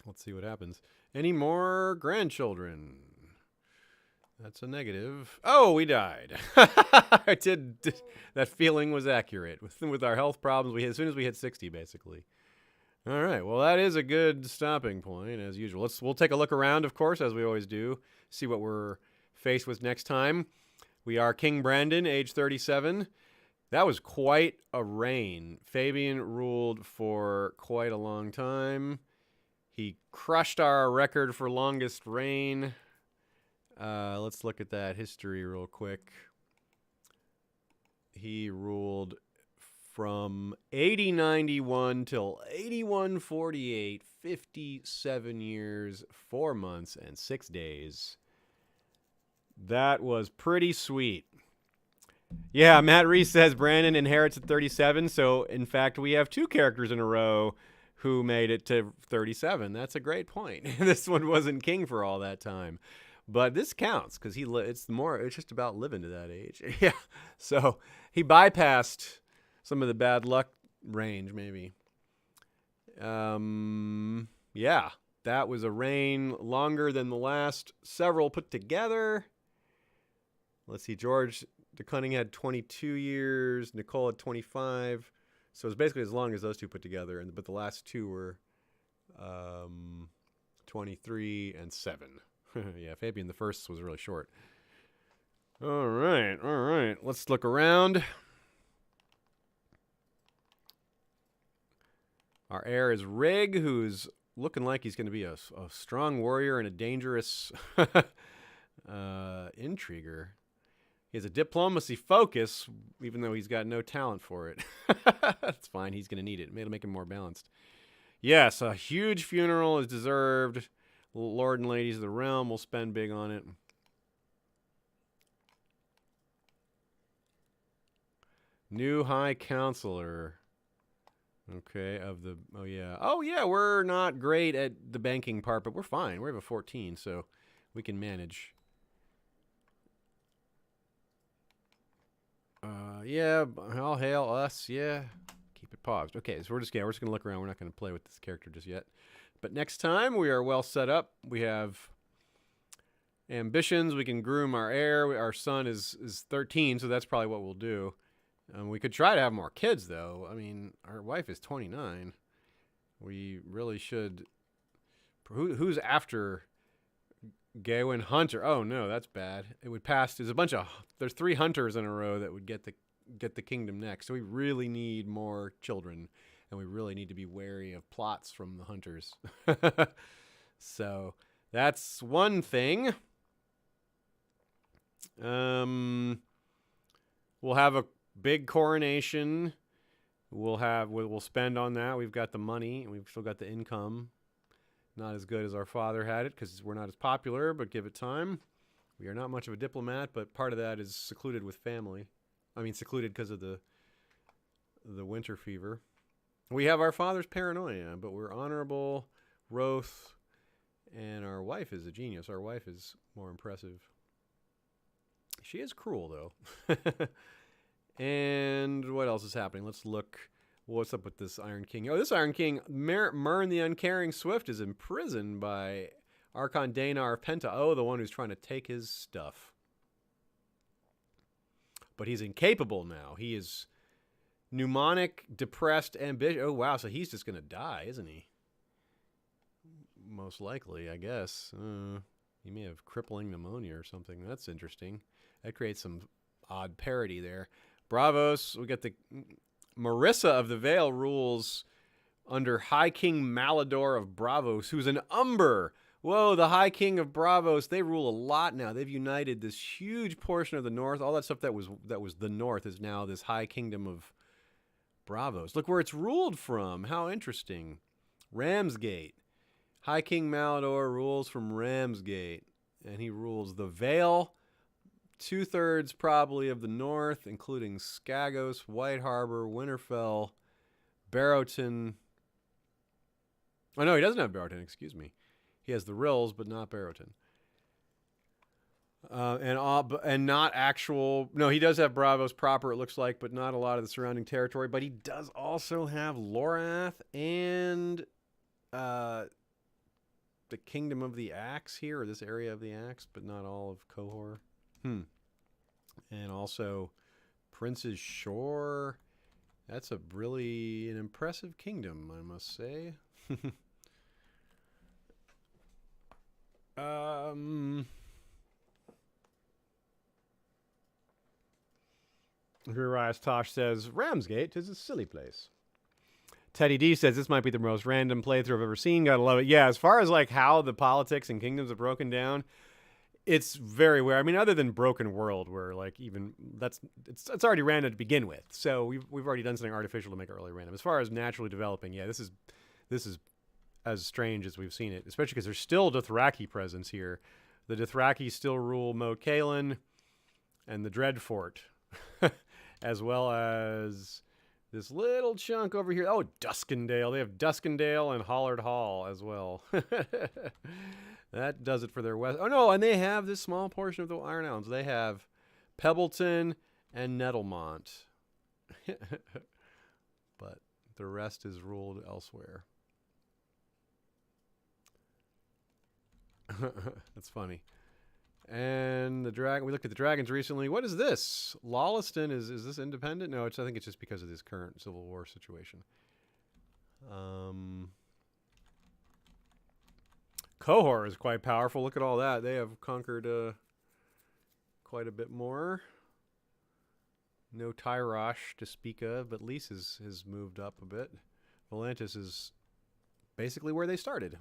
Let's see what happens. Any more grandchildren? That's a negative. Oh, we died. I did. That feeling was accurate. With our health problems, as soon as we hit 60, basically. All right. Well, that is a good stopping point, as usual. We'll take a look around, of course, as we always do. See what we're faced with next time. We are King Brandon, age 37. That was quite a reign. Fabian ruled for quite a long time. He crushed our record for longest reign. Let's look at that history real quick. He ruled from 8091 till 8148, 57 years, 4 months, and 6 days. That was pretty sweet. Yeah, Matt Reese says Brandon inherits at 37, so in fact we have 2 characters in a row who made it to 37. That's a great point. This one wasn't king for all that time. But this counts because it's just about living to that age. Yeah. So he bypassed some of the bad luck range, maybe. Yeah. That was a reign longer than the last several put together. Let's see. George de Cunning had 22 years. Nicole had 25. So it was basically as long as those 2 put together. But the last 2 were 23 and 7. Yeah, Fabian the First was really short. All right. Let's look around. Our heir is Rig, who's looking like he's going to be a strong warrior and a dangerous intriguer. He has a diplomacy focus, even though he's got no talent for it. That's fine. He's going to need it. It'll make him more balanced. Yes, a huge funeral is deserved. Lord and ladies of the realm will spend big on it. New High Counselor. Okay, oh yeah, we're not great at the banking part, but we're fine. We have a 14, so we can manage. Yeah, all hail us, yeah. Keep it paused. Okay, so we're just going to look around. We're not going to play with this character just yet. But next time, we are well set up. We have ambitions. We can groom our heir. Our son is 13, so that's probably what we'll do. We could try to have more kids, though. I mean, our wife is 29. We really should. Who's after Gawain? Hunter? Oh no, that's bad. It would pass. There's 3 hunters in a row that would get the kingdom next. So we really need more children. And we really need to be wary of plots from the hunters. So that's one thing. We'll have a big coronation. We'll spend on that. We've got the money and we've still got the income. Not as good as our father had it because we're not as popular, but give it time. We are not much of a diplomat, but part of that is secluded with family. I mean, secluded because of the winter fever. We have our father's paranoia, but we're honorable, Roth, and our wife is a genius. Our wife is more impressive. She is cruel, though. And what else is happening? Let's look. What's up with this Iron King? Oh, this Iron King, Mern the Uncaring Swift, is imprisoned by Archon Danar Penta. Oh, the one who's trying to take his stuff. But he's incapable now. He is pneumonic, depressed, ambitious. Oh, wow. So he's just going to die, isn't he? Most likely, I guess. He may have crippling pneumonia or something. That's interesting. That creates some odd parody there. Bravos. We got the Marissa of the Vale rules under High King Malador of Bravos, who's an Umber. Whoa, the High King of Bravos. They rule a lot now. They've united this huge portion of the North. All that stuff that was the North is now this High Kingdom of Bravos. Look where it's ruled from. How interesting. Ramsgate. High King Malador rules from Ramsgate. And he rules the Vale, 2/3 probably of the North, including Skagos, White Harbor, Winterfell, Barrowton. Oh, no, he doesn't have Barrowton, excuse me. He has the Rills, but not Barrowton. And not actual. No, he does have Bravos proper, it looks like, but not a lot of the surrounding territory. But he does also have Lorath and the Kingdom of the Axe here, or this area of the Axe, but not all of Qohor. And also Prince's Shore. That's an impressive kingdom, I must say. Urias Tosh says, Ramsgate is a silly place. Teddy D says, this might be the most random playthrough I've ever seen. Gotta love it. Yeah, as far as like how the politics and kingdoms are broken down, it's very weird. I mean, other than Broken World, where like even it's already random to begin with. So we've already done something artificial to make it really random. As far as naturally developing, yeah, this is as strange as we've seen it, especially because there's still Dothraki presence here. The Dothraki still rule Moat Cailin and the Dreadfort. As well as this little chunk over here. Oh, Duskendale. They have Duskendale and Hollard Hall as well. That does it for their west. Oh, no, and they have this small portion of the Iron Islands. They have Pebbleton and Nettlemont. But the rest is ruled elsewhere. That's funny. And the dragon. We looked at the dragons recently. What is this? Lawleston is this independent? No, I think it's just because of this current Civil War situation. Qohor is quite powerful. Look at all that. They have conquered quite a bit more. No Tyrosh to speak of, but Lys has moved up a bit. Volantis is basically where they started.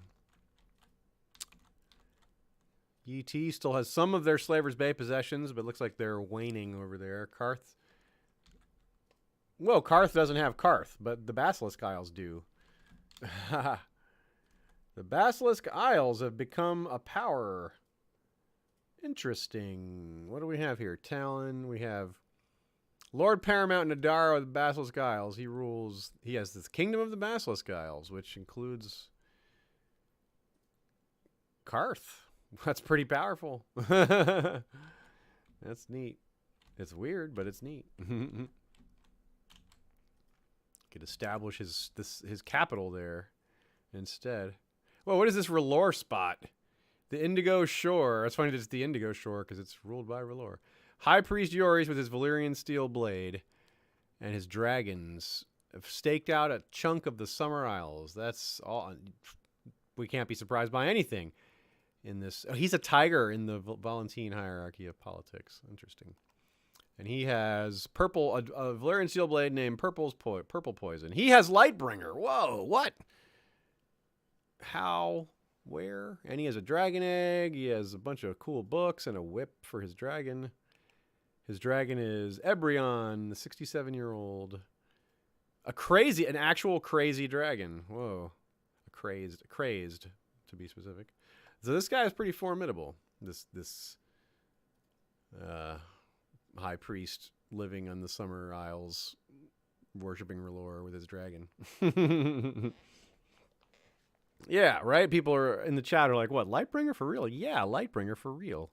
ET still has some of their Slaver's Bay possessions, but it looks like they're waning over there. Karth. Well, Karth doesn't have Karth, but the Basilisk Isles do. The Basilisk Isles have become a power. Interesting. What do we have here? Talon. We have Lord Paramount Nadaro of the Basilisk Isles. He has this Kingdom of the Basilisk Isles, which includes Karth. That's pretty powerful. That's neat. It's weird, but it's neat. Could establish his capital there instead. Well, what is this R'hllor spot? The Indigo Shore. It's funny that it's the Indigo Shore because it's ruled by R'hllor. High Priest Yoris with his Valyrian steel blade and his dragons have staked out a chunk of the Summer Isles. That's all. We can't be surprised by anything in this. Oh, he's a tiger in the Valentine hierarchy of politics. Interesting. And he has a Valyrian steel blade named Purple Poison. He has Lightbringer. Whoa, what? How? Where? And he has a dragon egg. He has a bunch of cool books and a whip for his dragon. His dragon is Ebryon, the 67-year-old. An actual crazy dragon. Whoa. Crazed, to be specific. So this guy is pretty formidable. This high priest living on the Summer Isles, worshipping R'hllor with his dragon. Yeah, right? People are in the chat are like, what, Lightbringer for real? Yeah, Lightbringer for real.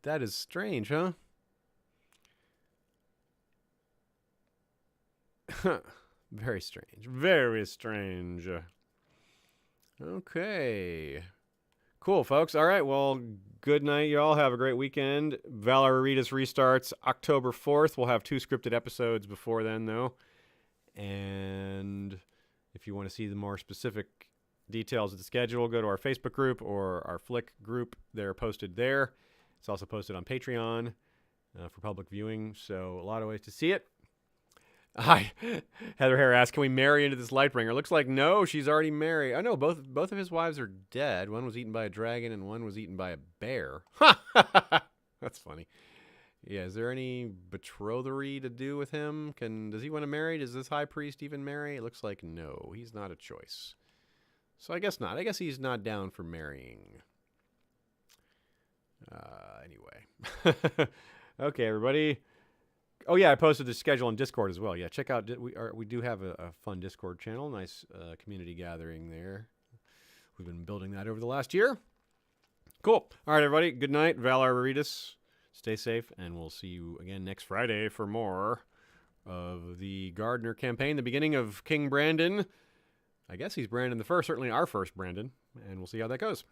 That is strange, huh? Very strange. Very strange. Okay. Cool, folks. All right, well, good night, y'all. Have a great weekend. Valeritas restarts October 4th. We'll have 2 scripted episodes before then, though. And if you want to see the more specific details of the schedule, go to our Facebook group or our Flick group. They're posted there. It's also posted on Patreon for public viewing, so a lot of ways to see it. Hi, Heather Hare asks, can we marry into this Lightbringer? Looks like no, she's already married. Oh no, both of his wives are dead. One was eaten by a dragon and one was eaten by a bear. That's funny. Yeah, is there any betrothery to do with him? Does he want to marry? Does this high priest even marry? It looks like no, he's not a choice. So I guess not. I guess he's not down for marrying. Anyway. Okay, everybody. Oh, yeah, I posted the schedule on Discord as well. Yeah, check out. We do have a fun Discord channel. Nice community gathering there. We've been building that over the last year. Cool. All right, everybody. Good night. Valar Veritas. Stay safe, and we'll see you again next Friday for more of the Gardner campaign, the beginning of King Brandon. I guess he's Brandon the First, certainly our first Brandon, and we'll see how that goes.